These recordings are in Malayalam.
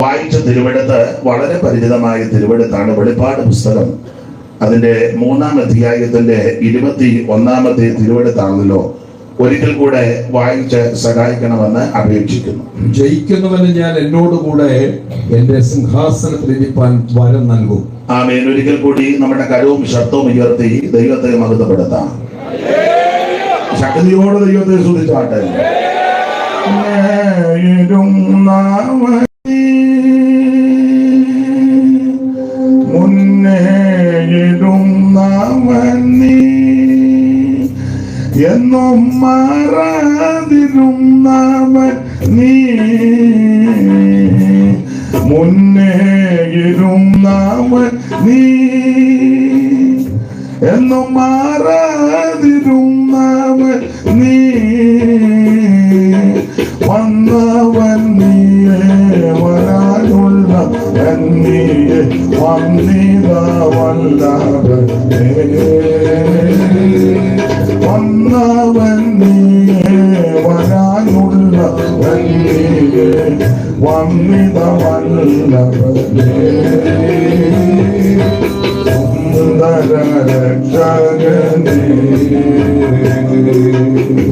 വായിച്ച തിരുവെടുത്ത് വളരെ പരിചിതമായ തിരുവെടുത്താണ് വെളിപ്പാട് പുസ്തകം. അതിന്റെ 3-ാം അധ്യായത്തിന്റെ 21-ാമത്തെ തിരുവെടുത്താണല്ലോ. ഒരിക്കൽ കൂടെ വായിച്ച് സഹായിക്കണമെന്ന് അപേക്ഷിക്കുന്നു. ജയിക്കുന്നവന് ഞാൻ എന്നോടുകൂടെ എന്റെ സിംഹാസനത്തിൽ ഇരിപ്പാൻ വരം നൽകും. ആമേൻ. ഒരിക്കൽ കൂടി നമ്മുടെ കരവും ശബ്ദവും ഉയർത്തി ദൈവത്തെ മഹത്വപ്പെടുത്താം. ശക്തിയോടെ ദൈവത്തെ സ്തുതിച്ചാട്ടെ. എന്നും മാറാതിരുന്നവൻ നീ, മുന്നേയിരുന്നവൻ നീ, എന്നും മാറാതിരുന്നവൻ നീ, വന്നവൻ നീയെ, വരാനുള്ളവൻ നീയെ, വന്നിതവല്ലവൻ വന്നവൻ നീയെ, വരാനുള്ളവൻ നീയെ, വന്നിതവല്ലവൻ സുന്ദര രക്ഷകനേ,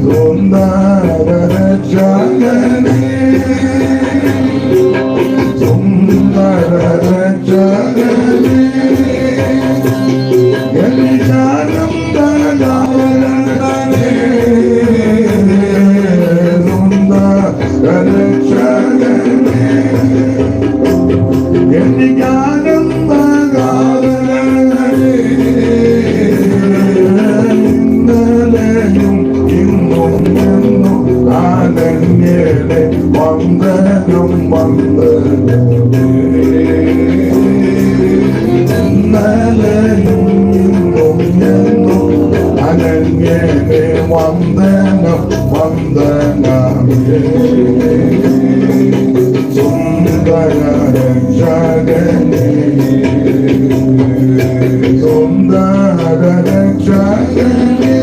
സുന്ദര രക്ഷകനേ, സുന്ദര രക്ഷകനേ, വന്ദനം വന്ദനമേ സുന്ദര രക്ഷകനേ, സുന്ദര രക്ഷകനേ.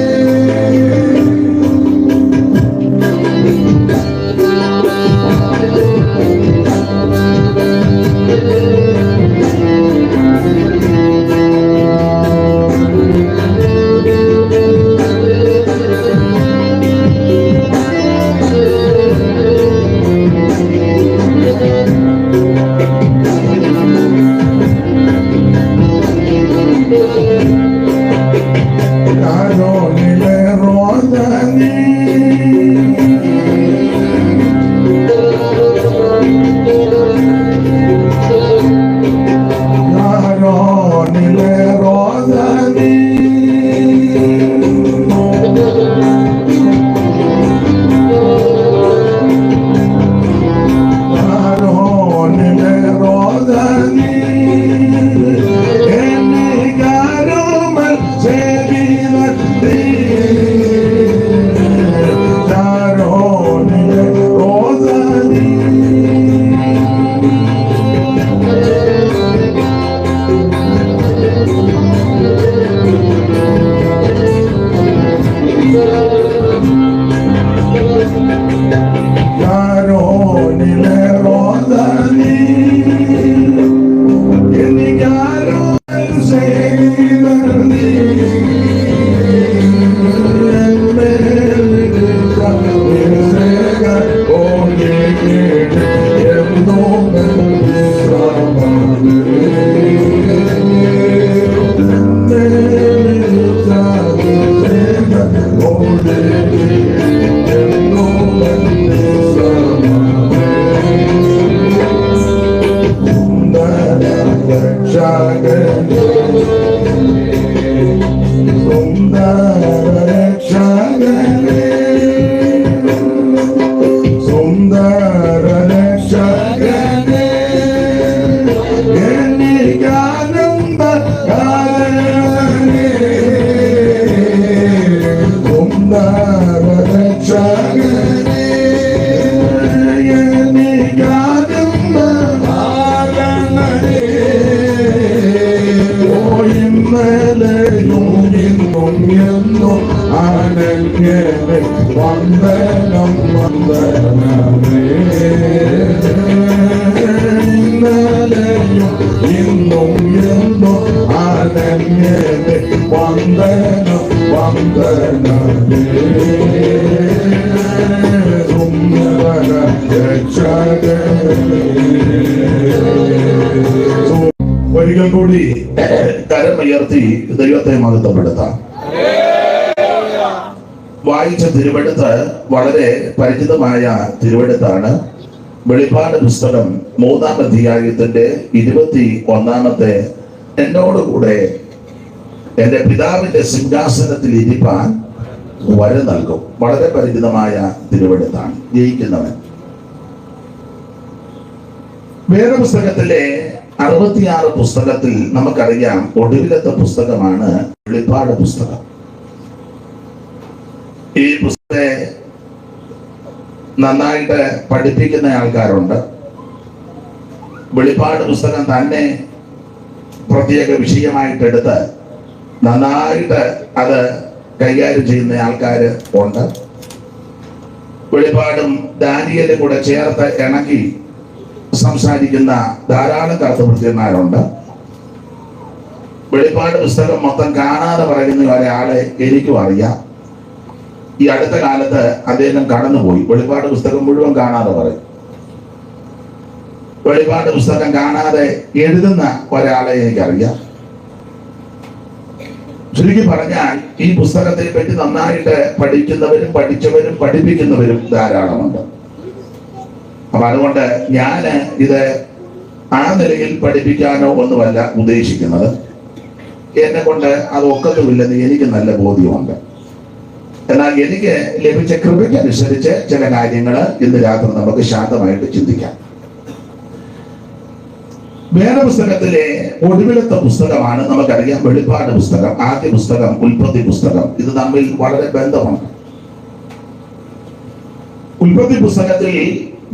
വന്ദനം വന്ദനമേ വന്ദനം വന്ദനമേ ഉന്നത രക്ഷകനേ. ഒരിക്കൽ കൂടി കരമുയർത്തി ദൈവത്തെ മഹത്വപ്പെടുത്താം. വായിച്ച തിരുവെടുത്ത് വളരെ പരിചിതമായ തിരുവെടുത്താണ്. വെളിപ്പാട് പുസ്തകം 3-ാം അധ്യായത്തിന്റെ 21-ാമത്തെ എന്നോടുകൂടെ എന്റെ പിതാവിന്റെ സിംഹാസനത്തിൽ ഇരിപ്പാൻ വരം നൽകും. വളരെ പരിചിതമായ തിരുവെടുത്താണ്. ജയിക്കുന്നവൻ. വേദപുസ്തകത്തിലെ 66 പുസ്തകത്തിൽ നമുക്കറിയാം ഒടുവിലത്തെ പുസ്തകമാണ് വെളിപ്പാട് പുസ്തകം. ഈ പുസ്തകത്തെ നന്നായിട്ട് പഠിപ്പിക്കുന്ന ആൾക്കാരുണ്ട്. വെളിപ്പാട് പുസ്തകം തന്നെ പ്രത്യേക വിഷയമായിട്ടെടുത്ത് നന്നായിട്ട് അത് കൈകാര്യം ചെയ്യുന്ന ആൾക്കാര് ഉണ്ട്. വെളിപ്പാടും ദാനിയേലും കൂടെ ചേർത്ത് ഇണക്കി സംസാരിക്കുന്ന ധാരാളം കർത്തൃഭൃത്യന്മാരുണ്ട്. വെളിപ്പാട് പുസ്തകം മൊത്തം കാണാതെ പറയുന്ന ഒരാളെ എനിക്കും അറിയാം. ഈ അടുത്ത കാലത്ത് അദ്ദേഹം കടന്നുപോയി. വെളിപ്പാട് പുസ്തകം മുഴുവൻ കാണാതെ പറയും. വെളിപ്പാട് പുസ്തകം കാണാതെ എഴുതുന്ന ഒരാളെ എനിക്കറിയാം. ചുരുക്കി പറഞ്ഞാൽ ഈ പുസ്തകത്തെ പറ്റി നന്നായിട്ട് പഠിക്കുന്നവരും പഠിച്ചവരും പഠിപ്പിക്കുന്നവരും ധാരാളമുണ്ട്. അപ്പൊ അതുകൊണ്ട് ഞാൻ ഇത് ആ നിലയിൽ പഠിപ്പിക്കാനോ ഒന്നുമല്ല ഉദ്ദേശിക്കുന്നത്. എന്നെ കൊണ്ട് അത് ഒക്കത്തുമില്ലെന്ന് എനിക്ക് നല്ല ബോധ്യമുണ്ട്. എന്നാൽ എനിക്ക് ലഭിച്ച കൃപയ്ക്കനുസരിച്ച് ചില കാര്യങ്ങൾ ഇന്ന് രാത്രി നമുക്ക് ശാന്തമായിട്ട് ചിന്തിക്കാം. വേദപുസ്തകത്തിലെ ഒടുവിലത്തെ പുസ്തകമാണ് നമുക്കറിയാം വെളിപ്പാട് പുസ്തകം. ആദ്യ പുസ്തകം ഉൽപ്പത്തി പുസ്തകം. ഇത് തമ്മിൽ വളരെ ബന്ധമുണ്ട്. ഉൽപ്പത്തി പുസ്തകത്തിൽ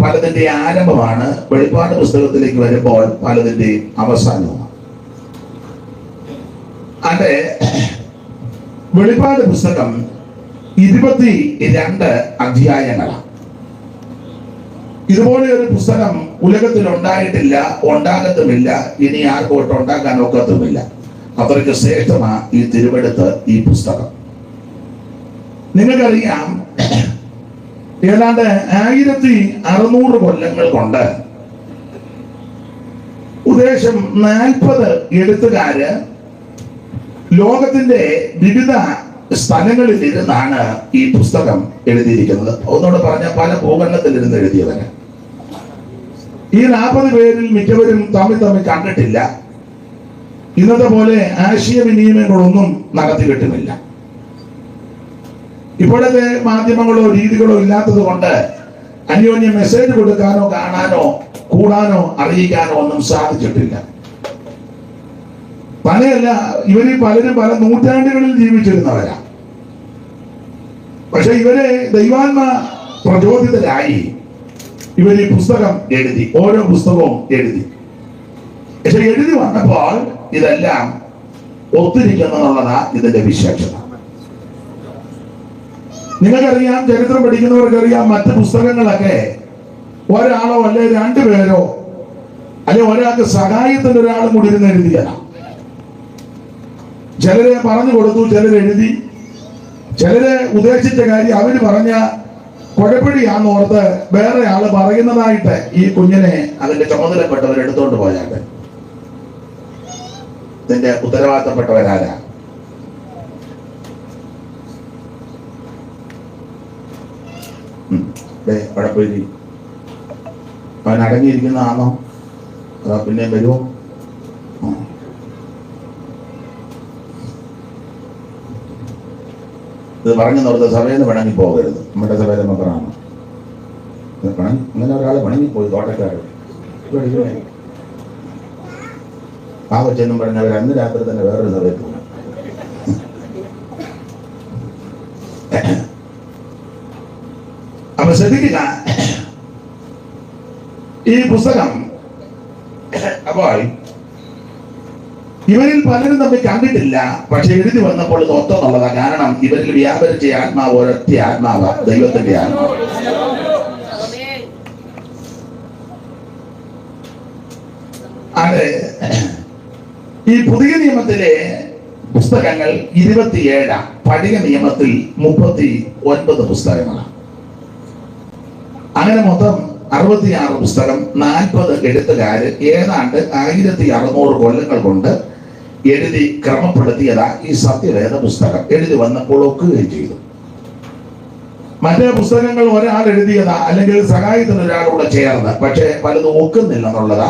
പലതിന്റെ ആരംഭമാണ്. വെളിപ്പാട് പുസ്തകത്തിലേക്ക് വരുമ്പോൾ പലതിന്റെ അവസാനമാണ്. അതെ, വെളിപ്പാട് പുസ്തകം 22 അധ്യായങ്ങളാണ്. ഇതുപോലെ ഒരു പുസ്തകം ഉലകത്തിൽ ഉണ്ടായിട്ടില്ല, ഉണ്ടാകത്തുമില്ല, ഇനി ആർക്കോട്ട് ഉണ്ടാക്കാൻ ഒക്കത്തുമില്ല. അത്രയ്ക്ക് ശ്രേഷ്ഠമാ ഈ തിരുവെടുത്ത്, ഈ പുസ്തകം. നിങ്ങൾക്കറിയാം, ഏതാണ്ട് 1600 കൊല്ലങ്ങൾ കൊണ്ട് ഉദ്ദേശം 40 എഴുത്തുകാര് ലോകത്തിന്റെ വിവിധ സ്ഥലങ്ങളിൽ ഇരുന്നാണ് ഈ പുസ്തകം എഴുതിയിരിക്കുന്നത്. ഒന്നുകൂടെ പറഞ്ഞ പല ഭൂഖണ്ഡത്തിൽ ഇരുന്ന് എഴുതിയവന്. ഈ 40 പേരിൽ മിക്കവരും തമ്മിൽ കണ്ടിട്ടില്ല. ഇന്നത്തെ പോലെ ആശയവിനിമയങ്ങളൊന്നും നടത്തി കിട്ടുന്നില്ല. ഇപ്പോഴത്തെ മാധ്യമങ്ങളോ രീതികളോ ഇല്ലാത്തത് കൊണ്ട് അന്യോന്യം മെസ്സേജ് കൊടുക്കാനോ കാണാനോ കൂടാനോ അറിയിക്കാനോ ഒന്നും സാധിച്ചിട്ടില്ല. പലയല്ല, ഇവരിൽ പലരും പല നൂറ്റാണ്ടുകളിൽ ജീവിച്ചിരുന്നവരാ. പക്ഷെ ഇവരെ ദൈവാത്മ പ്രചോദിതരായി ഇവർ ഈ പുസ്തകം എഴുതി. ഓരോ പുസ്തകവും എഴുതി. പക്ഷെ എഴുതി വന്നപ്പോൾ ഇതെല്ലാം ഒത്തിരിക്കുന്നുള്ളതാ ഇതിന്റെ വിശേഷത. നിങ്ങൾക്കറിയാം, ചരിത്രം പഠിക്കുന്നവർക്കറിയാം, മറ്റ് പുസ്തകങ്ങളൊക്കെ ഒരാളോ അല്ലെ 2 പേരോ അല്ലെ ഒരാൾക്ക് സഹായത്തിന് ഒരാളും കൂടി ഇരുന്ന് എഴുതിയതാണ്. ചിലരെ പറഞ്ഞു കൊടുത്തു, ചിലരെഴുതി, ചിലരെ ഉദ്ദേശിച്ച കാര്യം അവര് പറഞ്ഞ കുഴപ്പടിയാന്ന് ഓർത്ത് വേറെ ആള് പറയുന്നതായിട്ട് ഈ കുഞ്ഞിനെ അതിന്റെ ചുമതലപ്പെട്ടവർ എടുത്തോണ്ട് പോയാട്ടെ. ഇതിന്റെ ഉത്തരവാദിത്തപ്പെട്ടവരാരാ? അവിടെ പോയി അവൻ അടങ്ങിയിരിക്കുന്നതാണോ അതാ പിന്നെ വരുമോ? ഇത് പറഞ്ഞു നിർത്ത സഭയിൽ നിന്ന് പിണങ്ങി പോകരുത്. നമ്മുടെ സഭയിലെ മെമ്പറാണ്. അങ്ങനെ ഒരാൾ പിണങ്ങിപ്പോയി, തോട്ടക്കാരൻ ആ കൊച്ചെന്നും പറഞ്ഞ അവർ അന്ന് രാത്രി തന്നെ വേറൊരു സഭയിൽ പോകും. അപ്പൊ ശ്രദ്ധിക്കുക, ഈ പുസ്തകം അപ്പോൾ ഇവരിൽ പലരും തമ്മിൽ കണ്ടിട്ടില്ല. പക്ഷെ എഴുതി വന്നപ്പോൾ ഇത് ഒത്തെന്നുള്ളതാണ്. കാരണം ഇവരിൽ വ്യാപരിച്ച ആത്മാവ് ഒരൊറ്റ ആത്മാവ്, ദൈവത്തിന്റെ ആത്മാവ്. അത് ഈ പുതിയ നിയമത്തിലെ പുസ്തകങ്ങൾ 27, പഴയ നിയമത്തിൽ 39 പുസ്തകങ്ങളാണ്. അങ്ങനെ മൊത്തം 66 പുസ്തകം, 40 എഴുത്തുകാര് ഏതാണ്ട് 1600 കൊല്ലങ്ങൾ കൊണ്ട് എഴുതി ക്രമപ്പെടുത്തിയതാ ഈ സത്യവേദ പുസ്തകം. എഴുതി വന്നപ്പോൾ ഒക്കുകയും ചെയ്തു. മറ്റേ പുസ്തകങ്ങൾ ഒരാൾ എഴുതിയതാ, അല്ലെങ്കിൽ സഹായത്തിന് ഒരാളൂടെ ചേർന്ന്, പക്ഷെ പലതും ഒക്കുന്നില്ല എന്നുള്ളതാ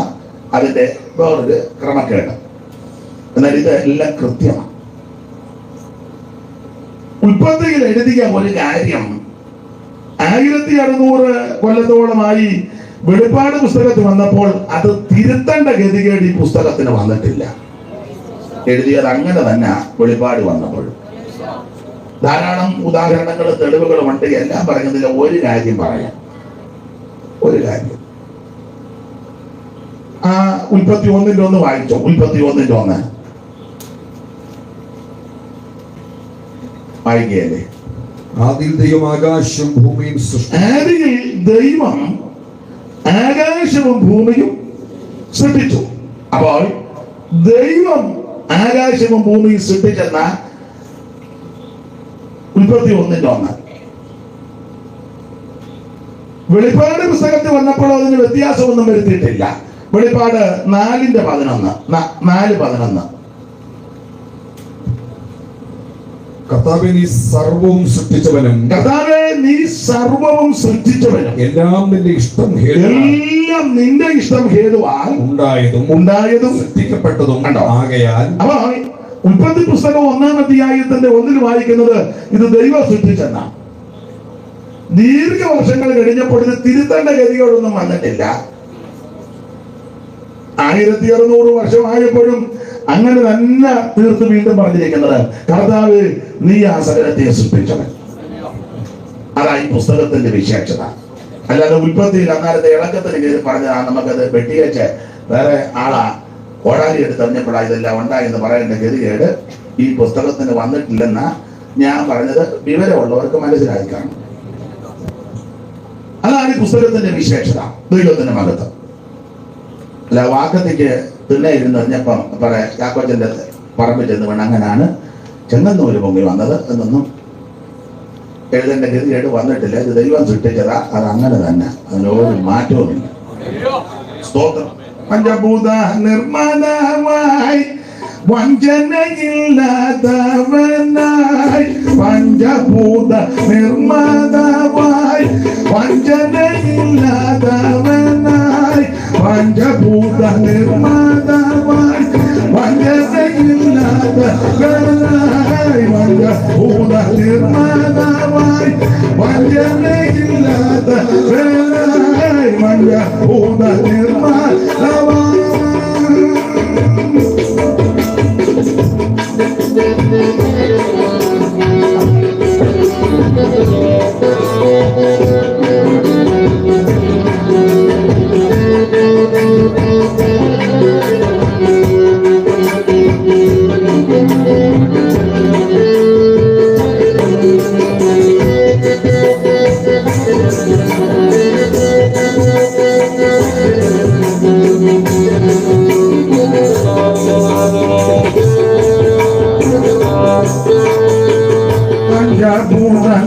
അതിന്റെ വേറൊരു ക്രമക്കേട്. എന്നാൽ ഇത് എല്ലാം കൃത്യമാണ്. ഉൽപ്പത്തിയിൽ എഴുതിയ ഒരു കാര്യം 1600 കൊല്ലത്തോളമായി വെളിപ്പാട് പുസ്തകത്തിൽ വന്നപ്പോൾ അത് തിരുത്തേണ്ട ഗതികേട് ഈ പുസ്തകത്തിന് വന്നിട്ടില്ല. എഴുതിയത് അങ്ങനെ തന്നെ വെളിപ്പാട് വന്നപ്പോഴും. ധാരാളം ഉദാഹരണങ്ങളും തെളിവുകളും ഉണ്ട്. എല്ലാം പറഞ്ഞതില്ല, ഒരു കാര്യം പറയാം. ഒരു കാര്യം, ആ 31:1 വായിച്ചോ. 31:1 വായിക്കുകയല്ലേ? ആദിയിൽ ദൈവം ആകാശവും ഭൂമിയും സൃഷ്ടിച്ചു. ആദിയിൽ ദൈവം ആകാശവും ഭൂമിയും സൃഷ്ടിച്ചു. അപ്പോൾ ദൈവം ആകാശവും ഭൂമിയും സൃഷ്ടിച്ചെന്ന 31:1. വെളിപ്പാട് പുസ്തകത്തിൽ വന്നപ്പോൾ അതിന് വ്യത്യാസമൊന്നും വരുത്തിയിട്ടില്ല. വെളിപ്പാട് 4:11, 4:11. കർത്താവേ, നീ സർവവും സൃഷ്ടിച്ചവനും, കർത്താവേ, നീ സർവവും സൃഷ്ടിച്ചവനും, എല്ലാം നിന്റെ ഇഷ്ടം എല്ലാം നിന്റെ ഇഷ്ടം ഹേതുവാൽ ഉണ്ടായതും സൃഷ്ടിക്കപ്പെട്ടതും ആകയാൽ. അപ്പൊ ഉൽപ്പത്തി പുസ്തകം 1-ാം അധ്യായത്തിന്റെ 1-ൽ വായിക്കുന്നത് ഇത് ദൈവം സൃഷ്ടിച്ചെന്ന. ദീർഘവർഷങ്ങൾ കഴിഞ്ഞപ്പോൾ ഇത് തിരുത്തേണ്ട ഗതികളൊന്നും വന്നിട്ടില്ല. 1600 വർഷമായപ്പോഴും അങ്ങനെ തന്നെ തീർത്ത് വീണ്ടും പറഞ്ഞിരിക്കുന്നത്, കർത്താവ് നീ ആ സകലത്തെ സൃഷ്ടിച്ചവൻ. അതാ ഈ പുസ്തകത്തിന്റെ വിശേഷത. അല്ലാതെ ഉൽപ്പത്തിയിൽ അന്നേരത്തെ ഇളക്കത്തിന് കയറി പറഞ്ഞാ നമുക്കത് വെട്ടിയേച്ച് വേറെ ആളാ ഓടാലി എടുത്തെറിഞ്ഞപ്പോഴാ ഇതെല്ലാം ഉണ്ടായെന്ന് പറയേണ്ട ഗതികേട് ഈ പുസ്തകത്തിന് വന്നിട്ടില്ലെന്ന ഞാൻ പറഞ്ഞത് വിവരമുള്ളവർക്ക് മനസ്സിലായി കാണും. അതാണ് ഈ പുസ്തകത്തിന്റെ വിശേഷത, ദൈവത്തിന്റെ മഹത്വം. അല്ല വാക്കത്തേക്ക് തിന്നെ ഇരുന്നെറിഞ്ഞപ്പം പറയാ ചാക്കോച്ചന്റെ പറമ്പിൽ ചെന്ന് വേണം അങ്ങനാണ് ചെങ്ങന്നൂര് പൊങ്ങി വന്നത് എന്നൊന്നും എഴുതേണ്ട ഗതികേട് വന്നിട്ടില്ല. ഇത് ദൈവം സൃഷ്ടിച്ചതാ, അത് അങ്ങനെ തന്നെ, അതിനൊരു മാറ്റവുമില്ല. സ്തോത്രം. പഞ്ചഭൂത നിർമ്മാണമായി വഞ്ചനയില്ലാത്തവനായി, പഞ്ചഭൂത നിർമ്മാണമായി വഞ്ചനയില്ലാത്തവനായി, പഞ്ചഭൂത നിർമ്മാണമായി വഞ്ചനയില്ലാത്തവനായി, പഞ്ചഭൂത നിർമ്മാണമായി വഞ്ചനയില്ലാത്തവനായി, പഞ്ചഭൂത നിർമ്മാണമായി.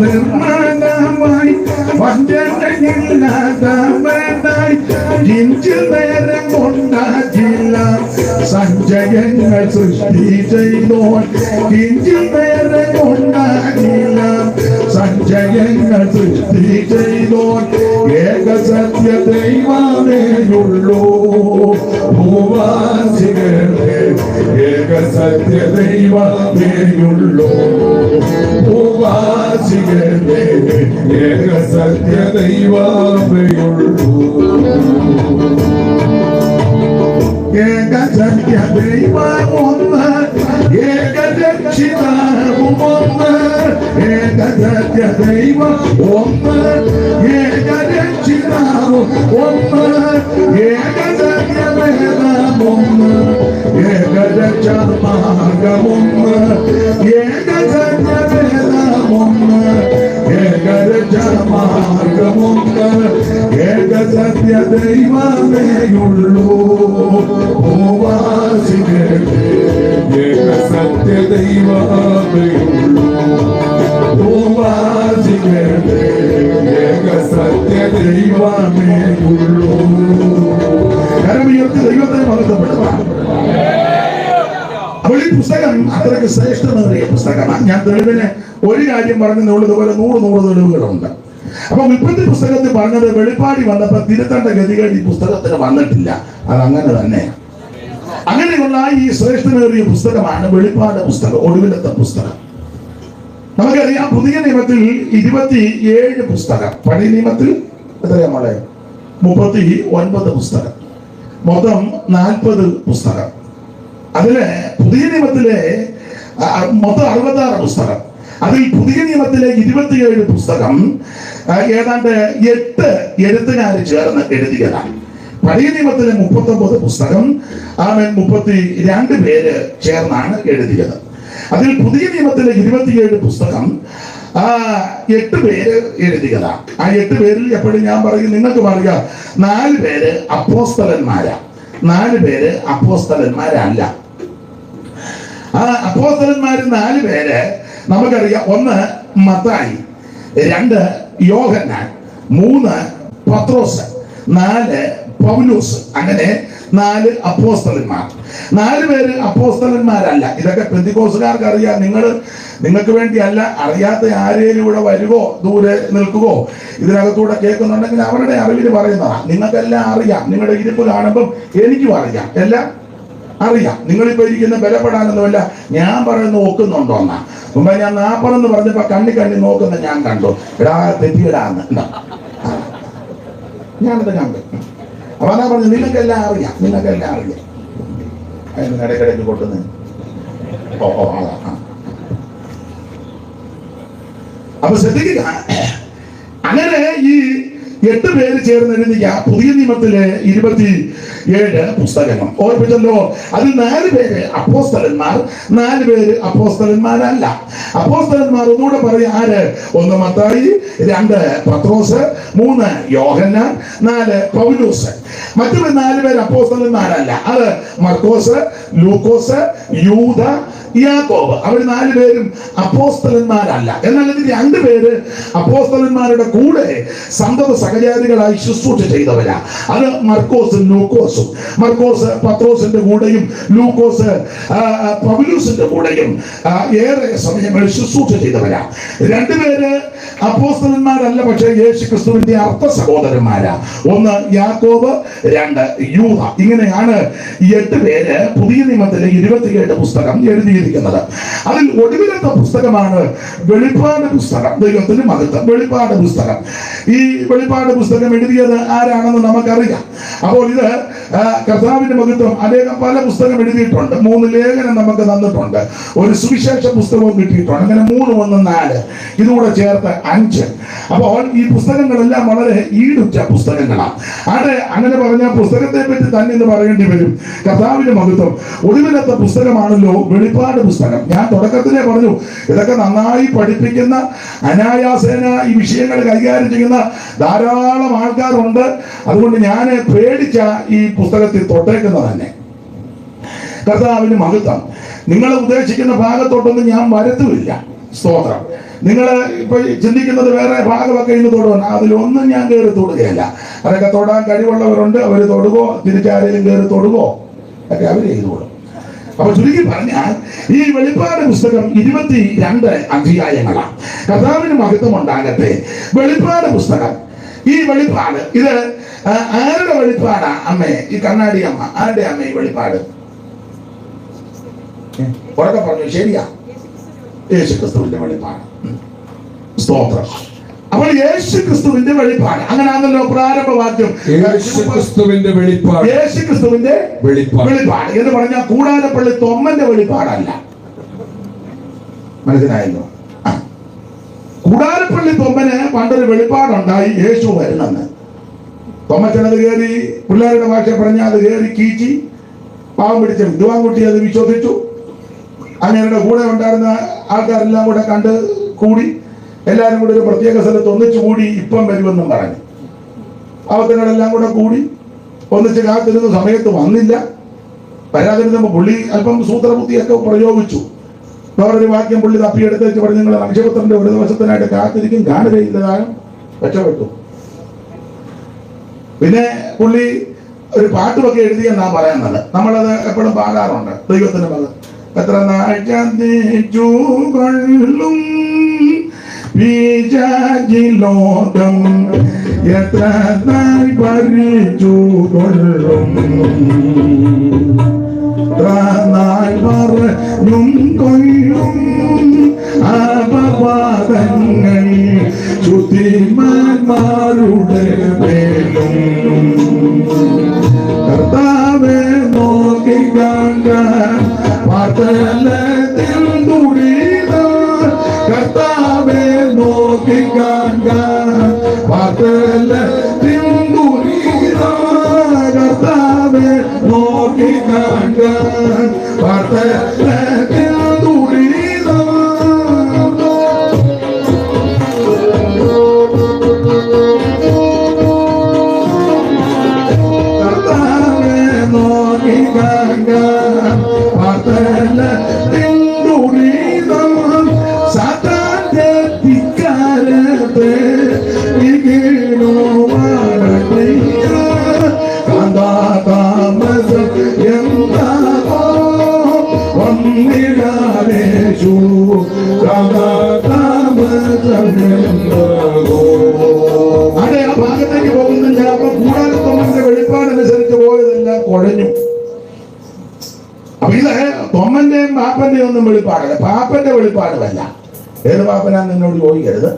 നിർമ്മാണമായി വഞ്ചനയില്ലാത്തവനായി ജിഞ്ചിൽ നേരം കൊണ്ടാച്ചില്ല സഞ്ചയങ്ങൾ സൃഷ്ടി ചെയ്തോൻ, ജിഞ്ചിൽ നേരം കൊണ്ടാച്ചില്ല സഞ്ചയങ്ങൾ സൃഷ്ടി ചെയ്തോൻ, ഏക സത്യ ദൈവമേയുള്ളൂ ഭൂവാസികളെ, ഏക സത്യ ദൈവമേയുള്ളൂ ഭൂവാസികളെ, ഏക സത്യ ദൈവമേയുള്ളൂ. ഏക സത്യ ദൈവമൊന്ന്, ഏക രക്ഷിതാവും ഒന്ന്, ഏക സത്യ ദൈവം ഒന്ന്, ഏക രക്ഷിതാവും ഒന്ന്, ഏക സത്യവേദമൊന്ന്, ഏക രക്ഷാമാർഗമൊന്ന്, ഏക സത്യവേദമൊന്ന്, ഏക രക്ഷാമാർഗമൊന്ന്, ഏക സത്യ ദൈവമേയുള്ളൂ ഭൂവാസികളെ, ഏക സത്യ ദൈവം ഉയർത്തി ദൈവത്തെ മഹത്വപ്പെടുത്താം. അപ്പോൾ ഈ പുസ്തകം അത്രയ്ക്ക് ശ്രേഷ്ഠമേറിയ പുസ്തകമാണ്. ഞാൻ തെളിവിന് ഒരു കാര്യം പറഞ്ഞതുപോലെ 100 തെളിവുകളുണ്ട്. അപ്പൊ ഉൽപ്പത്തി പുസ്തകത്തിൽ പറഞ്ഞത് വെളിപ്പാടി വന്നപ്പോ തിരുത്തേണ്ട ഗതികേട് ഈ പുസ്തകത്തിന് വന്നിട്ടില്ല. അതങ്ങനെ തന്നെ. അങ്ങനെയുള്ള ഈ ശ്രേഷ്ഠമേറിയ പുസ്തകമാണ് വെളിപ്പാട് പുസ്തകം, ഒടുവിലത്തെ പുസ്തകം. നമുക്കറിയാം പുതിയ നിയമത്തിൽ 27 പുസ്തകം, പഴയ നിയമത്തിൽ എത്രയാ മോളെ? 39 പുസ്തകം, മൊത്തം 40 പുസ്തകം. അതില് പുതിയ നിയമത്തിലെ മൊത്തം 66 പുസ്തകം. അതിൽ പുതിയ നിയമത്തിലെ 27 പുസ്തകം ഏതാണ്ട് 8 എഴുത്തുകാർ ചേർന്ന് എഴുതിയതാണ്. പഴയ നിയമത്തിലെ 39 പുസ്തകം 32 പേര് ചേർന്നാണ് എഴുതിയത്. അതിൽ പുതിയ നിയമത്തിലെ 27 പുസ്തകം 8 പേര് എഴുതിയതാണ്. ആ 8 പേരിൽ എപ്പോഴും ഞാൻ പറയും, നിങ്ങൾക്ക് പറയുക 4 പേര് അപ്പോസ്തലന്മാരാ, 4 പേര് അപ്പോസ്തലന്മാരല്ല. ആ അപ്പോസ്തലന്മാര് 4 പേര് നമുക്കറിയാം. 1 മത്തായി, 2 യോഹന്നാൻ, 3 പത്രോസ്, 4 പൗലോസ്. അങ്ങനെ 4 അപ്പോസ്തലന്മാർ. 4 പേര് അപ്പോസ്തലന്മാരല്ല. ഇതൊക്കെ പെന്തിക്കോസുകാർക്ക് അറിയാം. നിങ്ങൾക്ക് വേണ്ടിയല്ല. അറിയാത്ത ആരെയും ഇവിടെ വരുവോ ദൂരെ നിൽക്കുകയോ ഇതിനകത്തൂടെ കേൾക്കുന്നുണ്ടെങ്കിൽ അവരുടെ അറിവിന് പറയുന്നതാണ്. നിങ്ങൾക്കെല്ലാം അറിയാം. നിങ്ങളുടെ ഇരിപ്പ് കാണുമ്പം എനിക്കും അറിയാം, എല്ലാം അറിയാം. നിങ്ങളിപ്പോ ഇരിക്കുന്ന ബലപ്പെടാനൊന്നുമല്ല, ഞാൻ പറയുന്ന നോക്കുന്നുണ്ടോ എന്നാ. മുമ്പ് ഞാൻ 40 എന്ന് പറഞ്ഞപ്പോ കണ്ണി നോക്കുന്ന ഞാൻ കണ്ടു. എടാ തെറ്റിയിടാന്ന് ഞാനത് കണ്ടു. അപ്പൊ അതാ പറഞ്ഞു, നിങ്ങൾക്കെല്ലാം അറിയാം, നിങ്ങൾക്കെല്ലാം അറിയാം. അതിന് ഇടയ്ക്കിടയ്ക്ക് കൊട്ടുന്നു. അതാ. അപ്പൊ ശ്രദ്ധിക്കുക. അങ്ങനെ ഈ 8 പേര് ചേർന്ന് എഴുതിയ പുതിയ നിയമത്തിലെ 27 പുസ്തകങ്ങൾ ഓർപ്പിച്ചല്ലോ. അതിൽ 4 പേര് അപ്പോസ്തലന്മാർ, 4 പേര് അപ്പോസ്തലന്മാരല്ല. അപ്പോസ്തലന്മാർ ഒന്നുകൂടെ പറയാം. ആര്? 1 മത്തായി, 2 പത്രോസ്, 3 യോഹന്നാൻ, 4 പൗലോസ്. മറ്റൊരു 4 പേര് അപ്പോസ്തലന്മാരല്ല. അത് മർക്കോസ്, ലൂക്കോസ്, യൂദ, യാക്കോബ്. അവർ 4 പേരും അപ്പോസ്തലന്മാരല്ല. എന്നാൽ ഇതിൽ 2 പേര് അപ്പോസ്തലന്മാരുടെ കൂടെ സന്തത സഹചാരികളായി ശുശ്രൂഷ ചെയ്തവരാ. അത് മർക്കോസും ലൂക്കോസും. മർക്കോസ് പത്രോസിന്റെ കൂടെയും ലൂക്കോസ് പൗലോസിന്റെ കൂടെയും ഏറെ സമയങ്ങളിൽ ശുശ്രൂഷ ചെയ്തവരാ. 2 പേര് അപ്പോസ്തലന്മാരല്ല, പക്ഷേ യേശു ക്രിസ്തുവിന്റെ അർത്ഥ സഹോദരന്മാരാ. 1 യാക്കോബ്, 2 യൂദ. ഇങ്ങനെയാണ് 8 പേര് പുതിയ നിയമത്തിലെ 27 പുസ്തകം എഴുതിയിരിക്കുന്നത്. അതിൽ ഒടുവിലത്തെ പുസ്തകമാണ് വെളിപ്പാട് പുസ്തകം. ദൈവത്തിന് മഹത്വം. വെളിപ്പാട് പുസ്തകം. ഈ വെളിപ്പാട് പുസ്തകം എഴുതിയത് ആരാണെന്ന് നമുക്കറിയാം. അപ്പോൾ ഇത് കർത്താവിന്റെ മഹത്വം. അദ്ദേഹം പല പുസ്തകം എഴുതിയിട്ടുണ്ട്. 3 ലേഖനം നമുക്ക് തന്നിട്ടുണ്ട്. ഒരു സുവിശേഷ പുസ്തകവും കിട്ടിയിട്ടുണ്ട്. അങ്ങനെ 3, 1, 4 ഇതുകൂടെ ചേർത്ത് 5. അപ്പോൾ ഈ പുസ്തകങ്ങളെല്ലാം വളരെ ഈടുറ്റ പുസ്തകങ്ങളാണ്. അങ്ങനെ പറഞ്ഞ പുസ്തകത്തെ പറ്റി തന്നെ ഇന്ന് പറയേണ്ടി വരും. കർത്താവിന്റെ മഹത്വം. ഒടുവിലത്തെ പുസ്തകമാണല്ലോ വെളിപ്പാട് പുസ്തകം. ഞാൻ തുടക്കത്തിലേ പറഞ്ഞു, ഇതൊക്കെ നന്നായി പഠിപ്പിക്കുന്ന, അനായാസേന ഈ വിഷയങ്ങൾ കൈകാര്യം ചെയ്യുന്ന ധാരാളം ആൾക്കാരുണ്ട്. അതുകൊണ്ട് ഞാൻ പേടിച്ച ഈ പുസ്തകത്തിൽ തൊട്ടേക്കുന്നത് തന്നെ. കർത്താവിന് മഹത്വം. നിങ്ങൾ ഉദ്ദേശിക്കുന്ന ഭാഗത്തോട്ടൊന്നും ഞാൻ വരുത്തുമില്ല. സ്തോത്രം. നിങ്ങൾ ഇപ്പൊ ചിന്തിക്കുന്നത് വേറെ ഭാഗമൊക്കെ ഇന്ന് തൊടുകയാണ്. അതിലൊന്നും ഞാൻ കയറി തൊടുകയല്ല. അതൊക്കെ തൊടാൻ കഴിവുള്ളവരുണ്ട്. അവർ തൊടുകോ, തിരിച്ചാരെങ്കിലും കയറി തൊടുകോ ഒക്കെ അവർ ചെയ്തോളും. അപ്പൊ ചുരുക്കി പറഞ്ഞാൽ ഈ വെളിപ്പാട് പുസ്തകം 22 അധ്യായങ്ങളാണ്. കർത്താവിന് മഹത്വം ഉണ്ടാകട്ടെ. വെളിപ്പാട് പുസ്തകം. ഈ വെളിപ്പാട് ഇത് ആരുടെ വെളിപ്പാടാ? അമ്മേ, ഈ കണ്ണാടി അമ്മ ആരുടെ അമ്മ? ഈ വെളിപ്പാട് ഉറക്കെ പറഞ്ഞു. ശരിയാ, യേശു ക്രിസ്തുവിന്റെ വെളിപ്പാട്. സ്തോത്രം. അപ്പോൾ യേശു ക്രിസ്തുവിന്റെ വെളിപ്പാട്. അങ്ങനെയാണല്ലോ പ്രാരംഭവാക്യം. യേശു ക്രിസ്തുവിന്റെ വെളിപ്പാട്. യേശു ക്രിസ്തുവിന്റെ വെളിപ്പാട് എന്ന് പറഞ്ഞാൽ കൂടാരപ്പള്ളി തൊമ്മന്റെ വെളിപ്പാടല്ല. മനസ്സിലായല്ലോ? കൂടാരപ്പള്ളി തൊമ്മന് പണ്ടൊരു വെളിപ്പാടുണ്ടായി, യേശു വരുന്നെന്ന്. തൊമ്മച്ചനത് കയറി, പിള്ളേരുടെ ഭാഷ പറഞ്ഞാൽ അത് കയറി കീച്ചി പാവം പിടിച്ച വിദ്വാൻകുട്ടി അത് വിശ്വസിച്ചു. അങ്ങനെ കൂടെ ഉണ്ടായിരുന്ന ആൾക്കാരെല്ലാം കൂടെ കണ്ട് കൂടി, എല്ലാവരും കൂടി ഒരു പ്രത്യേക സ്ഥലത്ത് ഒന്നിച്ചു കൂടി ഇപ്പം വരുമെന്നും പറഞ്ഞു. അവസരങ്ങളെല്ലാം കൂടെ കൂടി ഒന്നിച്ച് കാത്തിരുന്ന സമയത്ത് വന്നില്ല. വരാതിരുന്നപ്പോൾ പുള്ളി അല്പം സൂത്രബുദ്ധിയൊക്കെ പ്രയോഗിച്ചു. വേറൊരു വാക്യം പുള്ളി തപ്പിയെടുത്ത് വെച്ച് പറഞ്ഞു, നിങ്ങൾ നക്ഷത്രത്തിന്റെ ഒരു ദിവസത്തിനായിട്ട് കാത്തിരിക്കും, കാണുകയില്ല, രക്ഷപ്പെട്ടു. പിന്നെ പുള്ളി ഒരു പാട്ടുമൊക്കെ എഴുതിയെന്നാ പറയുന്നത്. നമ്മളത് എപ്പോഴും പാടാറുണ്ട്. ദൈവത്തിന്റെ മകൻ എത്ര നാൾ ചന്ദിച്ചു കൊള്ളും ലോകം, എത്ര നാൾ ഭരിച്ചു കൊള്ളും, നാൾ പറഞ്ഞും കൊള്ളും അപവാദങ്ങൾ ശുദ്ധിമാന്മാരുടെ മേലും. കർത്താവെ നോക്കി കാണാൻ പാതലത്തിൽ തുടിത, കർത്താവെ നോക്കി കാണാൻ പാതലത്തിൽ തുടിത, കർത്താവെ നോക്കി കാണാൻ പാതലത്തിൽ തുടിത. അതെ, ആ ഭാഗത്തേക്ക് പോകുന്നില്ല. അപ്പൊ കൂടാരത്തൊമ്മന്റെ വെളിപ്പാടനുസരിച്ച് പോയതെല്ലാം കുഴഞ്ഞു. അപ്പൊ ഇത് തൊമ്മന്റെയും പാപ്പന്റെയും ഒന്നും വെളിപ്പാടല്ല, പാപ്പന്റെ വെളിപ്പാടുമല്ല. ഏത് പാപ്പനാന്ന് എന്നോട് ചോദിക്കരുത്.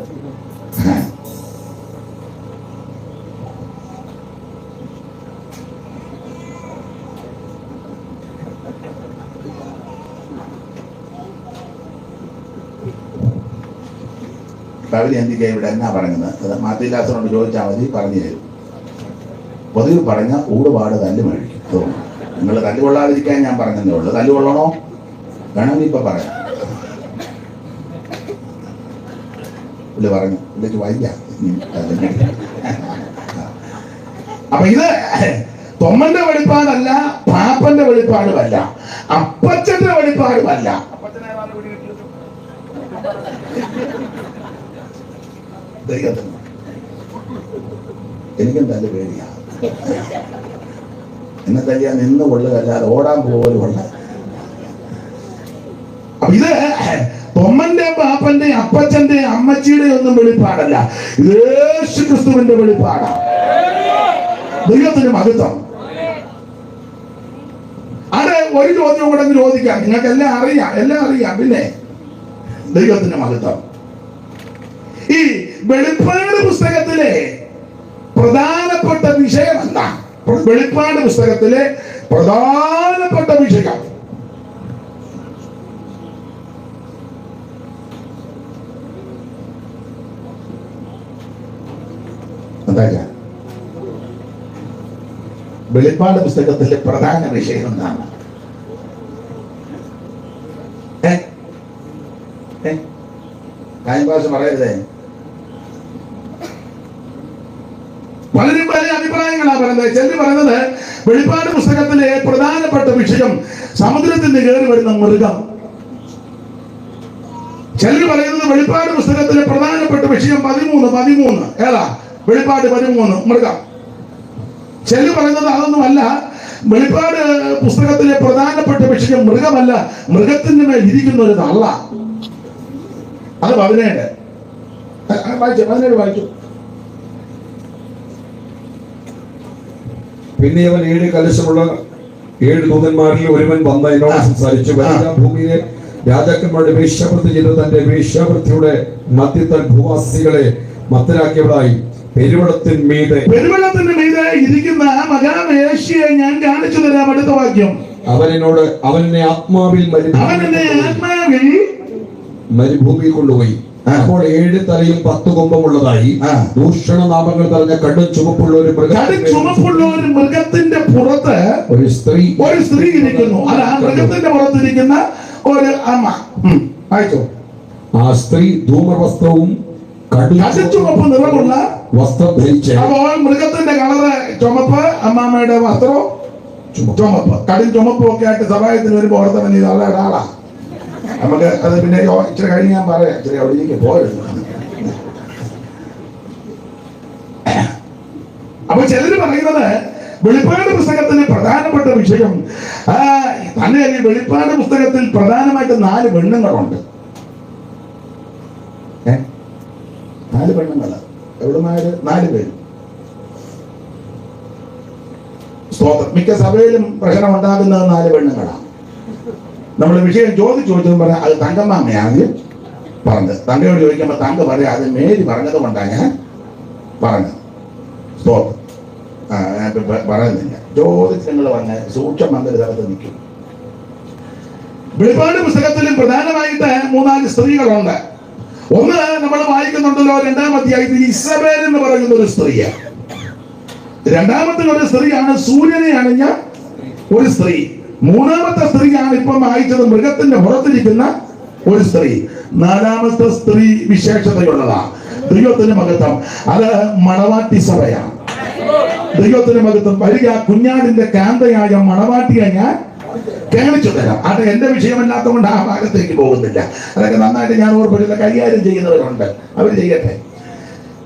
കവിത എന്തിക്കാ ഇവിടെ എന്നാ പറയുന്നത്? അത് മാത്തിദാസനോട് ചോദിച്ചാൽ മതി, പറഞ്ഞു തരും. പൊതുവെ പറഞ്ഞ ഊടുപാട് തല്ല് മേടിക്കും. തോന്നുന്നു നിങ്ങൾ തല്ലുകൊള്ളാതിരിക്കാൻ ഞാൻ പറഞ്ഞതേ ഉള്ളൂ. തല്ലുകൊള്ളണോ വേണമെങ്കിൽ ഇപ്പൊ പറയാം. പുള്ളി പറഞ്ഞു, പുള്ളിക്ക് വയ്യ. അപ്പൊ ഇത് തൊമ്മന്റെ വെളിപ്പാടല്ല, പാപ്പന്റെ വെളിപ്പാടുമല്ല, അപ്പച്ചന്റെ വെളിപ്പാടുമല്ല. എനിക്കും തല്ല് പേടിയാ. എന്നെ തല്ലിയാ നിന്ന് കൊള്ളുകല്ലാതെ ഓടാൻ പോലും കൊള്ള. അപ്പൊ ഇത് തൊമ്മന്റെ പാപ്പന്റെ അപ്പച്ചന്റെ അമ്മച്ചിയുടെ ഒന്നും വെളിപ്പാടല്ല, യേശു ക്രിസ്തുവിന്റെ വെളിപ്പാടാണ്. ദൈവത്തിന് മഹത്വം. അത് ഒരു ചോദ്യം കൂടെ ചോദിക്കാം. നിങ്ങൾക്ക് എല്ലാം അറിയാം, എല്ലാം അറിയാം. പിന്നെ ദൈവത്തിന്റെ മഹത്വം. ഈ വെളിപ്പാട് പുസ്തകത്തിലെ പ്രധാനപ്പെട്ട വിഷയം എന്താ? വെളിപ്പാട് പുസ്തകത്തിലെ പ്രധാനപ്പെട്ട വിഷയം എന്താ? വെളിപ്പാട് പുസ്തകത്തിലെ പ്രധാന വിഷയം എന്താണ്? ടൈം പാസ് പറയരുതേ. പലരും പല അഭിപ്രായങ്ങളാണ് പറയുന്നത്. ചിലർ പറയുന്നത് വെളിപ്പാട് പുസ്തകത്തിലെ പ്രധാനപ്പെട്ട വിഷയം സമുദ്രത്തിൽ നിന്ന് കയറി വരുന്ന മൃഗം. ചിലർ പറയുന്നത് വെളിപ്പാട് പുസ്തകത്തിലെ പ്രധാനപ്പെട്ട വിഷയം 13 ഏതാ? വെളിപ്പാട് 13 മൃഗം. ചിലർ പറയുന്നത് അതൊന്നുമല്ല, വെളിപ്പാട് പുസ്തകത്തിലെ പ്രധാനപ്പെട്ട വിഷയം മൃഗമല്ല, മൃഗത്തിന്റെ മേൽ ഇരിക്കുന്ന ഒരു തള്ള. അത് 17 വായിച്ചു. പിന്നെ അവൻ 7 കലശമുള്ള 7 ദൂതന്മാരിൽ ഒരുവൻ വന്ന് എന്നോട് സംസാരിച്ചു. ഭൂമിയിലെ രാജാക്കന്മാരുടെ വേശ്യാവൃത്തി ചെയ്ത് തന്റെ വേശ്യാവൃത്തിയുടെ മധ്യത്തിൽ ഭൂവാസികളെ മത്തരാക്കിയവരായി പെരുവെള്ളത്തിന് മീതെ ഇരിക്കുന്ന മഹാവേശ്യയെ ഞാൻ കാണിച്ചു തരാം. അടുത്ത വാക്യം. അവനെ ആത്മാവിൽ മരുഭൂമിയിൽ കൊണ്ടുപോയി. അപ്പോൾ 7 തലയും 10 കൊമ്പുമുള്ളതായി ദൂഷണ നാമങ്ങൾ പറഞ്ഞ കടും ചുമപ്പുള്ള ഒരു മൃഗത്തിന്റെ പുറത്ത് ഒരു സ്ത്രീ ഇരിക്കുന്നു. അല്ല, ആ മൃഗത്തിന്റെ പുറത്തിരിക്കുന്ന ഒരു അമ്മ. അയച്ചോ. ആ സ്ത്രീ ധൂമ്രവസ്ത്രവും ചുമപ്പ് നിറമുള്ള വസ്ത്രം ധരിച്ച്. അപ്പോൾ മൃഗത്തിന്റെ കളറ് ചുമപ്പ്, അമ്മാമ്മയുടെ വസ്ത്രവും ചുമപ്പ്, കടും ചുമപ്പും ഒക്കെ ആയിട്ട് സഹായത്തിന് വരുമ്പോ ഓർത്തവൻ ഇത് അവളുടെ ആളാ. നമുക്ക് അത് പിന്നെ ഇച്ചിരി കഴിഞ്ഞ് ഞാൻ പറയാം. ഇച്ചിരി അവിടേക്ക് പോരുന്നു. അപ്പൊ ചിലര് പറയുന്നത് വെളിപ്പാട് പുസ്തകത്തിലെ പ്രധാനപ്പെട്ട വിഷയം തന്നെ വെളിപ്പാട് പുസ്തകത്തിൽ പ്രധാനമായിട്ട് 4 പെണ്ണുങ്ങളുണ്ട്. 4 പെണ്ണുങ്ങള് എവിടുമാര് 4 പേര്. സ്തോത്രം. മിക്ക സഭയിലും പ്രശ്നം ഉണ്ടാകുന്നത് 4 പെണ്ണുങ്ങളാണ്. നമ്മൾ വിഷയം ചോദിച്ചതും പറയാം അത് തങ്കമ്മാമ്മയാണ് പറഞ്ഞത്. തങ്കയോട് ചോദിക്കുമ്പോൾ തങ്ക പറയാം അത് മേരി പറഞ്ഞത് കൊണ്ടാണ് ഞാൻ പറഞ്ഞത്. സ്തോത്രം. പറയുന്നില്ല. ചോദിച്ച് നിങ്ങൾ വന്ന് സൂക്ഷ്മ മന്ദിരത്ത് നിൽക്കും. വെളിപ്പാട് പുസ്തകത്തിലും പ്രധാനമായിട്ട് 3-4 സ്ത്രീകളുണ്ട്. ഒന്ന് നമ്മൾ വായിക്കുന്നുണ്ടല്ലോ 2-ാം അധ്യായത്തിൽ ഇസബേൽ എന്ന് പറയുന്ന ഒരു സ്ത്രീയാണ്. രണ്ടാമത്തെ ഒരു സ്ത്രീയാണ് സൂര്യനെ അണിഞ്ഞ ഒരു സ്ത്രീ. 3-ാമത്തെ സ്ത്രീയാണ് ഇപ്പം വായിച്ചത് മൃഗത്തിന്റെ പുറത്തിരിക്കുന്ന ഒരു സ്ത്രീ. 4-ാമത്തെ സ്ത്രീ വിശേഷതയുള്ളതാണ്. ദൈവത്തിന് മഹത്വം. അത് മണവാട്ടി സഭയാണ്. ദൈവത്തിന് മഹത്വം. വരിക കുഞ്ഞാടിന്റെ കാന്തയായ മണവാട്ടിയെ ഞാൻ കാണിച്ചു തരാം. അത് എന്റെ വിഷയമല്ലാത്ത കൊണ്ട് ആ ഭാഗത്തേക്ക് പോകുന്നില്ല. അതൊക്കെ നന്നായിട്ട് ഞാൻ ഓർപ്പില്ല. കൈകാര്യം ചെയ്യുന്നവരുണ്ട്, അവർ ചെയ്യട്ടെ.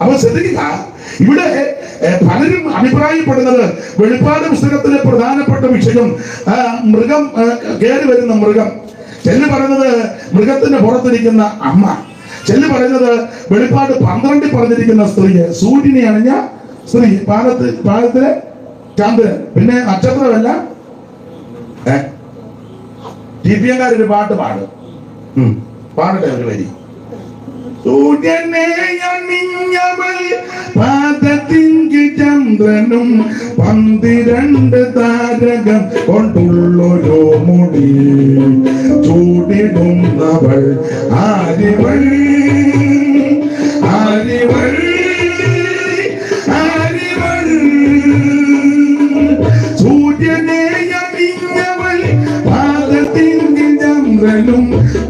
അപ്പൊ ശ്രദ്ധിക്കുക, ഇവിടെ പലരും അഭിപ്രായപ്പെടുന്നത് വെളിപ്പാട് പുസ്തകത്തിലെ പ്രധാനപ്പെട്ട വിഷയം മൃഗം, കയറി വരുന്ന മൃഗം. ചെല്ലു പറയുന്നത് മൃഗത്തിന്റെ പുറത്തിരിക്കുന്ന അമ്മ. ചെല്ലു പറയുന്നത് വെളിപ്പാട് 12 പറഞ്ഞിരിക്കുന്ന സ്ത്രീ, സൂര്യനെ അണിഞ്ഞ സ്ത്രീ, പാദത്തിലെ ചന്ദ്രൻ, പിന്നെ നക്ഷത്രമല്ല. ദിവ്യക്കാരൊരു പാട്ട് പാടട്ടെ ഒരു വരി. സൂര്യനെ അണിഞ്ഞവൾ പാദത്തിങ്കി ചന്ദ്രനും 12 താരകം കൊണ്ടുള്ളൊരു മുടി ചൂടിടുന്നവൾ ആരിവൾ ആരിവൾ ആരിവൾ. സൂര്യനെ അണിഞ്ഞവൾ പാദത്തിങ്കി ചന്ദ്രനും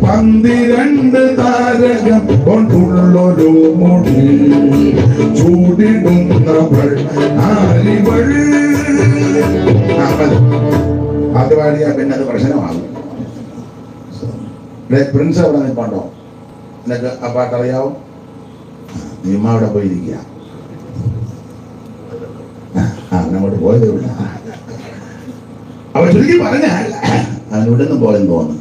12 താരകം കൊണ്ടുള്ളൊരു മുടി ചൂടിടുന്നവൾ ആരിവൾ. അത് പാടിയാ പിന്നെ അത് പ്രശ്നമാകും. പ്രിൻസ് അവിടെ നിൽപ്പുണ്ടോ? നിനക്ക് ആ പാട്ടറിയാവും? നീമ്മ അവിടെ പോയിരിക്കുക. അങ്ങോട്ട് പോയതേ ഉള്ള. അവ ചുരുക്കി പറഞ്ഞാൽ അവനിവിടുന്ന് പോയെന്ന് തോന്നുന്നു.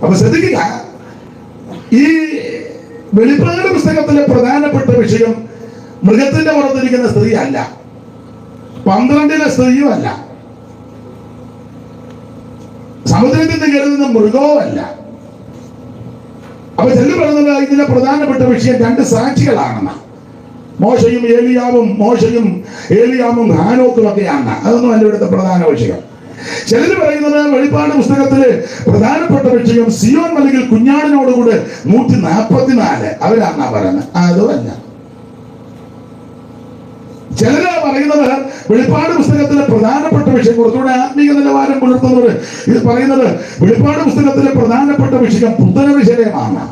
അപ്പൊ ശ്രദ്ധിക്കുക, ഈ വെളിപ്പാട് പുസ്തകത്തിലെ പ്രധാനപ്പെട്ട വിഷയം മൃഗത്തിന്റെ പുറത്തിരിക്കുന്ന സ്ത്രീ അല്ല, 12 സ്ത്രീയും അല്ല, സമുദ്രത്തിൽ നിന്ന് കരുതുന്ന മൃഗവും അല്ല. അപ്പൊ ചെല്ലു പറയുന്നത് ഇതിലെ പ്രധാനപ്പെട്ട വിഷയം 2 സാക്ഷികളാണെന്ന്. മോശയും ഏലിയാമും ഹാനോക്കും ഒക്കെയാണ്. അതൊന്നും അല്ല ഇവിടുത്തെ പ്രധാന വിഷയം. ചിലര് പറയുന്നത് വെളിപ്പാട് പുസ്തകത്തില് പ്രധാനപ്പെട്ട വിഷയം സിയോൻ മലയിൽ കുഞ്ഞാടിനോടുകൂടെ 144 അവരാന്നാ പറയുന്നത്. അതുമല്ല. ചിലര് പറയുന്നത് വെളിപ്പാട് പുസ്തകത്തിലെ പ്രധാനപ്പെട്ട വിഷയം, കുറച്ചുകൂടെ ആത്മീയ നിലവാരം പുലർത്തുന്നവർ ഇത് പറയുന്നത് വെളിപ്പാട് പുസ്തകത്തിലെ പ്രധാനപ്പെട്ട വിഷയം പുത്തന വിഷയമാണ്.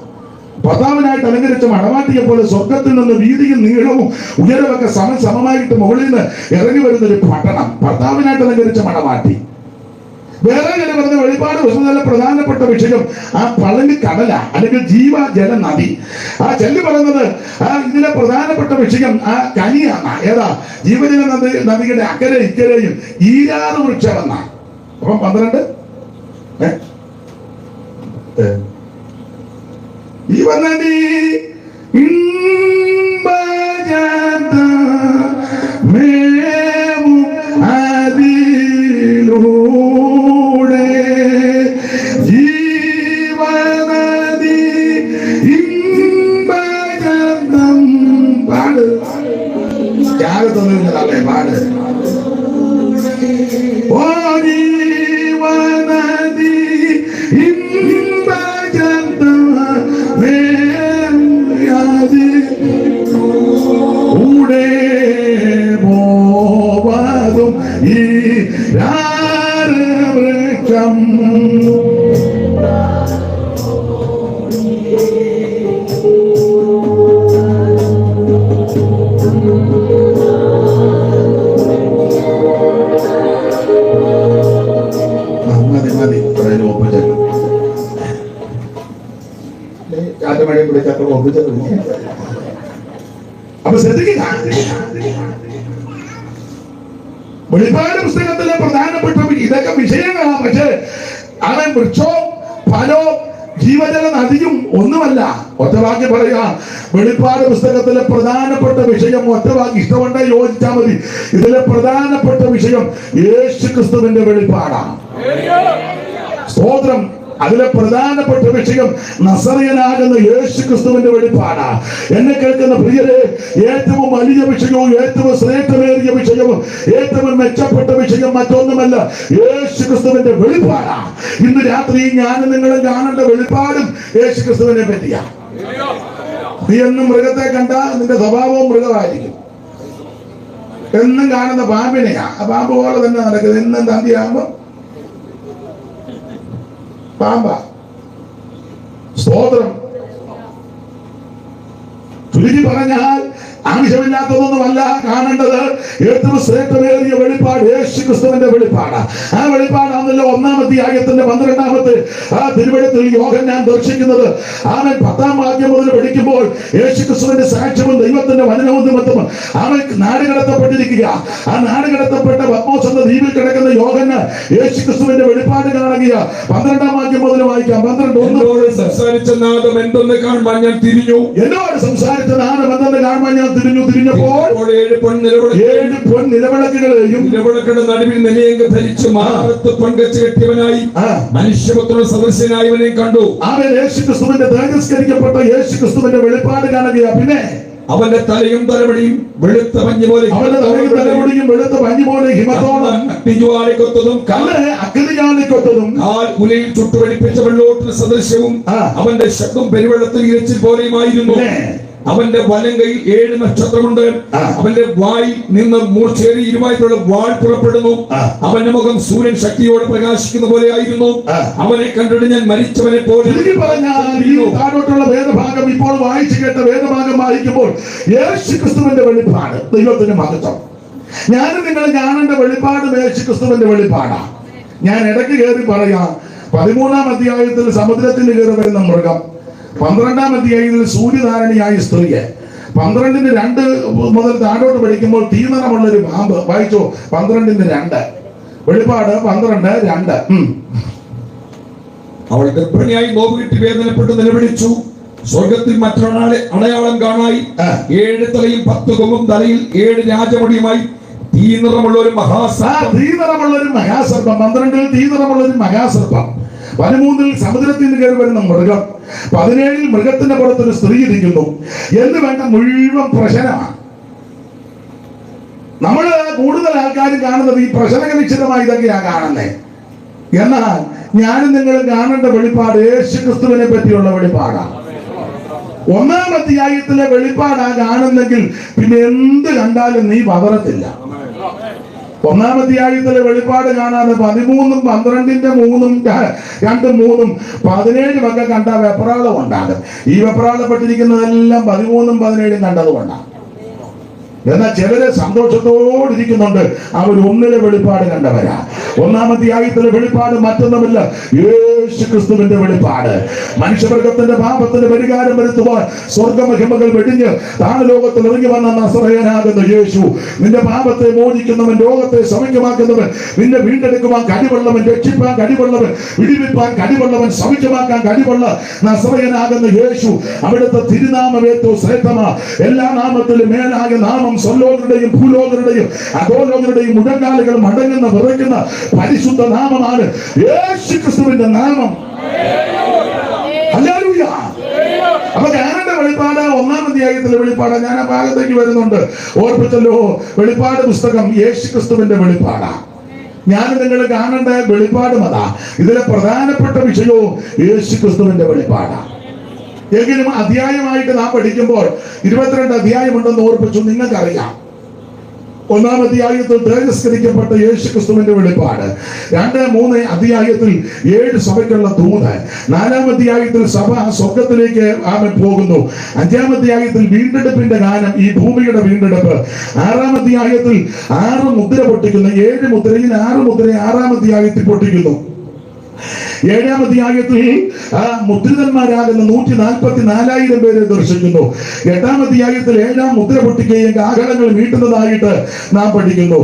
ഭർത്താവിനായിട്ട് അലങ്കരിച്ച മണവാട്ടിയെ പോലെ സ്വർഗത്തിൽ നിന്ന് വീതിയും നീളവും ഉയരമൊക്കെ സമമായിട്ട് മുകളിൽ നിന്ന് ഇറങ്ങി വരുന്ന ഒരു പട്ടണം, ഭർത്താവിനായിട്ട് അലങ്കരിച്ച മണവാട്ടി. വേറെ ചില പറഞ്ഞ വെളിപ്പാട് പുസ്തകത്തിലെ പ്രധാനപ്പെട്ട വിഷയം ആ പളനി കടല അല്ലെങ്കിൽ ജീവജല നദി. ആ ചെല്ലു പറയുന്നത് ഇതിലെ പ്രധാനപ്പെട്ട വിഷയം ആ കനിയാണ്. ഏതാ? ജീവജല നദിയുടെ അക്കരെ ഇക്കരെയും ഈരാറ് വൃക്ഷം എന്നാണ്. അപ്പം 12 ജീവനദി അതിലൂടെ ജീവനദി ഇമ്പജന്തം പാട് ത്യാഗത്തൊന്നുമില്ലതല്ലേ പാട്. ഓ ജീവനദി ഇമ്പജന്തം ൂടെ പോവതും ഈ വൃക്ഷം. മതി ഒപ്പിച്ചു മഴ വിളിച്ചപ്പോൾ ഒപ്പിച്ചു. അപ്പൊ ശ്രദ്ധിക്കുക, വെളിപ്പാട് പുസ്തകത്തിലെ പ്രധാനപ്പെട്ട ഇതൊക്കെ വിഷയങ്ങളാണ്. പക്ഷേ അവൻ വൃക്ഷവും ഫലവും ജീവജല നദിയും ഒന്നുമല്ല. ഒറ്റവാക്കി പറയാ, വെളിപ്പാട് പുസ്തകത്തിലെ പ്രധാനപ്പെട്ട വിഷയം ഒറ്റവാക്കി ഇഷ്ടമുണ്ടെ യോജിച്ചാൽ മതി. ഇതിലെ പ്രധാനപ്പെട്ട വിഷയം യേശു ക്രിസ്തുവിന്റെ വെളിപ്പാടാണ്. സ്തോത്രം. അതിലെ പ്രധാനപ്പെട്ട വിഷയം നസറിയനാകുന്ന യേശു ക്രിസ്തുവിന്റെ വെളിപ്പാടാണ്. എന്നെ കേൾക്കുന്ന പ്രിയരെ, ഏറ്റവും വലിയ വിഷയവും ഏറ്റവും ശ്രേഷ്ഠമേറിയ വിഷയവും ഏറ്റവും മെച്ചപ്പെട്ട വിഷയം മറ്റൊന്നുമല്ല, യേശു ക്രിസ്തുവിന്റെ വെളിപ്പാടാണ്. ഇന്ന് രാത്രി ഞാനും നിങ്ങളും കാണേണ്ട വെളിപ്പാടും യേശു ക്രിസ്തുവിനെ പറ്റിയാണ്. നീ എന്നും മൃഗത്തെ കണ്ടാൽ നിന്റെ സ്വഭാവവും മൃഗമായിരിക്കും. എന്നും കാണുന്ന പാമ്പിനെയാ, ആ പാമ്പ് പോലെ തന്നെ നടക്കുന്നത്. എന്നും തന്തിയാകുമ്പോ പാമ്പ. സ്തോത്രം. ചുരുക്കി പറഞ്ഞാൽ ആവശ്യമില്ലാത്തതൊന്നുമല്ല കാണേണ്ടത്. ഏറ്റവും ശ്രേഷ്ഠമേറിയ വെളിപ്പാട് യേശു ക്രിസ്തുവിന്റെ വെളിപ്പാട്. ആ വെളിപ്പാടാണല്ലോ 1-ാം അധ്യായത്തിന്റെ 12-ാമത്തെ ആ തിരുവെഴുത്തിൽ യോഹന്നാൻ ദർശിക്കുന്നത്. അവൻ 10-ാം വാക്യം മുതൽ പഠിക്കുമ്പോൾ യേശു ക്രിസ്തുവിന്റെ സാക്ഷ്യവും ദൈവത്തിന്റെ വചനവും നിമിത്തം അവൻ നാടുകടത്തപ്പെട്ടിരിക്കുക. ആ നാടുകടത്തപ്പെട്ട പത്മോസ് എന്ന ദ്വീപിൽ കിടക്കുന്ന യോഹന്നാൻ യേശു ക്രിസ്തുവിന്റെ വെളിപ്പാട് കാണുക. 12-ാം വാക്യം മുതൽ വായിക്കാം. 12:1. എന്നോട് സംസാരിച്ച നാദം എന്തെന്ന് കാണുവാൻ ഞാൻ തിരിഞ്ഞു. എന്നോട് സംസാരിച്ച നാദം എന്തെന്ന് കാണുവാൻ ഞാൻ തിരിഞ്ഞപ്പോൾ 7 പൊൻനിലവിളക്കുകളെയും നിലവിളക്കുകളുടെ നടുവിൽ നിലയങ്ക് ധരിച്ച് മാറത്ത് പൊൻകച്ച് കെട്ടിയവനായി മനുഷ്യപുത്രന്റെ സദൃശനായവനെ കണ്ടു. അവൻ യേശു ക്രിസ്തുവിന്റെ തേജസ്കരിക്കപ്പെട്ട യേശു ക്രിസ്തുവിന്റെ വെളിപ്പാട് കാണുക. പിന്നെ അവന്റെ തലയും തലമുടിയും വെളുത്ത പഞ്ഞി പോലെ, അവന്റെ തലയും തലമുടിയും വെളുത്ത പഞ്ഞി പോലെ ഹിമത്തോളം അഗ്നിജ്വാലയ്ക്കൊത്തതും അഗ്നിജ്വാലയ്ക്കൊത്തതും കാൽ ഉലയിൽ ചുട്ടുപഴിപ്പിച്ച വെള്ളോട്ടിന് സദൃശ്യവും അവന്റെ ശബ്ദം പെരുവെള്ളത്തിൽ ഇരച്ചിൽ പോലെയുമായിരുന്നു. അവന്റെ വലം കൈയിൽ 7 നക്ഷത്രമുണ്ട്. അവന്റെ വായിൽ നിന്ന് മൂർച്ചയേറി ഇരുവായിട്ടുള്ള വാൾ പുറപ്പെടുന്നു. അവന്റെ മുഖം സൂര്യൻ ശക്തിയോടെ പ്രകാശിക്കുന്ന പോലെ ആയിരുന്നു. അവനെ കണ്ടിട്ട് ഞാൻ മരിച്ചവനെ പോലെ. താഴോട്ടുള്ള വേദഭാഗം ഇപ്പോൾ വായിച്ചു കേട്ട വേദഭാഗം വായിക്കുമ്പോൾ യേശു ക്രിസ്തുവിന്റെ വെളിപ്പാട്, ദൈവത്തിന്റെ മഹത്വം. ഞാനും നിങ്ങൾ കാണേണ്ട വെളിപ്പാട് യേശു ക്രിസ്തുവിന്റെ വെളിപ്പാടാണ്. ഞാൻ ഇടയ്ക്ക് കയറി പറയാം, 13-ാം അധ്യായത്തിൽ സമുദ്രത്തിൽ കയറി വരുന്ന മൃഗം, 12-ാം അധ്യായത്തിൽ സൂര്യധാരണിയായ സ്ത്രീയെ, 12-2 മുതൽ താഴോട്ട് പഠിക്കുമ്പോൾ തീനിറമുള്ളൊരു പാമ്പ്. വായിച്ചോ, 12:2 വെളിപ്പാട് 12:2. അവൾ ഗർഭിണിയായി നോവ് കിട്ടി വേദനപ്പെട്ട് നിലവിളിച്ചു. സ്വർഗത്തിൽ മറ്റൊരാളെ അടയാളം കാണായി. 7 തലയും 10 കൊമ്പും തലയിൽ 7 രാജമുടിയുമായി തീനിറമുള്ള ഒരു മഹാസർപ്പം. 12-ൽ തീനിറമുള്ളൊരു മഹാസർപ്പം. 13-ൽ സമുദ്രത്തിൽ നിന്ന് കയറി വരുന്ന മൃഗം. 17-ൽ മൃഗത്തിന്റെ പുറത്തൊരു സ്ത്രീ ഇരിക്കുന്നു എന്ന് വേണ്ട മുഴുവൻ പ്രശ്നമാണ്. നമ്മൾ കൂടുതൽ ആൾക്കാരും കാണുന്നത് ഈ പ്രശ്നക നിശ്ചിതമായി ഇതൊക്കെയാണ് കാണുന്നത്. എന്നാൽ ഞാനും നിങ്ങളും കാണേണ്ട വെളിപ്പാട് യേശു ക്രിസ്തുവിനെ പറ്റിയുള്ള വെളിപ്പാടാണ്. 1-ാം അധ്യായത്തിലെ വെളിപ്പാടാ കാണുന്നെങ്കിൽ പിന്നെ എന്ത് കണ്ടാലും നീ പതറത്തില്ല. 1-ാം അധ്യായത്തിലെ വെളിപ്പാട് കാണാതെ 13-ഉം 12-ന്റെ 3-ഉം 2-3-ഉം 17 ഒക്കെ കണ്ട വെപ്രാളം ഉണ്ടാകും. ഈ വെപ്രാളപ്പെട്ടിരിക്കുന്നതെല്ലാം 13-ഉം 17-ഉം കണ്ടതുകൊണ്ടാണ്. എന്നാൽ ചിലരെ സന്തോഷത്തോടിരിക്കുന്നുണ്ട്, അവർ 1-ലെ വെളിപ്പാട് കണ്ടവരാ. 1-ാം അധ്യായത്തിലെ വെളിപ്പാട് മറ്റൊന്നുമില്ല, യേശു ക്രിസ്തുവിന്റെ വെളിപ്പാട്. മനുഷ്യവർഗത്തിന്റെ പാപത്തിന്റെ പരിഹാരം വരുത്തുവാൻ സ്വർഗമഹിമകൾ വെടിഞ്ഞ് താണലോകത്തിൽ ഇറങ്ങി വന്ന നസറേയനാകുന്ന യേശു, നിന്റെ പാപത്തെ മോചിക്കുന്നവൻ, രോഗത്തെ സൗഖ്യമാക്കുന്നവൻ, നിന്നെ വീണ്ടെടുക്കുവാൻ കഴിവുള്ളവൻ, രക്ഷിപ്പാൻ കഴിവുള്ളവൻ, വിടിവിപ്പാൻ കഴിവുള്ളവൻ, സൗഖ്യമാക്കാൻ കഴിവുള്ള നസറേയനാകുന്ന യേശു. അവിടുത്തെ തിരുനാമം ഏറ്റവും ശ്രേഷ്ഠമാ. എല്ലാ നാമത്തിലും മേലായ നാമം സ്വർലോകരുടെയും ഭൂലോകരുടെയും അധോലോകരുടെയും മുഴങ്കാലുകൾ മടങ്ങുന്ന വിറയ്ക്കുന്ന പരിശുദ്ധ നാമമാണ് യേശു ക്രിസ്തുവിന്റെ നാമം. ഹല്ലേലൂയ. അപ്പൊ ഞാനെന്റെ വെളിപ്പാട് 1-ാം അധ്യായത്തിലെ വെളിപ്പാട്, ഞാൻ ആ ഭാഗത്തേക്ക് വരുന്നുണ്ട്. ഓർപ്പിച്ചല്ലോ, വെളിപ്പാട് പുസ്തകം യേശു ക്രിസ്തുവിന്റെ വെളിപ്പാടാ. ഞാൻ നിങ്ങൾ കാണേണ്ട വെളിപ്പാടും അതാ. ഇതിലെ പ്രധാനപ്പെട്ട വിഷയവും യേശു ക്രിസ്തുവിന്റെ വെളിപ്പാടാ. എങ്കിലും അധ്യായമായിട്ട് നാം പഠിക്കുമ്പോൾ 22 അധ്യായമുണ്ടെന്ന് ഓർപ്പിച്ചു. നിങ്ങൾക്കറിയാം, 1-ാം അധ്യായത്തിൽ തേജസ്കരിക്കപ്പെട്ട യേശു ക്രിസ്തുവിന്റെ വെളിപ്പാട്, 2-3 അധ്യായത്തിൽ 7 സഭയ്ക്കുള്ള ദൂത്, 4-ാം അധ്യായത്തിൽ സഭ സ്വർഗത്തിലേക്ക് അവൻ പോകുന്നു, 5-ാം അധ്യായത്തിൽ വീണ്ടെടുപ്പിന്റെ ഗാനം, ഈ ഭൂമിയുടെ വീണ്ടെടുപ്പ്, 6-ാം അധ്യായത്തിൽ 6 മുദ്ര പൊട്ടിക്കുന്നു, 7 മുദ്രയിൽ 6 മുദ്ര 6-ാം അധ്യായത്തിൽ പൊട്ടിക്കുന്നു, 7-ാം അധ്യായത്തിൽ മുദ്രിതന്മാരാകുന്ന 144,000 പേരെ ദർശിക്കുന്നു. 8-ാം അധ്യായത്തിൽ 7-ാം മുദ്ര പൊട്ടിക്കുകയും കാഹളങ്ങൾ വീട്ടുന്നതായിട്ട് നാം പഠിക്കുന്നു.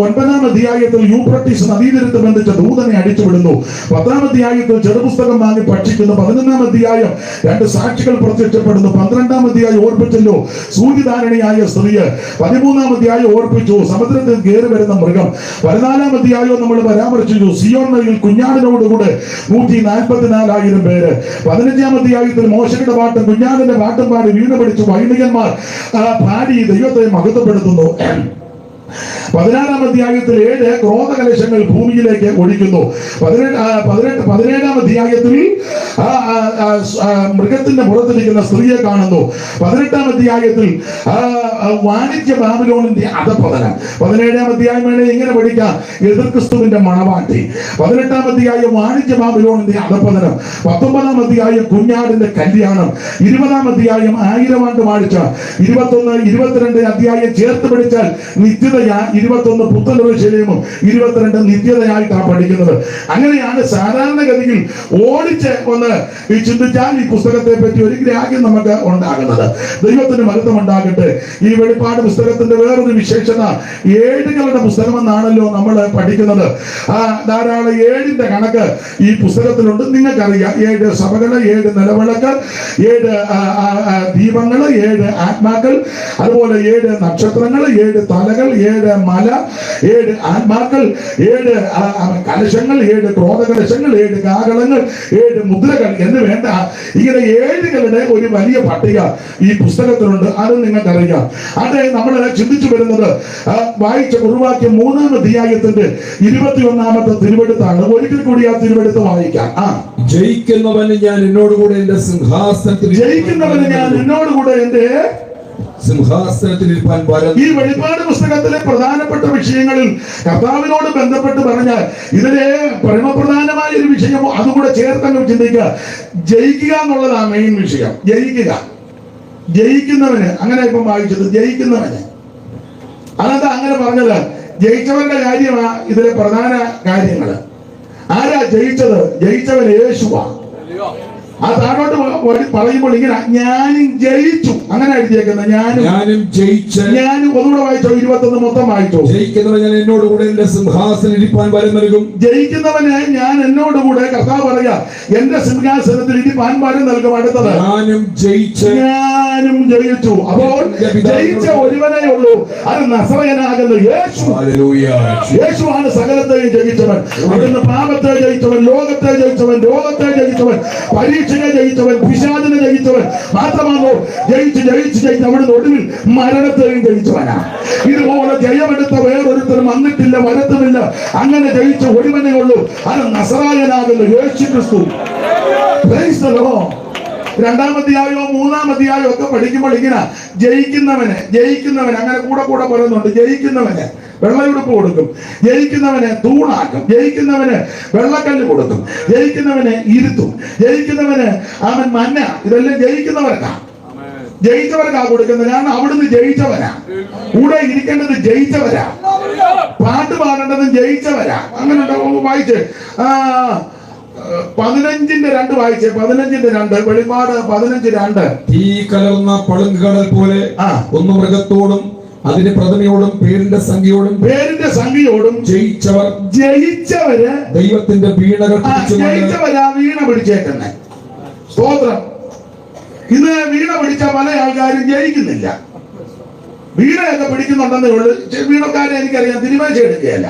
9-ാം അധ്യായത്തിൽ യൂഫ്രട്ടീസ് നദീതീരത്ത് ബന്ധിച്ച ദൂതനെ അടിച്ചുവിടുന്നു. 10-ാം അധ്യായത്തിൽ ചെറുപുസ്തകം വാങ്ങി ഭക്ഷിക്കുന്നു. 11-ാം അധ്യായം 2 സാക്ഷികൾ പ്രത്യക്ഷപ്പെടുന്നു. 12-ാം അധ്യായം ഓർപ്പിച്ചല്ലോ സൂര്യധാരണിയായ സ്ത്രീ. 13-ാം അധ്യായം ഓർപ്പിച്ചു സമുദ്രത്തിൽ കയറി വരുന്ന മൃഗം. 14-ാം അധ്യായവും നമ്മൾ പരാമർശിച്ചു സിയോൻ മലയിൽ കുഞ്ഞാടിനോടുകൂടെ 144,000 പേര്. 15-ാം അധ്യായത്തിൽ മോശയുടെ പാട്ടും കുഞ്ഞാടിന്റെ പാട്ടും പാടി വീണ പിടിച്ചു വൈദികന്മാർ പാടി ദൈവത്തെ മഹത്വപ്പെടുത്തുന്നു. 16-ാം അധ്യായത്തിൽ 7 ക്രോധകലശങ്ങൾ ഭൂമിയിലേക്ക് ഒഴിക്കുന്നു. 17-ാം അധ്യായത്തിൽ മൃഗത്തിന്റെ പുറത്തിരിക്കുന്ന സ്ത്രീയെ കാണുന്നു. 18-ാം അധ്യായത്തിൽ വാണിജ്യ ബാബിലോണിന്റെ അധപതനം. 17-ാം അധ്യായം വേണേ ഇങ്ങനെ പഠിക്കാം, എതിർ ക്രിസ്തുവിന്റെ മണവാട്ടി. 18-ാം അധ്യായം വാണിജ്യ ബാബിലോണിന്റെ അധപതനം. 19-ാം അധ്യായം കുഞ്ഞാടിന്റെ കല്യാണം. 20-ാം അധ്യായം 1000 ആണ്ട് വാഴ്ച. 21, 22 അധ്യായം ചേർത്ത് പഠിച്ചാൽ നിത്യതയാ. 21 പുത്തൻശീലവും 22 നിത്യതയായിട്ടാണ് പഠിക്കുന്നത്. അങ്ങനെയാണ് സാധാരണഗതിയിൽ ഓടിച്ച് ഒന്ന് ചിന്തിച്ചാൽ ഈ പുസ്തകത്തെ പറ്റി ഒരു ഗ്രാഹ്യം നമുക്ക് ഉണ്ടാകുന്നത്. ദൈവത്തിന് മഹത്വം ഉണ്ടാകട്ടെ. ഈ വെളിപ്പാട് പുസ്തകത്തിന്റെ വേറൊരു വിശേഷത ഏടുകളുടെ പുസ്തകം എന്നാണല്ലോ നമ്മൾ പഠിക്കുന്നത്. ധാരാളം 7ന്റെ കണക്ക് ഈ പുസ്തകത്തിലുണ്ട്. നിങ്ങൾക്കറിയാം 7 സഭകൾ, 7 നിലവിളക്ക്, 7 ദീപങ്ങൾ, 7 ആത്മാക്കൾ, അതുപോലെ 7 നക്ഷത്രങ്ങൾ, 7 തലകൾ, 7 മല, 7 ആത്മാക്കൾ, 7 കലശങ്ങൾ, 7 ക്രോധകലശങ്ങൾ, 7 കാഹളങ്ങൾ, 7 മുദ്രകൾ എന്ന് വേണ്ട ഇങ്ങനെ 7കളുടെ ഒരു വലിയ പട്ടിക ഈ പുസ്തകത്തിലുണ്ട്. അത് നിങ്ങൾക്കറിയാം. അത് നമ്മൾ ചിന്തിച്ചു വരുന്നത് വായിച്ച കുറുവാക്യം 3-ാം അധ്യായത്തിന്റെ 21-ാമത്തെ തിരുവെടുത്താണ്. ഒരിക്കൽ കൂടി ആ തിരുവെടുത്ത് വായിക്കാം. ജയിക്കുന്നവന് ഞാൻ എന്നോടുകൂടെ എന്റെ സിംഹാസനത്തിൽ ജയിക്കുന്നവന് ഞാൻ എന്നോടുകൂടെ എന്റെ സിംഹാസനത്തിൽ ഇരിപ്പാൻ വരം. ഈ വെളിപ്പാട് പുസ്തകത്തിലെ പ്രധാനപ്പെട്ട വിഷയങ്ങളിൽ കർത്താവിനോട് ബന്ധപ്പെട്ട് പറഞ്ഞാൽ ഇതിലെ പരമപ്രധാനമായ ഒരു വിഷയമോ അതുകൂടെ ചേർത്തങ്ങ് ചിന്തിക്കുക. ജയിക്കുക എന്നുള്ളതാണ് മെയിൻ വിഷയം. ജയിക്കുന്നവന്, അങ്ങനെ ഇപ്പം വായിച്ചത് ജയിക്കുന്നവന്. അതെന്താ അങ്ങനെ പറഞ്ഞത്? ജയിച്ചവന്റെ കാര്യമാണ് ഇതിലെ പ്രധാന കാര്യങ്ങൾ. ആരാ ജയിച്ചത്? ജയിച്ചവൻ യേശുവാ. ആ താഴോട്ട് പറയുമ്പോൾ ഇങ്ങനെ ഞാനും ജയിച്ചു അങ്ങനെ എഴുതിയേക്കുന്നത്. ഞാനും ജയിച്ചു. ഞാനും ഒന്നുകൂടെ വായിച്ചോ, 21 മൊത്തം വായിച്ചോ. ജയിക്കുന്നവൻ ഞാൻ എന്നോടുകൂടെ എന്റെ സിംഹാസനം ഇരിപ്പാൻ വരം നൽകും. ജയിക്കുന്നവന് ഞാൻ എന്നോടുകൂടെ, കർത്താവ് പറയാ, എന്റെ സിംഹാസനത്തിൽ ഇരിപ്പാൻ വരം നൽകും. അടുത്തത് ഞാനും ജയിച്ചു. അപ്പോൾ ജയിച്ച ഒരുവനേ ഉള്ളൂ, അത് നസറയനാകുന്ന യേശു. യേശുവാണ് സകലത്തെയും ജയിച്ചവൻ. അവിടുന്ന് പാപത്തെ ജയിച്ചവൻ, ലോകത്തെ ജയിച്ചവൻ, രോഗത്തെ ജയിച്ചവൻ, പരീക്ഷയെ ജയിച്ചവൻ, പിശാചിനെ ജയിച്ചവൻ. മാത്രമാണോ ജയിച്ച് അവിടുന്ന് ഒടുവിൽ മരണത്തെയും ജയിച്ചവനാണ്. ഇതുപോലെ ജയമെടുത്ത വേറൊരുത്തരും വന്നിട്ടില്ല, വരത്തുമില്ല. അങ്ങനെ ജയിച്ച ഒരുവനേ ഉള്ളൂ, അത് നസറായനാകുന്ന യേശു ക്രിസ്തു. Praise the Lord. 2-ാം അധ്യായമോ 3-ാം അധ്യായമോ ഒക്കെ പഠിക്കുമ്പോൾ ഇങ്ങനെ ജയിക്കുന്നവന് അങ്ങനെ കൂടെ പറയുന്നുണ്ട്. ജയിക്കുന്നവന് വെള്ളയുടുപ്പ് കൊടുക്കും, ജയിക്കുന്നവന് തൂണാക്കും, ജയിക്കുന്നവന് വെള്ളക്കല്ല് കൊടുക്കും, ജയിക്കുന്നവന് ഇരുത്തും, ജയിക്കുന്നവന് അവൻ മന്ന. ഇതെല്ലാം ജയിച്ചവർക്കാ കൊടുക്കുന്നത്. കാരണം അവിടുന്ന് ജയിച്ചവരാ. കൂടെ ഇരിക്കേണ്ടത് ജയിച്ചവരാ. പാട്ട് പാടേണ്ടതും ജയിച്ചവരാ. അങ്ങനെ വായിച്ച് 15:2 വായിച്ചേ. 15:2 വെളിപ്പാട് 15:2. തീ കലർന്ന പളുങ്കുകടൽ പോലെ ഒന്ന് മൃഗത്തോടും അതിന്റെ പ്രതിമയോടും പേരിന്റെ സംഖ്യയോടും ജയിച്ചവര് ദൈവത്തിന്റെ വീണകൾ ജയിച്ചവരാ വീണ പിടിച്ചേക്കുന്നേ. സ്തോത്രം. ഇന്ന് വീണ പിടിച്ച പല ആൾക്കാരും ജയിക്കുന്നില്ല. വീണയൊക്കെ പിടിക്കുന്നുണ്ടെന്നേ ഉള്ളു. വീണക്കാരെ എനിക്കറിയാം, തിരുമേശ എടുക്കുകയല്ല.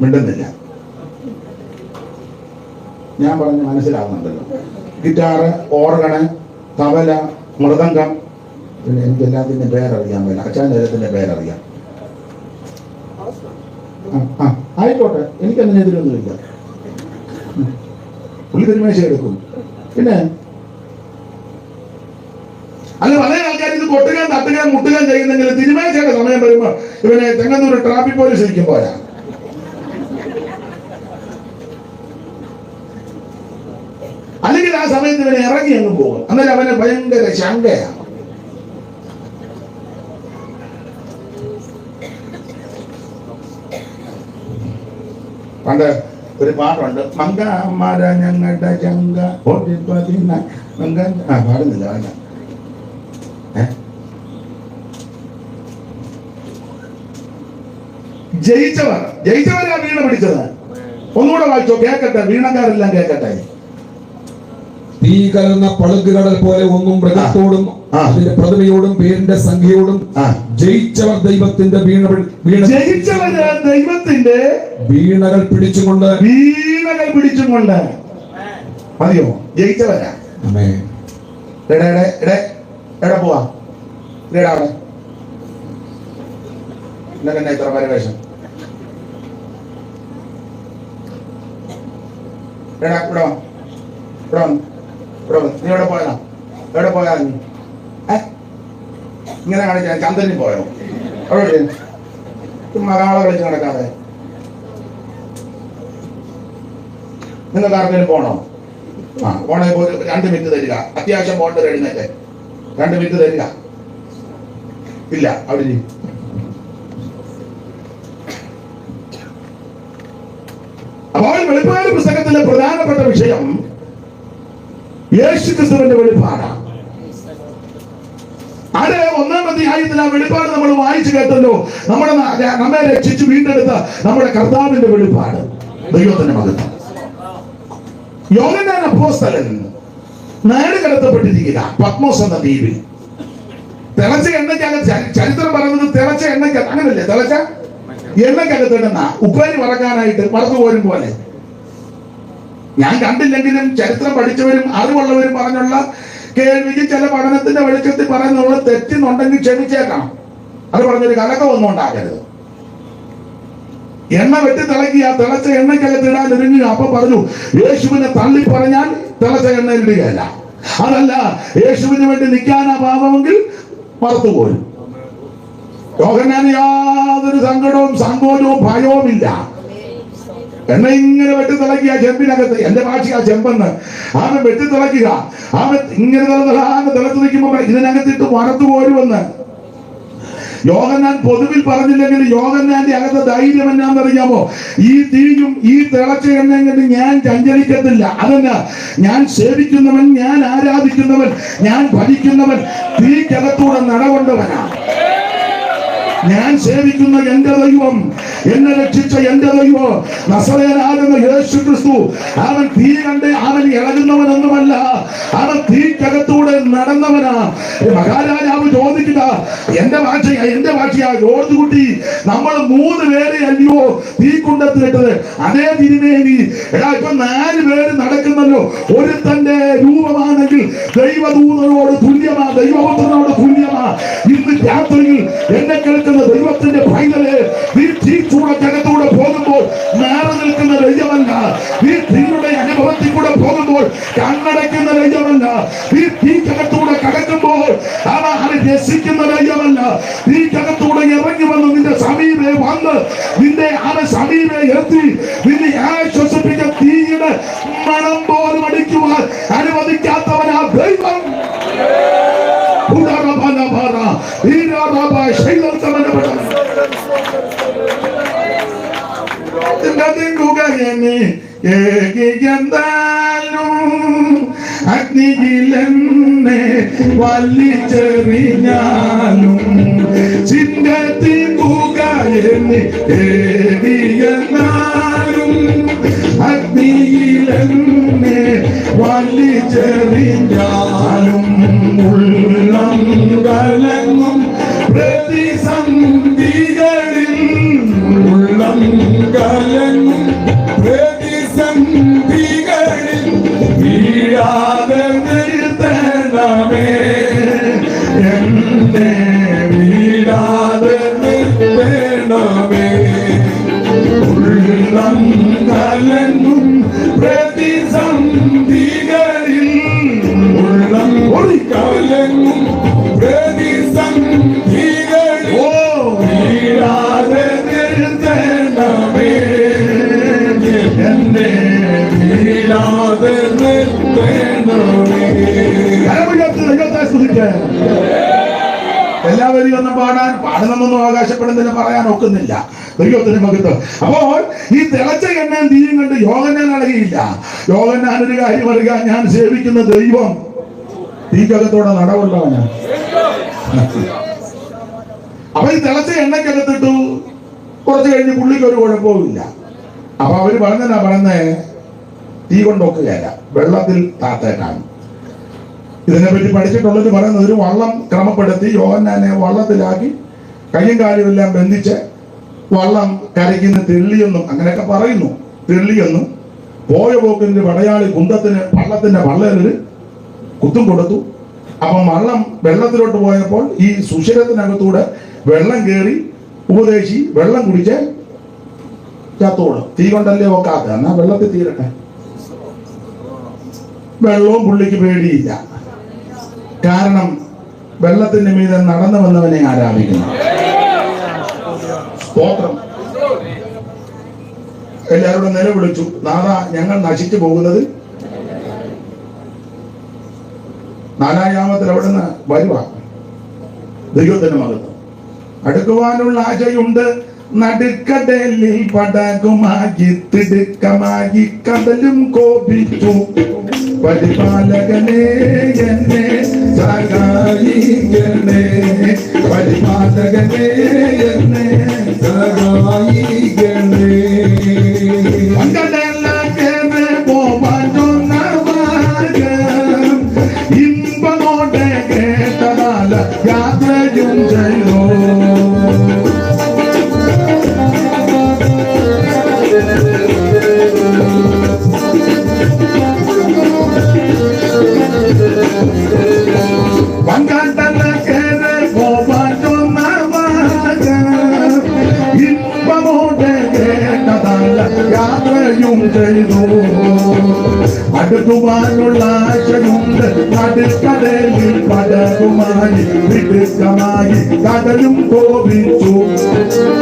മിണ്ടുന്നില്ല. ഞാൻ പറഞ്ഞ് മനസ്സിലാവുന്നുണ്ടല്ലോ. ഗിറ്റാറ്, ഓർഗണ്, തബല, മൃദംഗം, പിന്നെ എനിക്ക് എല്ലാത്തിന്റെ പേരറിയാൻ പറ്റില്ല. അച്ഛൻ്റെ എല്ലാത്തിന്റെ പേരറിയാം. ആയിക്കോട്ടെ, എനിക്കതിനെതിരൊന്നുമില്ല. പുള്ളി തിരുമേശ എടുക്കും. പിന്നെ അല്ല, പല ആൾക്കാർ ഇത് കൊട്ടുകാൻ, തട്ടുകാൻ, മുട്ടുകാൻ ചെയ്യുന്നെങ്കിൽ തിരുമേശയുടെ സമയം വരുമ്പോ ഇവനെ ചെങ്ങന്നൂർ ട്രാഫിക് പോലീസ് ഇരിക്കുമ്പോഴാ. അല്ലെങ്കിൽ ആ സമയത്ത് ഇവനെ ഇറങ്ങി അങ്ങ് പോകും. അന്നേരം അവനെ ഭയങ്കര ശങ്കയാണ്. പണ്ട് ഒരു പാട്ടുണ്ട്, മങ്ക മര ഞങ്ങളുടെ ചങ്ക പാടുന്നില്ല വേണ്ട. ജയിച്ചവരാ വീണ പിടിച്ചത്. ഒന്നുകൂടെ വായിച്ചോ, കേക്കട്ടെ, വീണക്കാരെല്ലാം കേക്കട്ടെ. തീ കലർന്ന പളുങ്കുകടൽ പോലെ ഒന്നും മൃഗത്തോടും അതിന്റെ പ്രതിമയോടും പേരിന്റെ സംഖ്യയോടും ജയിച്ചവർ ദൈവത്തിന്റെ ജയിച്ചവര് ദൈവത്തിന്റെ വീണകൾ പിടിച്ചുകൊണ്ട് മതിയോ? ജയിച്ചവരാ. എവിടെ പോവാ? അവിടെ ഇന്നെ ഇത്ര പരിവേഷം. നീ എവിടെ പോയതാ? എവിടെ പോയാ നീ? ഇങ്ങനെ കാണിച്ചാ ചന്ദ്രനിൽ പോയോ? അവിടെ മകളെ കളിച്ച് നടക്കാതെ നിങ്ങൾക്ക് ആർക്കെങ്കിലും പോണോ? പോണേ പോയി 2 മിനിറ്റ് തരിക. അത്യാവശ്യം പോകേണ്ട എഴുന്നേറ്റ് 2 മിനിറ്റ് തരിക. ഇല്ല, അവിടെ അപ്പോൾ വെളിപ്പാട് പുസ്തകത്തിലെ പ്രധാനപ്പെട്ട വിഷയം യേശുക്രിസ്തുവിന്റെ വെളിപ്പാടാണ്. അത് 1-ാം അധ്യായത്തിൽ ആ വെളിപ്പാട് നമ്മൾ വായിച്ചു കേട്ടല്ലോ. നമ്മെ രക്ഷിച്ചു വീണ്ടെടുത്ത നമ്മുടെ കർത്താവിന്റെ വെളിപ്പാട്. ദൈവത്തിന്റെ മകത്വം. യോഹന്നാൻ അപ്പോസ്തലൻ നാടുകടത്തപ്പെട്ടിരിക്കുക പത്മോസ് എന്ന ദ്വീപിൽ. തിളച്ച എണ്ണയ്ക്കകത്ത്, ചരിത്രം പറയുന്നത് തിളച്ച എണ്ണയ്ക്ക്, അങ്ങനല്ലേ, തിളച്ച എണ്ണയ്ക്കകത്തിടുന്ന ഉപ്പേരി വറക്കാനായിട്ട് വറുത്തു പോരും പോലെ. ഞാൻ കണ്ടില്ലെങ്കിലും ചരിത്രം പഠിച്ചവരും അറിവുള്ളവരും പറഞ്ഞുള്ള കേൾവിക്ക് ചില പഠനത്തിന്റെ വെളിച്ചത്തിൽ പറയുന്നുള്ള തെറ്റുന്നുണ്ടെങ്കിൽ ക്ഷമിച്ചേക്കണം. അത് പറഞ്ഞൊരു കലക്കമൊന്നും ഉണ്ടാകരുത്. എണ്ണ വെട്ടി തിളക്കി ആ തിളച്ച എണ്ണയ്ക്കകത്ത് ഇടാൻ ഒരുങ്ങുക. അപ്പൊ പറഞ്ഞു, യേശുവിനെ തള്ളി പറഞ്ഞാൽ തിളച്ച എണ്ണ ഇടുകയല്ല. അതല്ല, യേശുവിന് വേണ്ടി നിൽക്കാനാ പാപമെങ്കിൽ മറത്തുപോലും. യോഹന്നാൻ യാതൊരു സങ്കടവും സങ്കോചവും ഭയവും ഇല്ല. എണ്ണ ഇങ്ങനെ വെട്ടി തിളക്കുക ചെമ്പിനകത്ത്. എന്റെ ഭാഷ ആ ചെമ്പെന്ന്. അവൻ വെട്ടി തിളക്കുക. അവൻ ഇങ്ങനെ തിളച്ചു നിൽക്കുമ്പോ ഇതിനകത്തിട്ട് വറുത്തു പോരുമെന്ന് യോഹന്നാൻ പൊതുവിൽ പറഞ്ഞില്ലെങ്കിൽ യോഹന്നാന്റെ അകത്ത് ധൈര്യം എന്നാന്നറിയാമോ? ഈ തീയും ഈ തിളച്ച എണ്ണയും കൊണ്ട് ഞാൻ ചഞ്ചലിക്കത്തില്ല. അതല്ല, ഞാൻ സേവിക്കുന്നവൻ, ഞാൻ ആരാധിക്കുന്നവൻ, ഞാൻ ഭരിക്കുന്നവൻ തീക്കകത്തൂടെ നടകൊണ്ടവനാണ്. ഞാൻ സേവിക്കുന്ന എന്റെ ദൈവം, എന്നെ രക്ഷിച്ച എന്റെ ദൈവം നസറേയനാകുന്ന യേശു ക്രിസ്തു, അവൻ തീ കണ്ട് അവൻ ഇളകുന്നവനൊന്നുമല്ല, അവൻ തീക്കകത്തൂടെ നടന്നവനാ. മഹാരാജാവ് ചോദിക്കുക, എന്റെ ഭാഷയാ ജോർജുകുട്ടി, നമ്മൾ 3 പേരെ അല്ലയോ തീക്കുണ്ടത്തിലിട്ടത്? അതേ തിരുമേനി, ഇപ്പൊ 4 പേര് നടക്കുന്നല്ലോ. ഒരുത്തന്റെ രൂപമാണെങ്കിൽ ദൈവദൂതനോട് തുല്യമാ, ദൈവപുത്രനോട് തുല്യമാ. ഇന്ന് രാത്രിയിൽ എന്നെ കേൾക്കുന്ന ദൈവത്തിന്റെ പൈതല്, നീ തീച്ചൂടക്കകത്തൂടെ പോകുമ്പോൾ മാറി നിൽക്കുന്ന ദൈവമല്ല. നീ തീയുടെ അനുഭവത്തിൽ കൂടെ പോകുമ്പോൾ കണ്ണടയ്ക്കുന്ന ദൈവമല്ല. നീ തീക്കകത്തൂടെ കടക്കുമ്പോൾ അവൻ രസിക്കുന്ന ദൈവമല്ല. തീക്കകത്തൂടെ ഇറങ്ങി വന്ന് നിന്റെ സമീപേ വന്ന് നിന്റെ സമീപേ എത്തി നിന്നെ ആശ്വസിപ്പിക്കുന്ന തീയുടെ മണം പോലും അടിക്കുവാൻ അനുവദിക്കാത്തവനാ ദൈവം. അഗ്നിയിലെന്നെ വലിച്ചെറിഞ്ഞാലും ചിന്തത്തിങ്കുകയെന്നെ ഏകിയെന്നാലും അഗ്നിയിലെന്നെ വലിച്ചെറിഞ്ഞാലും ഉള്ളം കലങ്ങും പ്രതിസന്ധികളിൽ, ഉള്ളം കലങ്ങും പ്രതിസന്ധികളിൽ വീഴാതെ നിർത്തണമേ, എന്നെ വീഴാതെ നിർത്തണമേ. ഉള്ളം കലങ്ങും പ്രതിസന്ധികളിൽ, ഉള്ളം കലങ്ങും പ്രതിസന്ധികളിൽ വീഴാതെ നിർത്തണമേ, എന്നെ വീഴാതെ നിർത്തണമേ. മാലാവരിയൊന്നും പാടണമെന്നൊന്നും അവകാശപ്പെടുന്നതിന് പറയാൻ ഒക്കുന്നില്ല. ദൈവത്തിന് മഹത്വം. അപ്പോൾ ഈ തിളച്ച എണ്ണയും തീയും കണ്ട് യോഹന്നാൻ അളകിയില്ല. യോഹന്നാൻ ഒരു കാര്യം അറിയുക, ഞാൻ സേവിക്കുന്ന ദൈവം തീക്കകത്തോടെ നടവുള്ളവനാ. അപ്പൊ ഈ തിളച്ച എണ്ണക്കകത്തിട്ടു. കുറച്ച് കഴിഞ്ഞ് പുള്ളിക്ക് ഒരു കുഴപ്പവുമില്ല. അപ്പൊ അവര് പറഞ്ഞേ തീ കൊണ്ടൊക്കുകയല്ല, വെള്ളത്തിൽ താത്തേക്കാണ്. ഇതിനെപ്പറ്റി പഠിച്ചിട്ടുള്ളത് പറയുന്നത്, ഒരു വള്ളം ക്രമപ്പെടുത്തി യോഹന്നാനെ വള്ളത്തിലാക്കി കയ്യും കാലും എല്ലാം ബന്ധിച്ച് വള്ളം കരയ്ക്കുന്ന തെള്ളിയെന്നും അങ്ങനെയൊക്കെ പറയുന്നു. തെള്ളിയെന്നും പോയ പോക്കിന്റെ പടയാളി കുന്തത്തിന് വള്ളത്തിന്റെ വള്ളയിലൊരു കുത്തും കൊടുത്തു. അപ്പം വള്ളം വെള്ളത്തിലോട്ട് പോയപ്പോൾ ഈ സുഷിരത്തിനകത്തൂടെ വെള്ളം കയറി ഉപദേശി വെള്ളം കുടിച്ച് ചത്തോളും. തീ കൊണ്ടല്ലേ ഒക്കാത്ത, എന്നാ വെള്ളത്തിൽ തീരട്ടെ. വെള്ളവും പുള്ളിക്ക് പേടിയില്ല. കാരണം വെള്ളത്തിന്റെ മീതെ നടന്നു വന്നവനെ ആരാധിക്കുന്നു. സ്തോത്രം. എല്ലാവരോടും നിലവിളിച്ചു, നാളെ ഞങ്ങൾ നശിച്ചു പോകുന്നത്. നാലായാമത്തിൽ അവിടുന്ന് വരുക. ദൈവത്തിന്റെ മകത്വം. അടുക്കുവാനുള്ള ആശയുണ്ട്. നടുക്കടലിൽ പടകുമാക്കി തിടുക്കമായി കടലും കോപിച്ചു. പരിപാലകനെ എന്നെ സഹായിക്കണേ, പരിപാലകനെ എന്നെ സഹായിക്കണേ. കടലകനെ പോവാൻ ഇമ്പമോടെ കേട്ടതാല യാത്രയും ചെയ്തോ. യാത്രയും ചെയ്തു. അടുക്കുവാനുള്ള ആശയുണ്ട്. നടുക്കടലിൽ പടകുമായി തിടുക്കമായി കടലും കോപിച്ചു.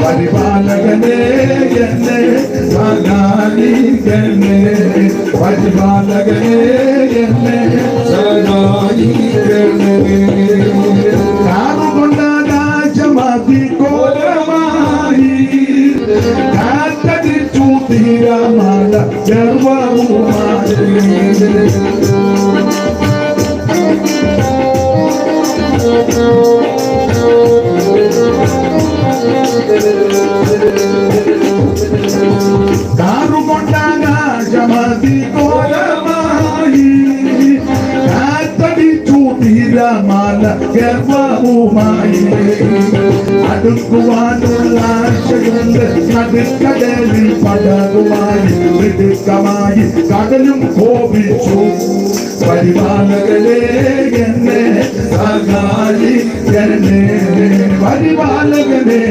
പരിപാലകനെ എന്നെ സഹായിക്കണേ, പരിപാലകനെ എന്നെ സഹായിക്കണേ. കാറുകൊണ്ട് ആകാശമാക്കി കോലമായി കാറ്റടിച്ചു തീരമല ഗർവവുമായി. കാറുകൊണ്ടാകാശമതി കോലമായി കാറ്റടിച്ചു തീരമല ഗർവവുമായി. അടുക്കുവാനുള്ള ആശയുണ്ട്. നടുക്കടലിൽ പടകുമായി തിടുക്കമായി കടലും കോപിച്ചു. പരിപാലകനെ എന്നെ സഹായിക്കണേ, പരിപാലകനെ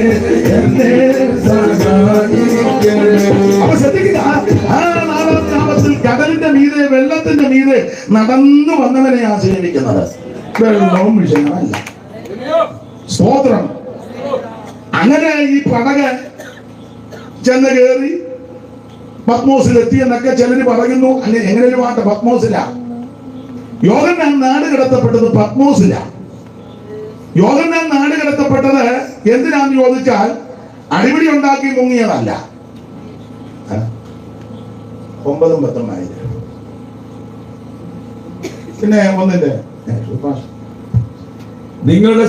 എന്നെ സഹായിക്കണേ. അപ്പൊ ശ്രദ്ധിക്കുക, ആ നാലാം നാമത്തിൽ കടലിന്റെ മീതെ വെള്ളത്തിന്റെ മീതെ നടന്നു വന്നവനെ ആശ്രയിക്കുന്നത്. വെള്ളവും വിഷയമല്ല. സ്തോത്രം. അങ്ങനെ ഈ പടക് ചെന്ന് കയറി പത്മോസിലെത്തി എന്നൊക്കെ ചിലര് പറയുന്നു. അല്ലെ എങ്ങനെയൊരു പാട്ട് പത്മോസില. യോഹന്നാൻ നാട് കടത്തപ്പെട്ടത് പത്മോസില. യോഹന്നാൻ നാട് കടത്തപ്പെട്ടത് എന്തിനാന്ന് ചോദിച്ചാൽ അടിപിടി ഉണ്ടാക്കി മുങ്ങിയതല്ല. 9-10 പിന്നെ ഒന്നിന്റെ നിങ്ങളുടെ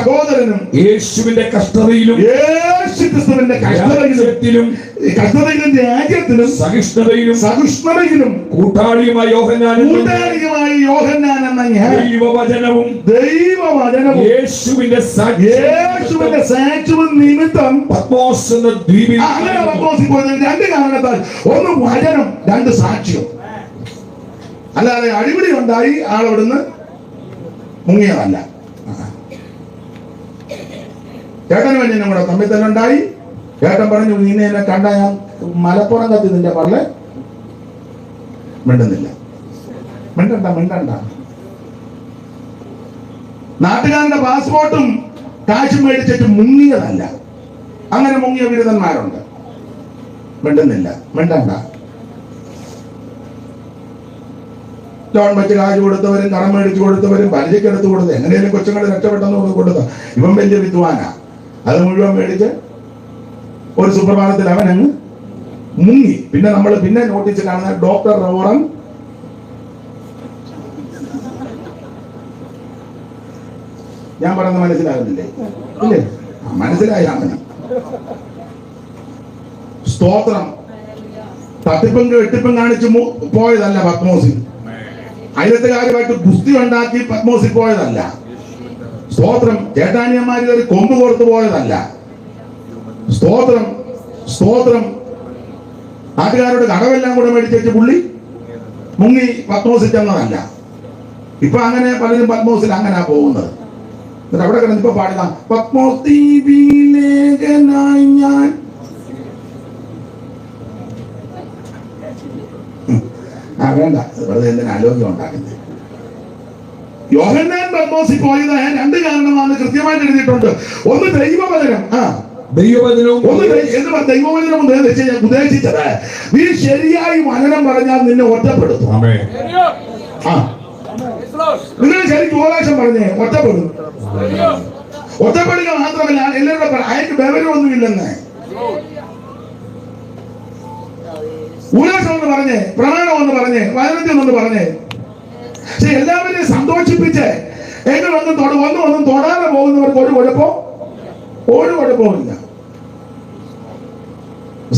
സഹോദരനും യേശുവിന്റെ കഷ്ടതയിലും യേശുക്രിസ്തുവിന്റെ കഷ്ടതയിലും രാജ്യത്തിലും സഹിഷ്ണുതയിലും കൂട്ടാളിയുമായി യോഹന്നാൻ എന്ന ഞാൻ ദൈവവചനവും യേശുവിന്റെ സാക്ഷ്യവും നിമിത്തം പത്മോസ് എന്ന ദ്വീപിൽ. അങ്ങനെ പത്മോസിൽ പോയത് രണ്ട് കാരണത്താൽ. ഒന്ന് വചനം, രണ്ട് സാക്ഷ്യം. അല്ലാതെ അടിപിടി ഉണ്ടായി ആളവിടുന്ന് മുങ്ങിയതല്ല. ചേട്ടനും അനിയനും കൂടെ തമ്മിൽ തന്നെ ഉണ്ടായി. ചേട്ടൻ പറഞ്ഞു, നിന്നെ എന്നെ കണ്ട ഞാൻ മലപ്പുറം കത്തി നിന്റെ പറഞ്ഞ് മിണ്ടുന്നില്ല. മിണ്ടണ്ട. നാട്ടുകാരുടെ പാസ്പോർട്ടും കാശും മേടിച്ചിട്ട് മുങ്ങിയതല്ല. അങ്ങനെ മുങ്ങിയ ബിരുദന്മാരുണ്ട്. മിണ്ടണ്ട. ലോൺ വെച്ച് കാശ് കൊടുത്തവരും കടം മേടിച്ചു കൊടുത്തവരും പലിശക്കെടുത്ത് കൊടുത്ത് എങ്ങനെയും കൊച്ചുങ്ങൾ രക്ഷപ്പെട്ടെന്ന് കൊടുത്ത ഇവൻ വലിയ വിദ്വാനാ. അത് മുഴുവൻ മേടിച്ച് ഒരു സുപ്രഭാതത്തിൽ അവൻ അങ്ങ് മുങ്ങി. പിന്നെ നമ്മൾ നോട്ടീസ് കാണുന്ന ഡോക്ടർ റോറൻ ഞാൻ പറയുന്നത് മനസ്സിലാകുന്നില്ലേ? ഇല്ലേ? മനസ്സിലായാ മതി. സ്തോത്രം. തട്ടിപ്പും വെട്ടിപ്പും കാണിച്ച് പോയതല്ല പത്മോസിൽ. അയലത്തുകാരുമായിട്ട് ഗുസ്തി ഉണ്ടാക്കി പത്മോസിൽ പോയതല്ല. സ്തോത്രം. ചേട്ടാനിയന്മാർ ഒരു കൊമ്പ് കൊടുത്തു പോയതല്ല. സ്തോത്രം. സ്തോത്രം. നാട്ടുകാരോട് കടവെല്ലാം കൂടെ മേടിച്ചു പുള്ളി മുങ്ങി പത്മോസിൽ ചെന്നതല്ല. ഇപ്പൊ അങ്ങനെ പലരും പത്മോസിൽ അങ്ങനെയാ പോകുന്നത്. എന്നിട്ട് അവിടെ കിടന്ന് ഇപ്പൊ പാടുക പത്മോസ് ദ്വീപിലേകനായി ഞാൻ. വേണ്ട, വെറുതെ എന്തിനാ ആലോചന ഉണ്ടാക്കുന്നത്. യോഹന്നാൻ പത്മോസിൽ പോയത് രണ്ട് കാരണമാണ് കൃത്യമായിട്ട് എഴുതിയിട്ടുണ്ട്. ഒന്ന് ദൈവവചനം. ദൈവവചനവും ദൈവവചനം ഉദ്ദേശിച്ചത് നീ ശരിയായി വചനം പറഞ്ഞാൽ നിന്നെ ഒറ്റപ്പെടുത്തും. നിങ്ങൾ ശരിക്കും ഉപദേശം പറഞ്ഞേ ഒറ്റപ്പെടും. ഒറ്റപ്പെടുക മാത്രമല്ല എല്ലാവരും അയക്ക് ബെവരൊന്നുമില്ലെന്ന് ഉപദേശം ഒന്ന് പറഞ്ഞേ, പ്രമാണം ഒന്ന് പറഞ്ഞേ, വചനത്തിൽ ഒന്ന് പറഞ്ഞേ. പക്ഷെ എല്ലാവരെയും സന്തോഷിപ്പിച്ച് എങ്ങനെ ഒന്നും തൊടാതെ പോകുന്നവർക്ക് ഒരു കുഴപ്പമില്ല.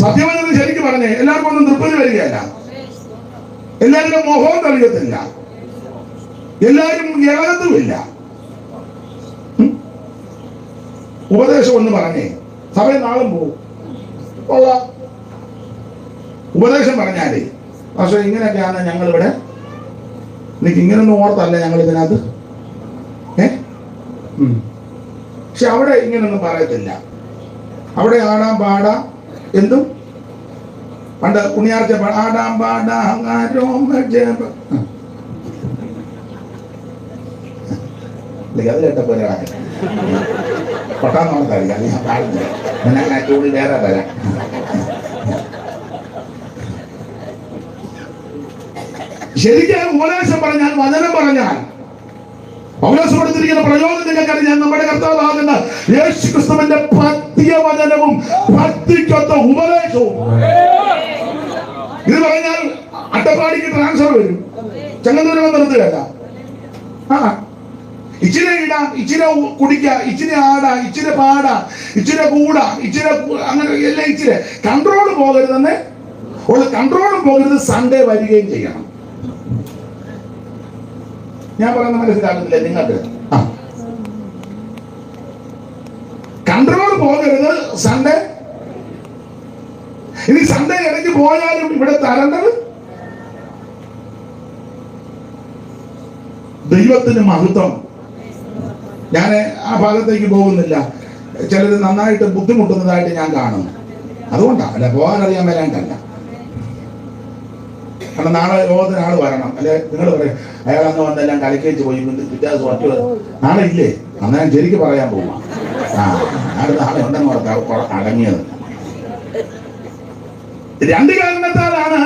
സത്യവചനം ശരിക്കും പറഞ്ഞേ എല്ലാവർക്കും ഒന്നും തൃപ്തി വരികയല്ല. എല്ലാവരുടെ മോഹവും തെളിയത്തില്ല. എല്ലാവരും ഇളകത്തുമില്ല. ഉപദേശം ഒന്ന് പറഞ്ഞേ സഭയിൽ നാളും പോകും. ഉപദേശം പറഞ്ഞാലേ പക്ഷെ ഇങ്ങനെയൊക്കെയാണ് ഞങ്ങളിവിടെ. എനിക്ക് ഇങ്ങനൊന്നും ഓർത്തല്ല ഞങ്ങൾ ഇതിനകത്ത്. പക്ഷെ അവിടെ ഇങ്ങനൊന്നും പറയത്തില്ല. അവിടെ ആടാം പാടാം എന്തും പണ്ട് ഉണ്ണിയാർച്ച ആടാം പാടാം അത് കേട്ടപ്പോ പൊട്ടാന്നോർത്തറിയാം. ഞാൻ പാടുന്നില്ല. ഞാൻ കൂടി വേറെ തരാം. ശരിക്കും ഉപദേശം പറഞ്ഞാൽ വചനം പറഞ്ഞാൽ പൗലോസ് കൊടുത്തിരിക്കുന്ന പ്രയോഗം നിങ്ങൾക്കറിയാം. നമ്മുടെ കർത്താവാകുന്ന യേശു ക്രിസ്തുവിന്റെ പത്യവചനവും ഭക്തിക്കൊത്ത ഉപദേശവും. ഇത് പറഞ്ഞാൽ അട്ടപ്പാടിക്ക് ട്രാൻസ്ഫർ വരും. ചെങ്ങന്നൂര് നിർത്തുകയല്ല. ഇച്ചിരി ഇടാം, ഇച്ചിരി കുടിക്കുക, ഇച്ചിരി ആടാ, ഇച്ചിരി പാടാ, ഇച്ചിരി കൂടാ, ഇച്ചിരി അങ്ങനെ എല്ലാം ഇച്ചിരി കൺട്രോൾ പോകരുതെന്ന്. കൺട്രോളും പോകരുത്. സൺഡേ വരികയും ചെയ്യണം. ഞാൻ പറയുന്ന മനസ്സിലാകുന്നില്ലേ നിങ്ങൾക്ക്? കൺട്രോൾ പോകരുത്. സൺഡേ ഇനി സൺഡേ ഇടയ്ക്ക് പോയാലും ഇവിടെ തരേണ്ടത് ദൈവത്തിന് മഹത്വം. ഞാൻ ആ ഭാഗത്തേക്ക് പോകുന്നില്ല. ചിലത് നന്നായിട്ട് ബുദ്ധിമുട്ടുന്നതായിട്ട് ഞാൻ കാണുന്നു. അതുകൊണ്ടാണ് അല്ല പോകാനറിയാൻ വരാണ്ടല്ല. കാരണം നാളെ യോഗത്തിന് ആള് വരണം. അല്ലെ നിങ്ങൾ പറയും അയാൾ അന്ന് വന്നെല്ലാം കലക്കേച്ച് പോയി വ്യത്യാസം ഒറ്റ നാളെ ഇല്ലേ? അന്ന് ഞാൻ ശരിക്കും പറയാൻ പോവാ. നാളെ ഉണ്ടെന്ന് പറഞ്ഞാൽ അടങ്ങിയത്. രണ്ട് കാരണത്താലാണ്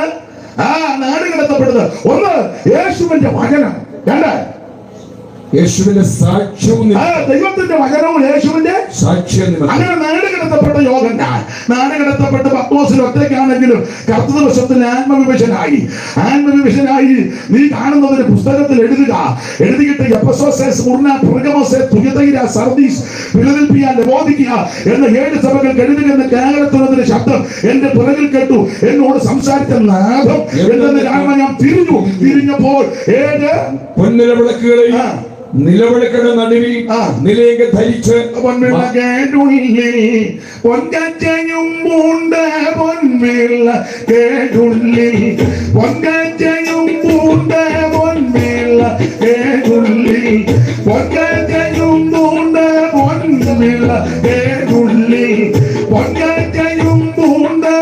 നാട് കടത്തപ്പെടുന്നത്. ഒന്ന് യേശുവിന്റെ വചനം, രണ്ട് യേശുവിന്റെ സാക്ഷ്യവും ദൈവത്തിന്റെ വചനവും യേശുവിന്റെ സാക്ഷ്യം. അങ്ങനെ നാട് കടത്തപ്പെട്ട യോഹന്നാൻ, നാട് കടത്തപ്പെട്ട പത്മോസിൽ ഒറ്റയ്ക്കാണെങ്കിലും കർത്തൃവശത്തിൽ ആത്മവിവശനായി നീ കാണുന്നതിന് പുസ്തകത്തിൽ എഴുതുക. എഴുതിയിട്ട് Ephesus, Smyrna, Pergamos, തുയതൈര, Sardis, Philadelphia, ലവോദിക്കിയ എന്ന 7 സഭകൾക്ക് എഴുതുക എന്ന കാഹളത്തുന്നതിന് ശബ്ദം എന്റെ പിറകിൽ കേട്ടു. എന്നോട് സംസാരിച്ച നാദം എന്തെന്ന് കാരണം ഞാൻ തിരിഞ്ഞപ്പോൾ 7 പൊന്നില വിളക്കുകളെയും നിലവിളക്കുകളുടെ നടുവിൽ നിലയൊക്കെ ധരിച്ച് പൊൻകച്ചയും പൂണ്ട് പൊൻവിള കേടുള്ളിൽ പൊൻകച്ചയും പൂണ്ട് പൊൻവിള കേടുള്ളിൽ പൊൻകച്ചയും പൂണ്ട് പൊൻവിള കേടുള്ളിൽ പൊൻകച്ചയും പൂണ്ട്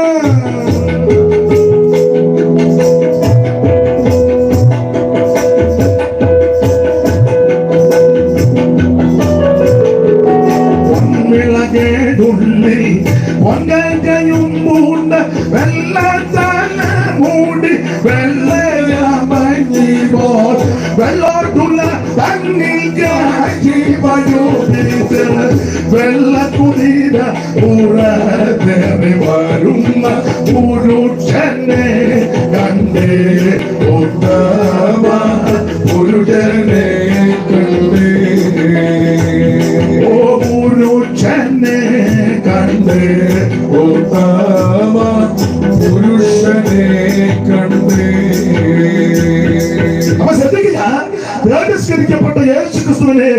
പൊൻകച്ചയും പൂണ്ട് വെള്ളത്തല മൂടി വെള്ളമഞ്ഞി പോ തന്നിൽ ജീവജോതിച്ച് വെള്ളക്കുതിര ഉറത്തേറി വരുന്ന പുരുഷനെ കണ്ടേ, ഉത്തമ പുരുഷനെ കണ്ടേ, ഓ പുരുഷനെ കണ്ടേ, ഉത്തമ പുരുഷനെ കണ്ടേ. അപ്പൊ ശ്രദ്ധിക്കുക, തിരസ്കരിക്കപ്പെട്ട യേശു ക്രിസ്തുവിനെ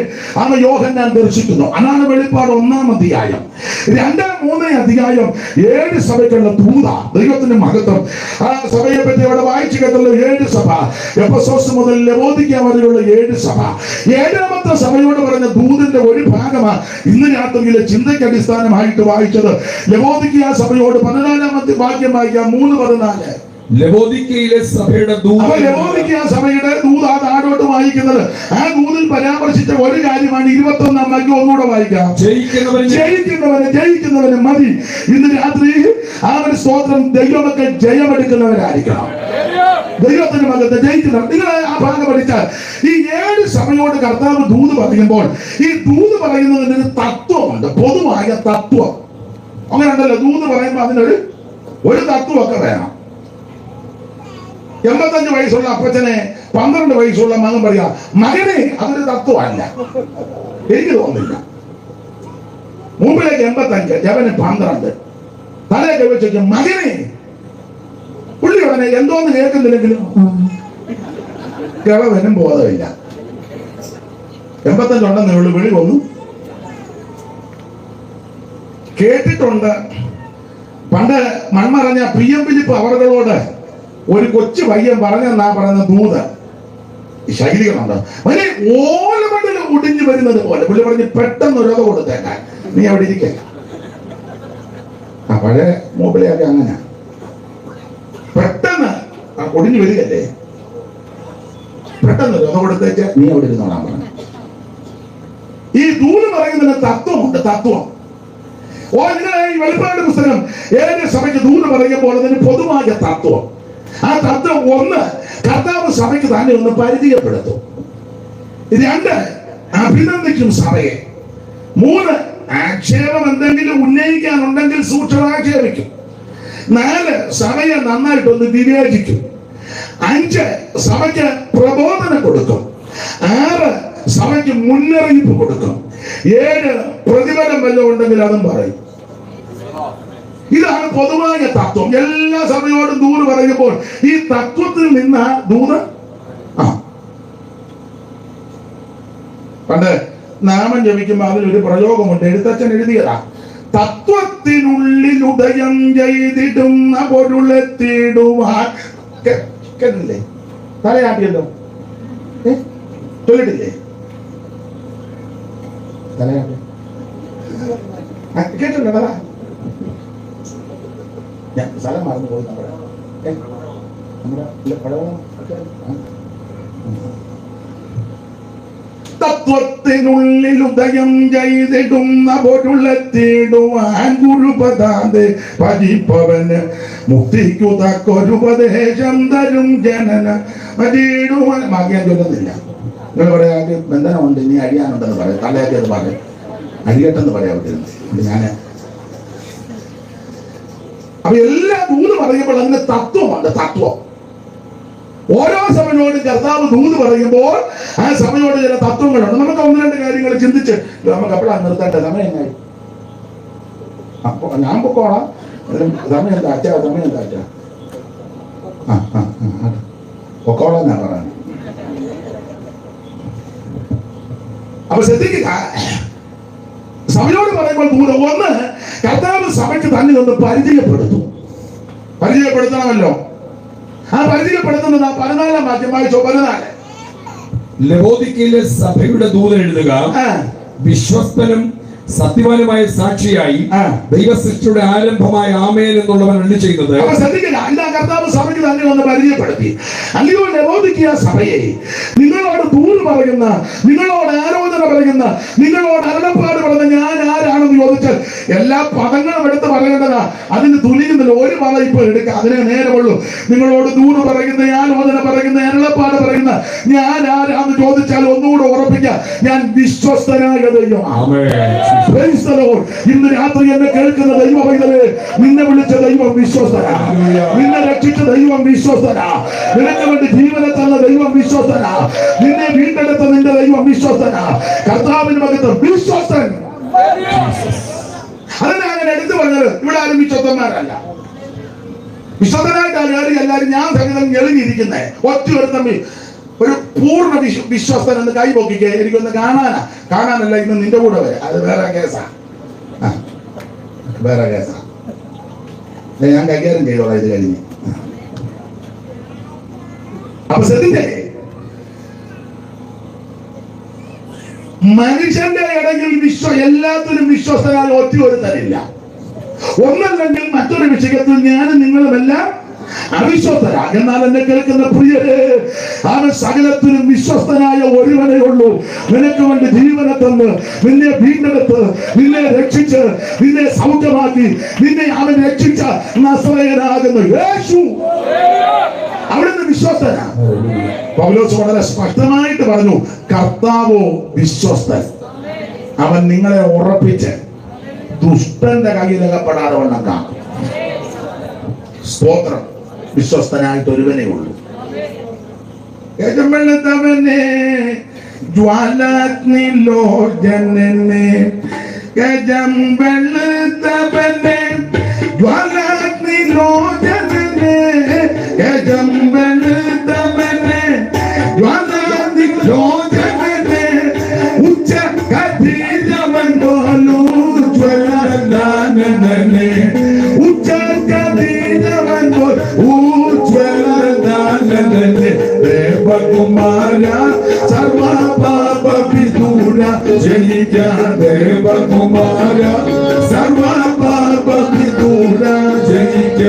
ആണ് യോഹന്നാൻ ദർശിക്കുന്നു. അതാണ് വെളിപ്പാട് 1-ാം അധ്യായം. 2-3 അധ്യായം 7 സഭയ്ക്കുള്ള ദൂത, ദൈവത്തിന്റെ മഹത്വം. ആ സഭയെ പറ്റി അവിടെ വായിച്ചു കേട്ടുള്ള 7 സഭ, എഫെസോസ് മുതൽ ലവോദിക്ക വരെയുള്ള 7 സഭ. 7-ാമത്തെ സഭയോട് പറഞ്ഞ ദൂതിന്റെ ഒരു ഭാഗമാണ് ഇന്ന് രാത്രിയിലെ ചിന്തയ്ക്ക് അടിസ്ഥാനമായിട്ട് വായിച്ചത്. ലവോദിക്ക സഭയോട് 14-ാമത്തെ വാക്യം വായിക്കാം, 3:14. ലവോദിക്കയിലെ സഭയുടെ ദൂത്, ലവോദിക്ക സഭയുടെ ദൂത് ആ താഴോട്ട് വായിക്കുന്നത്. ആ ദൂതിൽ പരാമർശിച്ച ഒരു കാര്യമാണ് 21-ാം വാക്യം. ഒന്നുകൂടെ വായിക്കാം. ജയിക്കുന്നവന് മതി. ഇന്ന് രാത്രി അവന് സ്തോത്രം, ദൈവമൊക്കെ ജയമെടുക്കുന്നവരായിരിക്കണം. ദൈവത്തിന്റെ മകത്തെ ജയിക്കുന്നവർ. നിങ്ങൾ ആ ഭാഗം പഠിച്ചാൽ ഈ 7 സഭയോട് കർത്താവ് ദൂത് പറയുമ്പോൾ ഈ ദൂത് പറയുന്നതിന് ഒരു തത്വമുണ്ട്, പൊതുവായ തത്വം. അങ്ങനെ ഉണ്ടല്ലോ, ദൂത് പറയുമ്പോൾ അതിനൊരു തത്വമൊക്കെ വേണം. 85 വയസ്സുള്ള അപ്പച്ചനെ 12 വയസ്സുള്ള മകൻ പറയാ, മകനെ, അതൊരു തത്വമല്ല, എനിക്ക് തോന്നുന്നില്ല. മുമ്പിലേക്ക് 85, അവന് 12, തലയൊക്കെ വെച്ചു മകനെ. പുള്ളി ഉടനെ എന്തോന്ന് കേൾക്കുന്നില്ലെങ്കിലും കിളവനും ബോധമില്ല. 85 ഉണ്ടെന്നേ ഉള്ളു, വിളി വന്നു കേട്ടിട്ടുണ്ട്. പണ്ട് മൺമറഞ്ഞ PM ഫിലിപ്പ് അവറുകളോട് ഒരു കൊച്ചു പയ്യൻ പറഞ്ഞെന്നാ പറയുന്ന ദൂത്. ശൈലികളുണ്ട്. വലിയ ഓലമണ്ണിൽ ഒടിഞ്ഞു വരുന്നത് പോലെ പുള്ളി പറഞ്ഞ് പെട്ടെന്ന് ഒരു കൊടുത്തേക്കാൻ, നീ അവിടെ ഇരിക്ക. ആ പഴയ മൂപ്പിലെയൊക്കെ അങ്ങനെ പെട്ടെന്ന് ഒടിഞ്ഞു വരികയല്ലേ, പെട്ടെന്ന് ഒരു കൊടുത്തേക്ക് നീ അവിടെ ഇരുന്നോളാൻ പറഞ്ഞു. ഈ ദൂത് പറയുന്നതിന് തത്വമുണ്ട്, തത്വം. ഓ, ഇങ്ങനെ ഈ വെളിപ്പാട് പുസ്തകം 7 സഭയ്ക്ക് ദൂത് പറയുമ്പോൾ അതിന് പൊതുവായ തത്വം. ആ തത്വം 1, കർത്താവ് സഭയ്ക്ക് തന്നെ ഒന്ന് പരിചയപ്പെടുത്തും. 2, അഭിനന്ദിക്കും സഭയെ. 3, ആക്ഷേപം എന്തെങ്കിലും ഉന്നയിക്കാനുണ്ടെങ്കിൽ സൂക്ഷ്മാക്ഷേപിക്കും. 4, സഭയെ നന്നായിട്ടൊന്ന് വിവേചിക്കും. 5, സഭയ്ക്ക് പ്രബോധനം കൊടുക്കും. 6, സഭയ്ക്ക് മുന്നറിയിപ്പ് കൊടുക്കും. 7, പ്രതിഫലം വല്ലതും ഉണ്ടെങ്കിൽ അതും പറയും. ഇതാണ് പൊതുവായ തത്വം. എല്ലാ സഭയോടും ദൂത് പറയുമ്പോൾ ഈ തത്വത്തിൽ നിന്ന് ദൂത്. പണ്ട് നാമം ജപിക്കുമ്പോൾ അതിലൊരു പ്രയോഗമുണ്ട്, എഴുത്തച്ഛൻ എഴുതിയതാ. തത്വത്തിനുള്ളിൽ ഉദയം ചെയ്തിടുന്ന പൊരുളെത്തിടുവാൻ. കേട്ടില്ലേ? തലയാട്ടിയല്ലോ, ചൊല്ലിട്ടില്ലേ? തലയാട്ടി കേട്ടില്ല? പറ. ഞാൻ സ്ഥലം മറന്നു പോയി. തത്വത്തിനുള്ളിൽ ഉദയം ചെയ്തിടുന്ന പൊരുളെത്തിടുവാൻ ഗുരുപദാന്തെ പതിപ്പവന് മുക്തിക്കു തക്കൊരുപദേശം തരും ജനന മതിടുവാൻ. ഭാഗ്യം ചൊല്ലുന്നില്ല. നിങ്ങൾ പറയാ ബന്ധനമുണ്ട്, ഇനി അഴിയാനുണ്ടെന്ന് പറയും. തലയൊക്കെ അത് പറയും, അഴിയട്ടെന്ന് പറയാൻ പറ്റുന്നു. ഞാന് അപ്പൊ എല്ലാ ദൂത് പറയുമ്പോൾ അതിന്റെ തത്വമുണ്ട്, തത്വം. ഓരോ സഭയോട് കർത്താവ് ദൂത് പറയുമ്പോൾ ആ സഭയോട് ചില തത്വങ്ങളുണ്ട്. നമുക്ക് 1-2 കാര്യങ്ങൾ ചിന്തിച്ച് നമുക്ക് എപ്പോഴാണ് നിർത്തേണ്ട സമയം എങ്ങായി? അപ്പൊ ഞാൻ പൊക്കോളാം. സമയം എന്താ അച്ഛാ, സമയം എന്താ അച്ഛാ? പൊക്കോളാം ഞാൻ പറയാൻ. അപ്പൊ ശ്രദ്ധിക്കുക, സഭയോട് പറയുമ്പോൾ ദൂരം 1, കർത്താവ് സഭയ്ക്ക് തന്നെ ഒന്ന് പരിചയപ്പെടുത്തണമല്ലോ. ആ പരിചയപ്പെടുത്തുന്നത് 14-ാം വാക്യം വായിച്ചോ. 14. ലവോദിക്കയിലെ സഭയുടെ ദൂത് എഴുതുക, വിശ്വസ്തനും സത്യവാനുമായ സാക്ഷിയായി ദൈവസൃഷ്ടിയുടെ ആരംഭമായ ആമേൻ എന്നുള്ളവൻ അരുളി ചെയ്യുന്നത്. ശ്രദ്ധിക്കുക, ഇതാ കർത്താവ് സഭയ്ക്ക് തന്നെ ഒന്ന് പരിചയപ്പെടുത്തി. അല്ലയോ ലവോദിക്ക സഭയെ, നിങ്ങളോട് ദൂത് പറയുന്ന, നിങ്ങളോട് ആലോചന പറയുന്ന, നിങ്ങളോട് അരുളപ്പാട് പറയുന്ന ഞാൻ ആരാണെന്ന് ചോദിച്ചാൽ എല്ലാ പദങ്ങളും എടുത്ത് പറയേണ്ടതാ, അതിന് തുനിയുന്നില്ല. ഒരു വള ഇപ്പൊ എടുക്കുക, അതിനെ നേരമുള്ളൂ. നിങ്ങളോട് ദൂത് പറയുന്ന, ആലോചന പറയുന്ന, അരുളപ്പാട് പറയുന്ന ഞാൻ ആരാന്ന് ചോദിച്ചാൽ ഒന്നുകൂടെ ഉറപ്പിക്കാം, ഞാൻ വിശ്വസ്തനായ ദൈവമാണ്. Praise the Lord. ഇന്ന് രാത്രി എന്നെ കേൾക്കുന്ന ദൈവ പൈതലേ, നിന്നെ വിളിച്ച ദൈവം വിശ്വസ്തനാ, നിന്നെ രക്ഷിച്ച ദൈവം വിശ്വസ്തനാ, നിനക്ക് വേണ്ടി ജീവനെ തന്ന ദൈവം വിശ്വസ്തനാ, നിന്നെ വീണ്ടെടുത്ത നിന്റെ ദൈവം വിശ്വസ്തനാ. കർത്താവിന് മകത്വം, വിശ്വസ്തൻ. അതിനെ അങ്ങനെ എടുത്തു പറഞ്ഞത്. ഇവിടെ ആരും വിശ്വസ്തന്മാരല്ല. വിശ്വസ്തനായിട്ട് എല്ലാവരും ഞാൻ സഹിതം എളിഞ്ഞിരിക്കുന്നേ. ഒറ്റ ഒരു തമ്മിൽ ഒരു പൂർണ്ണ വിശ്വസ്തൻ എന്ന് കൈ പൊക്കിക്കേ. എനിക്കൊന്ന് കാണാനല്ല, ഇന്ന് നിന്റെ കൂടെ വരെ. അത് വേറെ കേസാ, വേറെ കേസാ. ഞാൻ കൈകാര്യം ചെയ്തോളാം ഇത് കഴിഞ്ഞ്. അപ്പൊ ശ്രദ്ധിച്ചേ, മനുഷ്യന്റെ ഇടയിൽ എല്ലാത്തിനും വിശ്വസ്തനായ ഒറ്റ ഒരുത്തരില്ല. ഒന്നല്ലെങ്കിൽ മറ്റൊരു വിഷയത്തിൽ ഞാനും നിങ്ങളുമെല്ലാം അവിശ്വസ്തരാ. എന്നാൽ എന്നെ കേൾക്കുന്ന പ്രിയരെ, അവൻ സകലത്തിലും വിശ്വസ്തനായ ഒരുവനേ ഉള്ളൂ. നിനക്ക് വേണ്ടി ജീവനെ തന്ന്, നിന്നെ വീണ്ടെടുത്ത്, നിന്നെ രക്ഷിച്ച്, നിന്നെ സൗഖ്യമാക്കി, നിന്നെ അവൻ രക്ഷിച്ച നസറേയനാകുന്ന യേശു അവിടുന്ന് വിശ്വസ്തനാ. പൗലോസ് വളരെ സ്പഷ്ടമായിട്ട് പറഞ്ഞു, കർത്താവോ വിശ്വസ്തൻ. അവൻ നിങ്ങളെ ഉറപ്പിച്ച് ദുഷ്ടന്റെ കയ്യിലകപ്പെടാതെ വണ്ണം കാണും. സ്തോത്രം. വിശ്വസ്തനായിട്ട് ഒരുവനേ ഉള്ളൂ. യജമാനത്തവനെ ജ്വാലാഗ്നിലോചനനെ, യജംബലത്തവനെ ജ്വാലാഗ്നിലോചനനെ, യജംബലത്തവനെ ജ്വാലാഗ്നിലോചനനെ, ഉച്ച കതിരവൻ പോലൂജ്വലദാനനെ, ഉച്ച കതിരവൻ ഊജ്വലദാനനെ, ദേവകുമാര സർവ പാപ വിദൂര ജയിക്ക, ദേവകുമാര സർവ പാപ വിദൂര ജയിക്ക.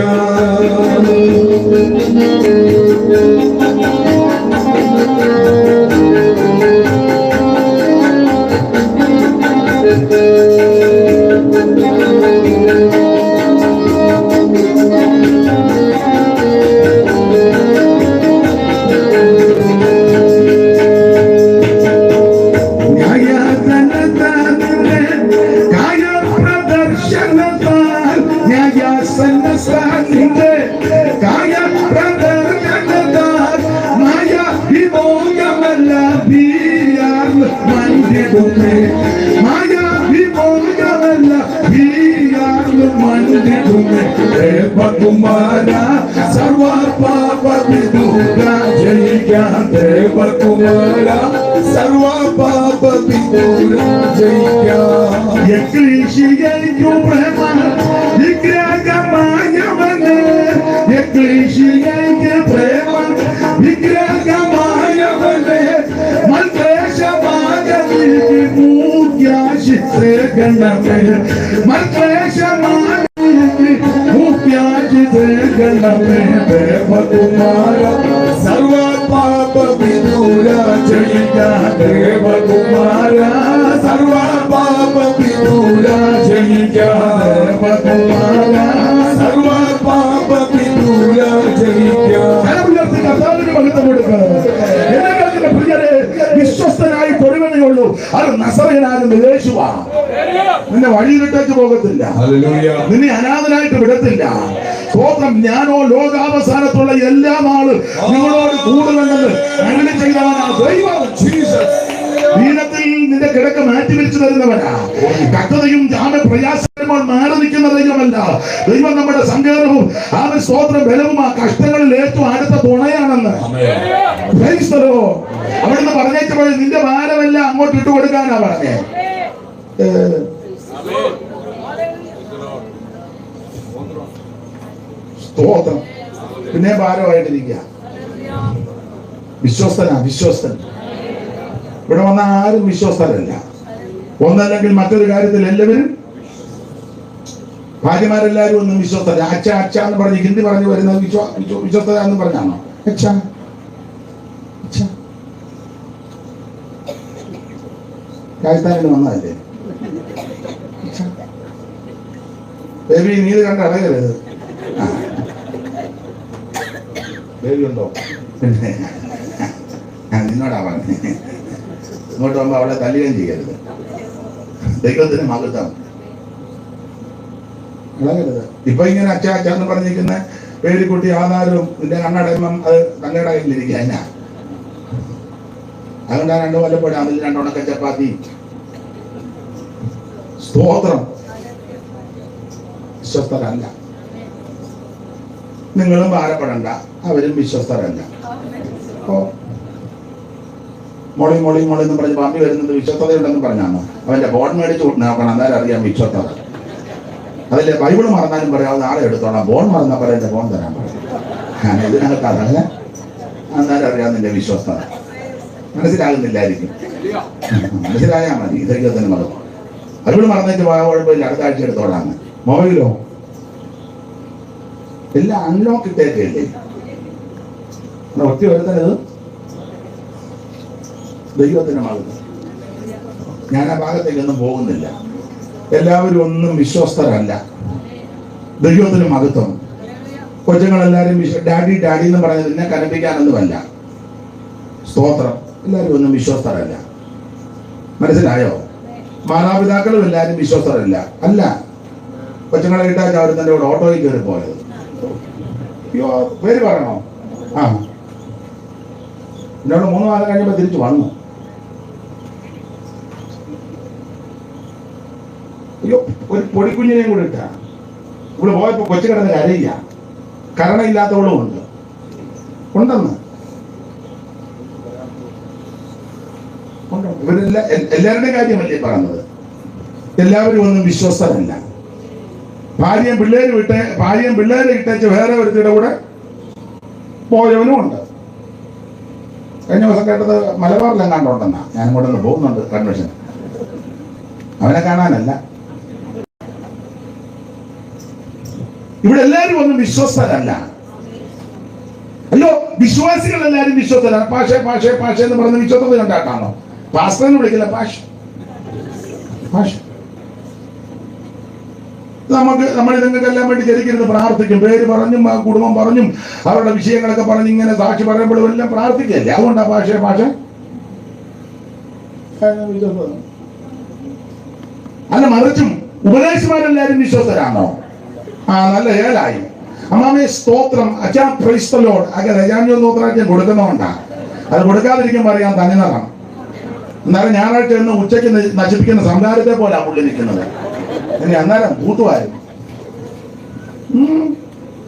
ദേവകുമാര സർവ പാപ വിദൂര ജയിക്ക, ദേവകുമാര സർവ പാപ വിദൂര ജയിക്ക. എക്ലീശിയയ്ക്കു പ്രേമ വിഗ്രഹമായവനെ, എക്ലീശിയയ്ക്ക് പ്രേമ വിഗ്രഹമായവനെ, മൽക്ലേശമാകവിക്ക് മൂക്യാശിത്രേ ഗണമേ, മൽക്ലേശമായ ദേവകുമാര സർവ പാപ വിദൂര ജയിക്ക, ദേവകുമാര സർവ പാപ വിദൂര ജയിക്ക, ദേവകുമാര സർവ പാപ വിദൂര ജയിക്ക. കർത്താവിന് മഹത്വം കൊടുക്കണം. പ്രിയരെ, വിശ്വസ്തനായി ഒരുവനേ ഉള്ളൂ. അത് നസറേയനാകുന്ന യേശുവാ. നിന്നെ വഴിയിലിട്ടേക്ക് പോകത്തില്ല, നിന്നെ അനാഥനായിട്ട് വിടത്തില്ല. സ്തോത്രം. ഞാനോ ലോകാവസാനത്തുള്ള എല്ലാ നാളും നിങ്ങളോട് കൂടുതലെന്ന് അങ്ങനെ ചെയ്തവനാ ദൈവം. ദീനത്തിൽ നിന്റെ കിടക്ക മാറ്റി വിരിച്ചു തരുന്നവനാ. കഷ്ടതയും പ്രയാസങ്ങൾ മാറി നിൽക്കുന്ന ദൈവമല്ല. ദൈവം നമ്മുടെ സങ്കേതവും അവൻ സ്തോത്രം ബലവും ആ കഷ്ടങ്ങളിൽ ഏറ്റവും അടുത്ത തുണയാണെന്ന് അവിടുന്ന് പറഞ്ഞേച്ചപ്പോൾ നിന്റെ ഭാരമെല്ലാം അങ്ങോട്ട് ഇട്ട് കൊടുക്കാനാ പറഞ്ഞേ. സ്തോത്രം. പിന്നെ ഭാരമായിട്ടിരിക്കുക. വിശ്വസ്തൻ. ഇവിടെ വന്ന ആരും വിശ്വസ്തരല്ല. ഒന്നല്ലെങ്കിൽ മറ്റൊരു കാര്യത്തിൽ എല്ലാവരും, ഭാര്യമാരെല്ലാരും ഒന്നും വിശ്വസ്തര. അച്ഛ എന്ന് പറഞ്ഞ് ഹിന്ദി പറഞ്ഞു വരുന്നത് വിശ്വസ്തത എന്ന് പറഞ്ഞാണോ? രാജസ്ഥാനിൽ വന്നതല്ലേ? ബേബി നീ ഇത് കണ്ട് അടയരുത്. ബേബി ഉണ്ടോ? പിന്നെ നിന്നോടാ പറഞ്ഞേ, ഇങ്ങോട്ട് പോകുമ്പോ അവളെ തല്ലുകയും ചെയ്യരുത്. ദൈവത്തിന് മകത്വം ഇളകരുത്. ഇപ്പൊ ഇങ്ങനെ അച്ഛ അച്ഛന്ന് പറഞ്ഞിരിക്കുന്ന പേരിക്കുട്ടി ആധാരവും നിന്റെ കണ്ണടയുമ്പം അത് തങ്ങളുടെ കയ്യിലിരിക്കുക എന്നാ. അതുകൊണ്ട് ആ 2 കൊല്ലപ്പോഴും അതിൽ 2 ഉണക്ക ചപ്പാത്തി. സ്തോത്രം. വിശ്വസ്തരല്ല. നിങ്ങളും ഭാരപ്പെടണ്ട, അവരും വിശ്വസ്തരല്ല. അപ്പോ മോളി മോളി മോളി എന്ന് പറഞ്ഞ് പാമ്പി വരുന്നത് വിശ്വസ്തതയുണ്ടെന്ന് പറഞ്ഞാണ്. അവന്റെ ബോൺ മേടിച്ച് നോക്കണം, അന്നേരം അറിയാം വിശ്വസ്തത. അതിലെ ബൈബിൾ മറന്നാലും പറയാവുന്ന ആളെ എടുത്തോളാം. ബോൺ മറന്നാൽ പറയട്ടെ, ബോൺ തരാൻ പറയും. ഇതിനകത്ത് അതല്ല, അന്നേരം അറിയാം നിന്റെ വിശ്വസ്തത. മനസ്സിലാകുന്നില്ലായിരിക്കും, മനസ്സിലായാൽ മതി. ഇതൊക്കെ തന്നെ മതം. ബൈബിൾ മറന്നിട്ട് കുഴപ്പമില്ല, അടുത്ത ആഴ്ച എടുത്തോളാന്ന്. മൊബൈലോ എല്ലാം അൺലോക്ക് ഇട്ടേക്കല്ലേ. ഒറ്റ വരുത്തത് ദൈവത്തിന് മകത്ത്. ഞാൻ ആ ഭാഗത്തേക്കൊന്നും പോകുന്നില്ല. എല്ലാവരും ഒന്നും വിശ്വസ്തരല്ല. ദൈവത്തിന് മകത്വം. കൊച്ചുങ്ങളെല്ലാവരും ഡാഡി ഡാഡി എന്ന് പറഞ്ഞത് നിന്നെ കനപ്പിക്കാനൊന്നുമല്ല. സ്തോത്രം. എല്ലാവരും ഒന്നും വിശ്വസ്തരല്ല. മനസ്സിലായോ? മാതാപിതാക്കളും എല്ലാവരും വിശ്വസ്തരല്ല. അല്ല, കൊച്ചുങ്ങളെ ഇട്ടാൽ അവർ തന്റെ കൂടെ ഓട്ടോയിൽ കയറി പോയത്. അയ്യോ, പേര് പറയണോ? ആ, എന്നോട് 3 മാസം കഴിഞ്ഞപ്പോ തിരിച്ചു വന്നു. അയ്യോ, ഒരു പൊടിക്കുഞ്ഞിനെയും കൂടെ ഇട്ടാ ഇവിടെ പോയപ്പോ കൊച്ചു കിടന്ന് കരയില്ല. കരണയില്ലാത്തവളും ഉണ്ട്, ഉണ്ടെന്ന്. ഇവരെല്ലാം എല്ലാവരുടെയും കാര്യമല്ലേ പറയുന്നത്. എല്ലാവരും ഒന്നും വിശ്വസ്തരല്ല. ഭാര്യയും പിള്ളേരെ ഇട്ടേച്ച് വേറെ ഒരുത്തിയുടെ കൂടെ പോയവനും ഉണ്ട്. കഴിഞ്ഞ ദിവസം കേട്ടത് മലബാറിലെങ്ങാണ്ടുണ്ടെന്നാ. ഞാൻ ഇങ്ങോട്ട് നിന്ന് പോകുന്നുണ്ട് കൺവെൻഷൻ. അവനെ കാണാനല്ല. ഇവിടെ എല്ലാവരും ഒന്നും വിശ്വസ്തരല്ല. അല്ലോ, വിശ്വാസികൾ എല്ലാവരും വിശ്വസ്തരാണ്. പാഷേ പാഷേ പാഷ എന്ന് പറയുന്ന വിശ്വസ്തത കണ്ടാട്ടാണോ? പാസ്റ്റർ എന്ന് വിളിക്കില്ല, പാഷ. നമ്മൾ നിങ്ങൾക്കെല്ലാം വേണ്ടി ജനിക്കരുത് പ്രാർത്ഥിക്കും. പേര് പറഞ്ഞും കുടുംബം പറഞ്ഞും അവരുടെ വിഷയങ്ങളൊക്കെ പറഞ്ഞ് ഇങ്ങനെ സാക്ഷി പറയുമ്പോഴും എല്ലാം പ്രാർത്ഥിക്കല്ലേ. അതുകൊണ്ടാ പാഷ അല്ല, മറിച്ചും ഉപദേശിമാരെല്ലാരും വിശ്വസ്തരാണോ? നല്ല ഏലായി. അമ്മാമേ സ്തോത്രം. അച്ഛാ പ്രൈസ് ദി ലോർഡ്. അങ്ങനെ ഞാൻ കൊടുക്കുന്നതുകൊണ്ടാ. അത് കൊടുക്കാതിരിക്കുമ്പോൾ അറിയാൻ തന്നെ നടണം. എന്നാലും ഞായറാഴ്ച എന്ന് ഉച്ചയ്ക്ക് നശിപ്പിക്കുന്ന സംസാരത്തെ പോലെ പുള്ളി നിൽക്കുന്നത്. എന്നെ അന്നേരം കൂട്ടുമായിരുന്നു,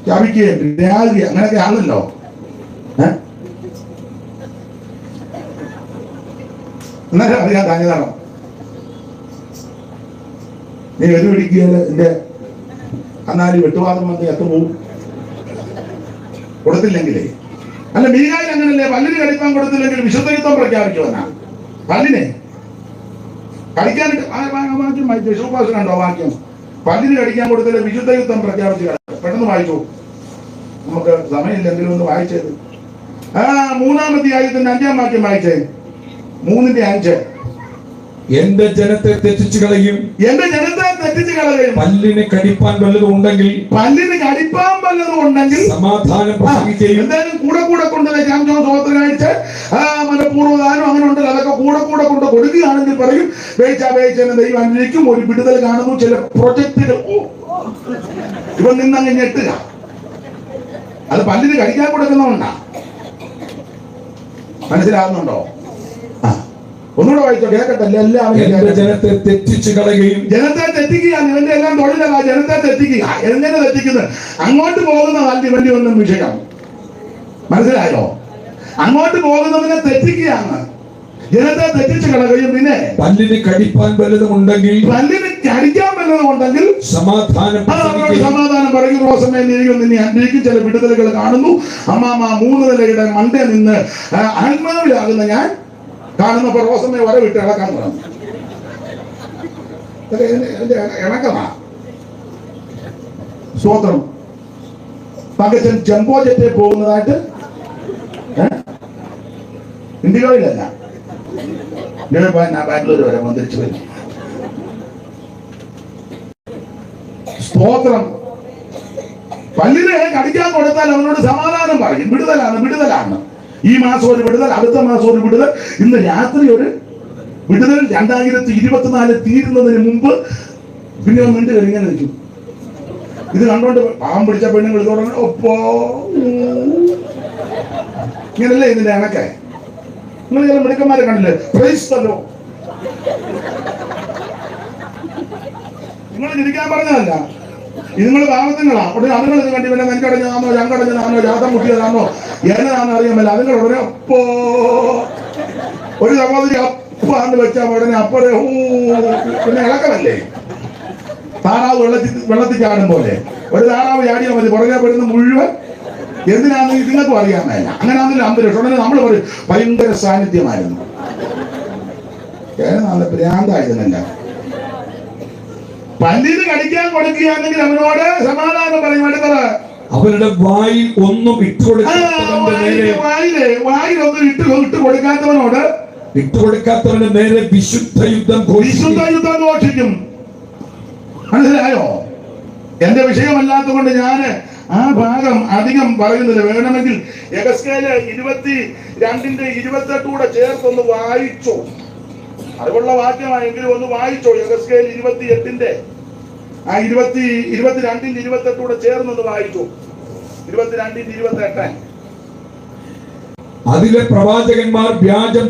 ചവിക്കുകയും രാഗിയ അങ്ങനെയൊക്കെ ആണല്ലോ. അന്നേരം അറിയാൻ തന്നെ നടണം. നീ വെരു പിടിക്കുകയല്ല, എന്റെ അന്നാലും വെട്ടുവാദം വന്ന് എത്തുപോകും കൊടുത്തില്ലെങ്കിലേ. അല്ല, മീനായി അങ്ങനല്ലേ, പല്ലിന് കടിപ്പാൻ കൊടുത്തില്ലെങ്കിൽ വിശുദ്ധയുദ്ധം പ്രഖ്യാപിക്കുവനാ. പല്ലിനെ കടിക്കാനിട്ട് വാക്യം വായിച്ചു. ശുഭാസ് കണ്ടോ വാക്യം? പല്ലിന് കടിക്കാൻ കൊടുത്തില്ല, വിശുദ്ധയുദ്ധം പ്രഖ്യാപിച്ചു. പെട്ടെന്ന് വായിച്ചു, നമുക്ക് സമയമില്ലെങ്കിലും ഒന്ന് വായിച്ചത്. 3-ാം അധ്യായത്തിന്റെ 5-ാം വാക്യം വായിച്ചേ. 3:5. എന്റെ ജനത്തെ തെറ്റിച്ചു കളയും. പല്ലിന് കടിപ്പാൻ വല്ലതും ഉണ്ടെങ്കിൽ സമാധാനം പ്രസംഗിക്കുകയും. എന്തായാലും കൂടെ കൊണ്ടല്ലേ സ്വോത്രകാഴ്ച മനഃപൂർവ്വദാനം അങ്ങനെ ഉണ്ടല്ലോ. അതൊക്കെ കൂടെ കൊണ്ട് കൊടുക്കുകയാണെങ്കിൽ പറയും വേയിച്ചെന്ന് ദൈവം അനുഭവിക്കും. ഒരു വിടുതൽ കാണുന്നു. ചില പ്രൊജക്ടുകൾ ഇവ നിന്നങ്ങ് ഞെട്ടുക. അത് പല്ലിന് കടിക്കാൻ കൊടുക്കുന്നതുകൊണ്ടാ. മനസ്സിലാകുന്നുണ്ടോ? ഒന്നുകൂടെ വായിച്ചോ, കേൾക്കട്ടല്ലേ. എല്ലാവരും ജനത്തെ തെറ്റിച്ചു കളയുകയും. ജനത്തെ തെറ്റിക്കുകയാണ് ഇവന്റെ എല്ലാം തൊഴിലല്ല. ജനത്തെ തെറ്റിക്കുക. എങ്ങനെ തെറ്റിക്കുന്നത്? അങ്ങോട്ട് പോകുന്നതല്ല ഇവന്റെ ഒന്നും വിഷയം. മനസ്സിലായോ? അങ്ങോട്ട് പോകുന്നതിനെ തെറ്റിക്കുകയാണ്. ജനത്തെ തെറ്റിച്ചു കളയുകയും. പിന്നെ പല്ലിന് കടിപ്പാൻ വല്ലതും ഉണ്ടെങ്കിൽ സമാധാനം പറയും. റോസമേലിരിക്കും നിന്നെ അന്വേഷിക്കും. ചില വിടുതലുകൾ കാണുന്നു. അമ്മാമ 3 നിലയുടെ മണ്ടേ നിന്ന് ആത്മാവിലാകുന്ന ഞാൻ കാണുന്നപ്പോ റോസമ്മയെ വരവിട്ട് ഇളക്കാൻ തുടങ്ങും. ഇണക്കമാ. സ്വോത്രം. പകച്ചൻ ജംബോ ജെറ്റിൽ പോകുന്നതായിട്ട് ഇന്ത്യയിലല്ല, ബാംഗ്ലൂർ വരെ തിരിച്ചു വരും. സ്തോത്രം. പല്ലിനെ കടിക്കാൻ കൊടുത്താൽ അവനോട് സമാധാനം പറയും, വിടുതലാണ് വിടുതലാണ്. ഈ മാസം ഒരു വിടുതൽ, അടുത്ത മാസം ഒരു വിടുതൽ, ഇന്ന് രാത്രി ഒരു വിടുതൽ. 2024 തീരുന്നതിന് മുമ്പ് പിന്നെ മിണ്ട് ഇങ്ങനെ നിൽക്കും. ഇത് കണ്ടോണ്ട് പാവം പിടിച്ച പെണ്ണുങ്ങൾ ഇതോടെ ഒപ്പോ ഇങ്ങനല്ലേ ഇതിന്റെ കണക്കെ. നിങ്ങൾ ചില മിടുക്കന്മാരെ കണ്ടില്ലേ? പ്രൈസ്തല്ലോ, നിങ്ങൾ ചിരിക്കാൻ പറഞ്ഞതല്ല, ഇത് നിങ്ങൾ പാവത്തിങ്ങളാ. ഉടനെ അതുങ്ങൾ ഇത് കണ്ടി, പിന്നെ നെൻകടഞ്ഞതാണോ ചങ്കടഞ്ഞതാണോ ജാതം മുട്ടിയതാണോ എന്നതാണെന്ന് അറിയാമല്ല. അതുങ്ങൾ ഉടനെ അപ്പോ ഒരു സഹോദരി അപ്പാണ്ട് വെച്ചാൽ ഉടനെ അപ്പറേ പിന്നെ ഇളക്കമല്ലേ. താറാവ് വെള്ളത്തിൽ ചാടും പോലെ ഒരു താറാവ് ചാടിയാൽ മതി, പുറകെ വരുന്ന മുഴുവൻ. എന്തിനാന്ന് നിങ്ങൾക്കും അറിയാമല്ല. അങ്ങനെയാണെന്നില്ല അന്തരീക്ഷം. ഉടനെ നമ്മൾ പറയും ഭയങ്കര സാന്നിധ്യമായിരുന്നു. നല്ല ഭ്രാന്തായിരുന്നല്ല. പല്ലിന് കടിക്കാൻ കൊടുക്കുകയാണെങ്കിൽ അവനോട് സമാധാനം പറയും. അടുത്തത് അവരുടെ വായിൽ ഒന്നും ഇട്ടുകൊടുക്കാത്തവന്റെ നേരെ വിശുദ്ധ യുദ്ധം ഘോഷിക്കും. മനസ്സിലായോ? എന്റെ വിഷയമല്ലാത്ത കൊണ്ട് ഞാൻ ആ ഭാഗം അധികം പറയുന്നില്ല. വേണമെങ്കിൽ യെഹെസ്കേല് 22:28 കൂടെ ചേർത്തൊന്ന് വായിച്ചോ. അറിവുള്ള വാക്യമായെങ്കിലും ഒന്ന് വായിച്ചോ. യെഹെസ്കേല് 28 ആ 22:28 കൂടെ ചേർന്നൊന്ന് വായിച്ചു. 22:28. അതിലെ പ്രവാചകന്മാർ വ്യാജം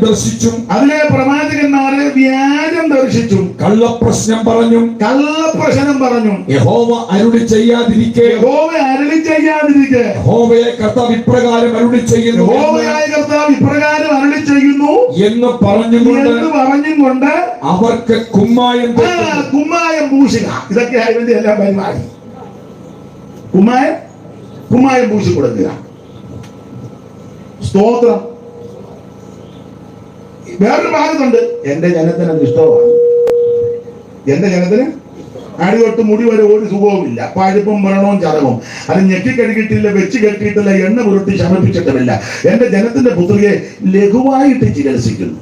ദർശിച്ചും കള്ളപ്രശ്നം പറഞ്ഞും യഹോവ അരുളി ചെയ്യാതിരിക്കെ യഹോവയെ കർത്താവ് ഇപ്രകാരം അരുളി ചെയ്യുന്നു എന്ന് പറഞ്ഞും കൊണ്ട് അവർക്ക് കുമ്മായം പൂശുക. ഇതൊക്കെ അതിന്റെ എല്ലാം പരിപാടി. കുമ്മായം പൂശി കൊടുക്കുക. സ്തോത്രം. വേറൊരു ഭാഗത്തുണ്ട്, എന്റെ ജനത്തിന് അത് ഇഷ്ടമാണ്. എന്റെ ജനത്തിന് അടി തൊട്ട് മുടി വരെ ഒരു സുഖവുമില്ല, പഴുപ്പും വ്രണവും ചതവും. അത് ഞെക്കി കഴുകിയിട്ടില്ല, വെച്ച് കെട്ടിയിട്ടില്ല, എണ്ണ പുരട്ടി ശമിപ്പിച്ചിട്ടുമില്ല. എന്റെ ജനത്തിന്റെ പുത്രിയെ ലഘുവായിട്ട് ചികിത്സിക്കുന്നു.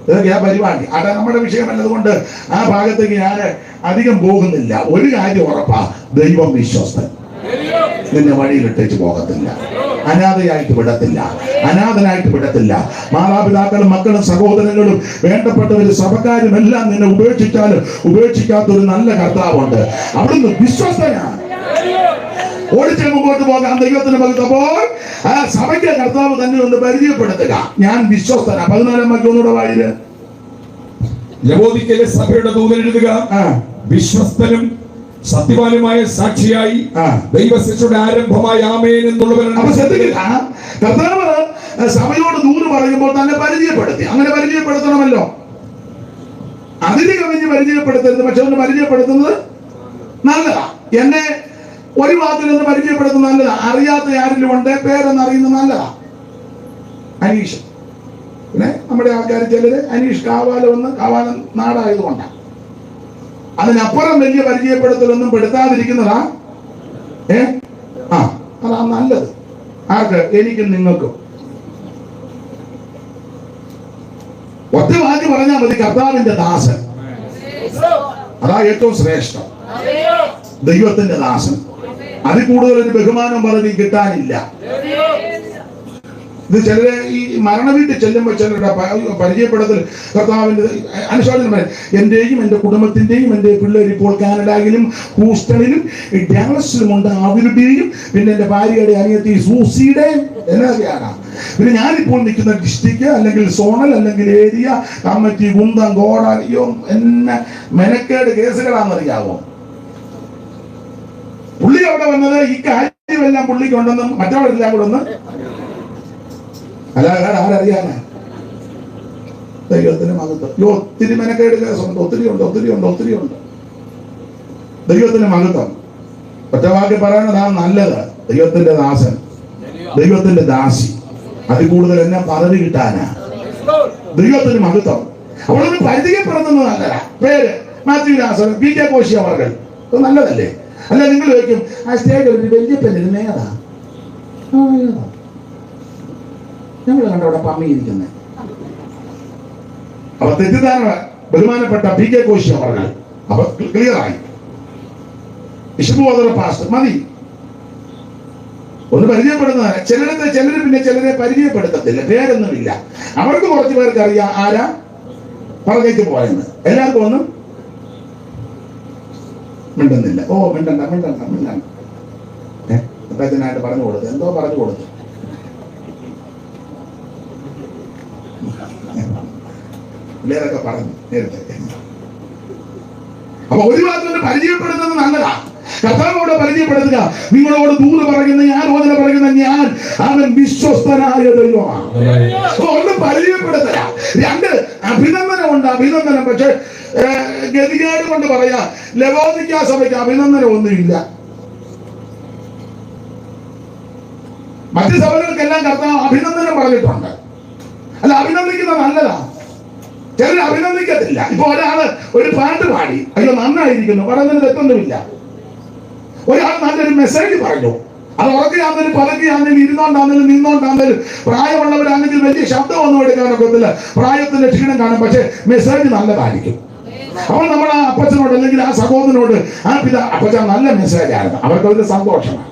ഇതൊക്കെ ആ പരിപാടി. അത് നമ്മുടെ വിഷയമല്ലതുകൊണ്ട് ആ ഭാഗത്തേക്ക് ഞാൻ അധികം പോകുന്നില്ല. ഒരു കാര്യം ഉറപ്പാ, ദൈവം വിശ്വസ്തൻ. നിന്നെ വഴിയിലിട്ടേച്ച് പോകത്തില്ല, അനാഥയായിട്ട് വിടത്തില്ല, അനാഥനായിട്ട് വിടത്തില്ല. മാതാപിതാക്കളും മക്കളും സഹോദരങ്ങളും വേണ്ടപ്പെട്ടവരും സഭക്കാരും എല്ലാം നിന്നെ ഉപേക്ഷിച്ചാലും ഉപേക്ഷിക്കാത്ത ഒരു നല്ല കർത്താവുണ്ട്. അവിടുന്ന് വിശ്വസ്തനാണ്. ഓടിച്ച് മുമ്പോട്ട് പോകാൻ ദൈവത്തിന് പകർത്തപ്പോൾ ആ സഭയ്ക്ക് കർത്താവ് തന്നെ ഒന്ന് പരിചയപ്പെടുത്തുക. ഞാൻ വിശ്വസ്തനാ. 14 ഒന്നുകൂടെ വായില്. ലവോദിക്കയിലെ സഭയുടെ ദൂതൻ എഴുതുക, വിശ്വസ്തനും സത്യവാനുമായ സാക്ഷിയായി ദൈവശിക്ഷയുടെ ആരംഭമായ ആമേൻ എന്നുള്ളവരാണ്. അപ്പൊ ശ്രദ്ധിക്കുക, കർത്താവ് സഭയോട് ദൂത് പറയുമ്പോൾ തന്നെ പരിചയപ്പെടുത്തി. അങ്ങനെ പരിചയപ്പെടുത്തണമല്ലോ. അതിന് കവിഞ്ഞ് പരിചയപ്പെടുത്തരുത്. പക്ഷെ ഒന്ന് പരിചയപ്പെടുത്തുന്നത് നല്ലതാ. എന്നെ ഒരു വാക്കിൽ നിന്ന് പരിചയപ്പെടുത്തുന്നത് നല്ലതാ. അറിയാത്ത ആരിലും ഉണ്ട്, പേരെന്ന് അറിയുന്നത് നല്ലതാ. അനീഷ്, പിന്നെ നമ്മുടെ ആൾക്കാർ ചിലര് അനീഷ് കാവാലം എന്ന്, കാവാലം നാടായതുകൊണ്ടാണ്. അതിനപ്പുറം വലിയ പരിചയപ്പെടുത്തലൊന്നും പെടുത്താതിരിക്കുന്നതാ അതാ നല്ലത്. ആർക്ക്? എനിക്കും നിങ്ങൾക്കും. ഒറ്റ വാക്ക് പറഞ്ഞാൽ മതി, കർത്താവിന്റെ ദാസൻ. അതാ ഏറ്റവും ശ്രേഷ്ഠം. ദൈവത്തിന്റെ ദാസൻ. അതിൽ കൂടുതൽ ഒരു ബഹുമാനം പറഞ്ഞ് കിട്ടാനില്ല. ഇത് ചിലരെ ഈ മരണ വീട്ടിൽ ചെല്ലുമ്പോൾ ചിലരുടെ പരിചയപ്പെടുത്തൽ കർത്താവിന്റെ അനുശോചനം. എന്റെയും എന്റെ കുടുംബത്തിന്റെയും എന്റെ പിള്ളേർ ഇപ്പോൾ കാനഡയിലും ഹൂസ്റ്റണിലും ഡാലസിലുമുണ്ട്. അവരുടെയും പിന്നെ എന്റെ ഭാര്യയുടെ അനിയത്തി സൂസിയുടെയും എന്നൊക്കെയാണ്. പിന്നെ ഞാനിപ്പോൾ നിൽക്കുന്ന ഡിസ്ട്രിക്ട് അല്ലെങ്കിൽ സോണൽ അല്ലെങ്കിൽ ഏരിയ കമ്മിറ്റി കുന്തം കോടാലിയോ എന്നെ മെനക്കേട് കേസുകളാണെന്നറിയാവോ. പുള്ളി അവിടെ വന്നത് ഈ കാര്യമെല്ലാം പുള്ളിക്കുണ്ടെന്നും മറ്റവരെല്ലാം കൂടെ ഒന്ന് അല്ലാതെ ആരറിയാനാ. ദൈവത്തിന് മഹത്വം. ഒത്തിരി മെനക്കേട് കേസുണ്ട്, ഒത്തിരി ഉണ്ട്. ദൈവത്തിന് മഹത്വം. ഒറ്റവാക്കി പറയുന്നതാ നല്ലത്. ദൈവത്തിന്റെ ദാസൻ, ദൈവത്തിന്റെ ദാസി. അതിൽ കൂടുതൽ എന്നെ പദവി കിട്ടാനാ. ദൈവത്തിന് മഹത്വം. അവളൊന്ന് പരിചയപ്പെടുത്തുന്നത് നല്ലതാ. പേര് മാത്യു ദാസൻ, PK കോശി അവർകൾ. നല്ലതല്ലേ? അല്ല നിങ്ങൾ ചോദിക്കും, ആ സ്റ്റേജിൽ ഒരു വലിയ പെണ്ണിന് നേതാ ഞങ്ങൾ കണ്ടവിടെ പമ്മിയിരിക്കുന്നത്. അപ്പൊ തെറ്റിദ്ധാരണ ബഹുമാനപ്പെട്ട PK കോശി അവർകൾ. അപ്പൊ ക്ലിയറായി. ബിഷപ്പ് പാസ്റ്റർ മതി. ഒന്ന് പരിചയപ്പെടുന്നതാണ്. ചിലര് പിന്നെ ചിലരെ പരിചയപ്പെടുത്തത്തില്ല, പേരൊന്നുമില്ല. അവർക്ക് കുറച്ച് പേർക്ക് അറിയാം ആരാ പറഞ്ഞേക്ക് പോയെന്ന്. എല്ലാവർക്കും ഒന്നും മിണ്ടുന്നില്ല. ഓ മിണ്ടണ്ട അദ്ദേഹത്തിനായിട്ട് പറഞ്ഞു കൊടുത്തു, എന്തോ പറഞ്ഞു കൊടുത്തു. പിള്ളേരൊക്കെ പറഞ്ഞു നേരത്തെ. അപ്പൊ ഒരു ഭാഗത്തോട് പരിചയപ്പെടുന്നത് നല്ലതാ. കർത്താവോട് പരിചയപ്പെടുത്തുക. നിങ്ങളോട് ദൂത് പറയുന്ന ആലോചന പറയുന്ന ഞാൻ അവൻ വിശ്വസ്തനായ ദൈവമാണ്. ഒന്ന് പരിചയപ്പെടുത്തുക. രണ്ട്, അഭിനന്ദനമുണ്ട്. അഭിനന്ദനം പക്ഷെ ഗതികേട് കൊണ്ട് പറയാ, ലവോദിക്ക സഭയ്ക്ക് അഭിനന്ദനം ഒന്നുമില്ല. മറ്റു സഭകൾക്കെല്ലാം കർത്താവ് അഭിനന്ദനം പറഞ്ഞിട്ടുണ്ട്. അല്ല, അഭിനന്ദിക്കുന്നത് നല്ലതാ. ചിലർ അഭിനന്ദിക്കത്തില്ല. ഇപ്പൊ ഒരാള് ഒരു പാട്ട് പാടി, അയ്യോ നന്നായിരിക്കുന്നു, പറയുന്നതിന് തെറ്റൊന്നുമില്ല. ഒരാൾ നല്ലൊരു മെസ്സേജ് പറഞ്ഞു, അത് ഉറക്കെയാണെങ്കിലും പതുക്കെയാണെങ്കിലും ഇരുന്നോണ്ടാണെങ്കിലും നിന്നോണ്ടാണെങ്കിലും, പ്രായമുള്ളവരാണെങ്കിൽ വലിയ ശബ്ദമൊന്നും എടുക്കാനൊക്കത്തില്ല, പ്രായത്തിന്റെ ക്ഷീണം കാണും, പക്ഷെ മെസ്സേജ് നല്ലതായിരിക്കും. അപ്പോൾ നമ്മൾ ആ അപ്പച്ചനോട് അല്ലെങ്കിൽ ആ സഹോദരനോട് ആ അപ്പച്ച നല്ല മെസ്സേജായിരുന്നു, അവർക്കതിന്റെ സന്തോഷമാണ്,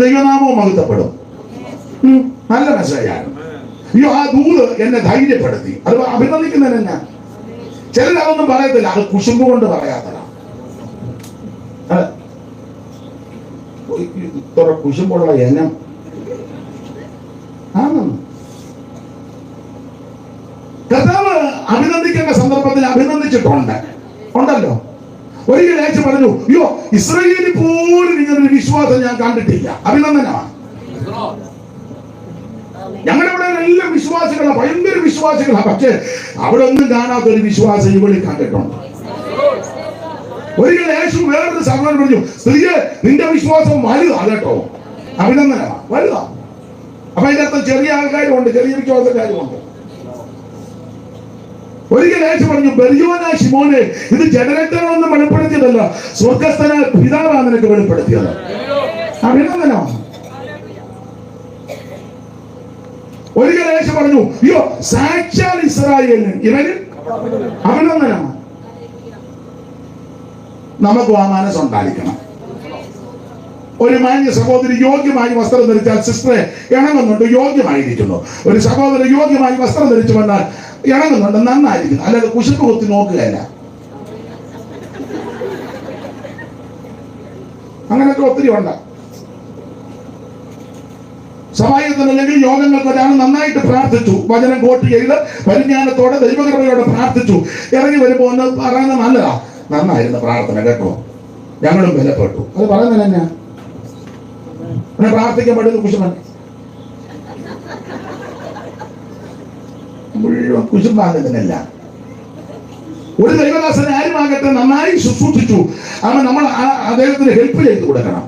ദൈവനാമവും മഹത്വപ്പെടും, നല്ല മെസ്സേജായിരുന്നു. അയ്യോ ആ ദൂത് എന്നെ ധൈര്യപ്പെടുത്തി, അത് അഭിനന്ദിക്കുന്നതിന് ഞാൻ. ചിലരതൊന്നും പറയത്തില്ല, അത് കുശുമ്പ് കൊണ്ട് പറയാത്തതാണ്. ഇത്ര കുശുമ്പുള്ള എനം ആണെന്ന് കർത്താവ് അഭിനന്ദിക്കേണ്ട സന്ദർഭത്തിൽ ഉണ്ടല്ലോ. ഒരിക്കൽ യേശു പറഞ്ഞു, അയ്യോ ഇസ്രായേലിൽ പോലും ഇങ്ങനൊരു വിശ്വാസം ഞാൻ കണ്ടിട്ടില്ല. അഭിനന്ദനമാണ്. ഞങ്ങളുടെ ഇവിടെ എല്ലാം വിശ്വാസികളാണ്, ഭയങ്കര വിശ്വാസികളാണ്. പക്ഷെ അവിടെ ഒന്നും കാണാത്തൊരു വിശ്വാസം ഇവിടെ കണ്ടിട്ടുണ്ട്. ഒരിക്കൽ യേശു വേറൊരു സഹോദരൻ പറഞ്ഞു, സ്ത്രീയെ നിന്റെ വിശ്വാസം വലുതാ കേട്ടോ. അഭിനന്ദനമാണ്, വലുതാ. അപ്പൊ അതിന്റെ അർത്ഥം ചെറിയ ആൾക്കാരുമുണ്ട്, ചെറിയ വിശ്വാസക്കാരുമുണ്ട്. ഒരിക്കൽ യേശു പറഞ്ഞു, ബെർയോനാ ശിമോനെ, ഇത് ജനരക്തങ്ങളൊന്നും വെളിപ്പെടുത്തിയതല്ല, സ്വർഗസ്ഥനായ പിതാവാണ് നിനക്ക് വെളിപ്പെടുത്തിയത്. അഭിനന്ദനമാണ്. ഒരിക്കൽ യേശു പറഞ്ഞു, അയ്യോ സാക്ഷാൽ ഇസ്രായേലിന് ഇവന് അഭിനന്ദനമാണ്. നമുക്കും ആ മനസ്സുണ്ടായിരിക്കണം. ഒരു മാന്യ സഹോദരി യോഗ്യമായി വസ്ത്രം ധരിച്ചാൽ സിസ്റ്ററെ ഇണങ്ങുന്നുണ്ട്, യോഗ്യമായിരിക്കുന്നു. ഒരു സഹോദരൻ യോഗ്യമായി വസ്ത്രം ധരിച്ചു വന്നാൽ ഇണങ്ങുന്നുണ്ട്, നന്നായിരിക്കുന്നു. അല്ലാതെ കുശുമ്പ് കുത്തി നോക്കുകയല്ല. അങ്ങനെയൊക്കെ ഒത്തിരി ഉണ്ട്. സഹായത്തിന് അല്ലെങ്കിൽ യോഗങ്ങൾക്ക് ഒരാൾ നന്നായിട്ട് പ്രാർത്ഥിച്ചു, വചനം കോട്ട് ചെയ്ത് പരിജ്ഞാനത്തോടെ ദൈവകൃപയോടെ പ്രാർത്ഥിച്ചു, ഇറങ്ങി വരുമ്പോ ഒന്ന് പറയുന്നത് നല്ലതാ, നന്നായിരുന്നു പ്രാർത്ഥന കേട്ടോ, ഞങ്ങളും ബലപ്പെട്ടു. അത് പറയുന്നത് തന്നെ അങ്ങനെ പ്രാർത്ഥിക്കാൻ പറ്റുന്ന കുശുമ്പൻ മുഴുവൻ കുശുമ്പാകുന്നതിനല്ല. ഒരു ദൈവദാസനെ ആരുമാകട്ടെ നന്നായി ശുശ്രൂഷിച്ചു, അവൻ നമ്മൾ അദ്ദേഹത്തിന് ഹെൽപ്പ് ചെയ്ത് കൊടുക്കണം.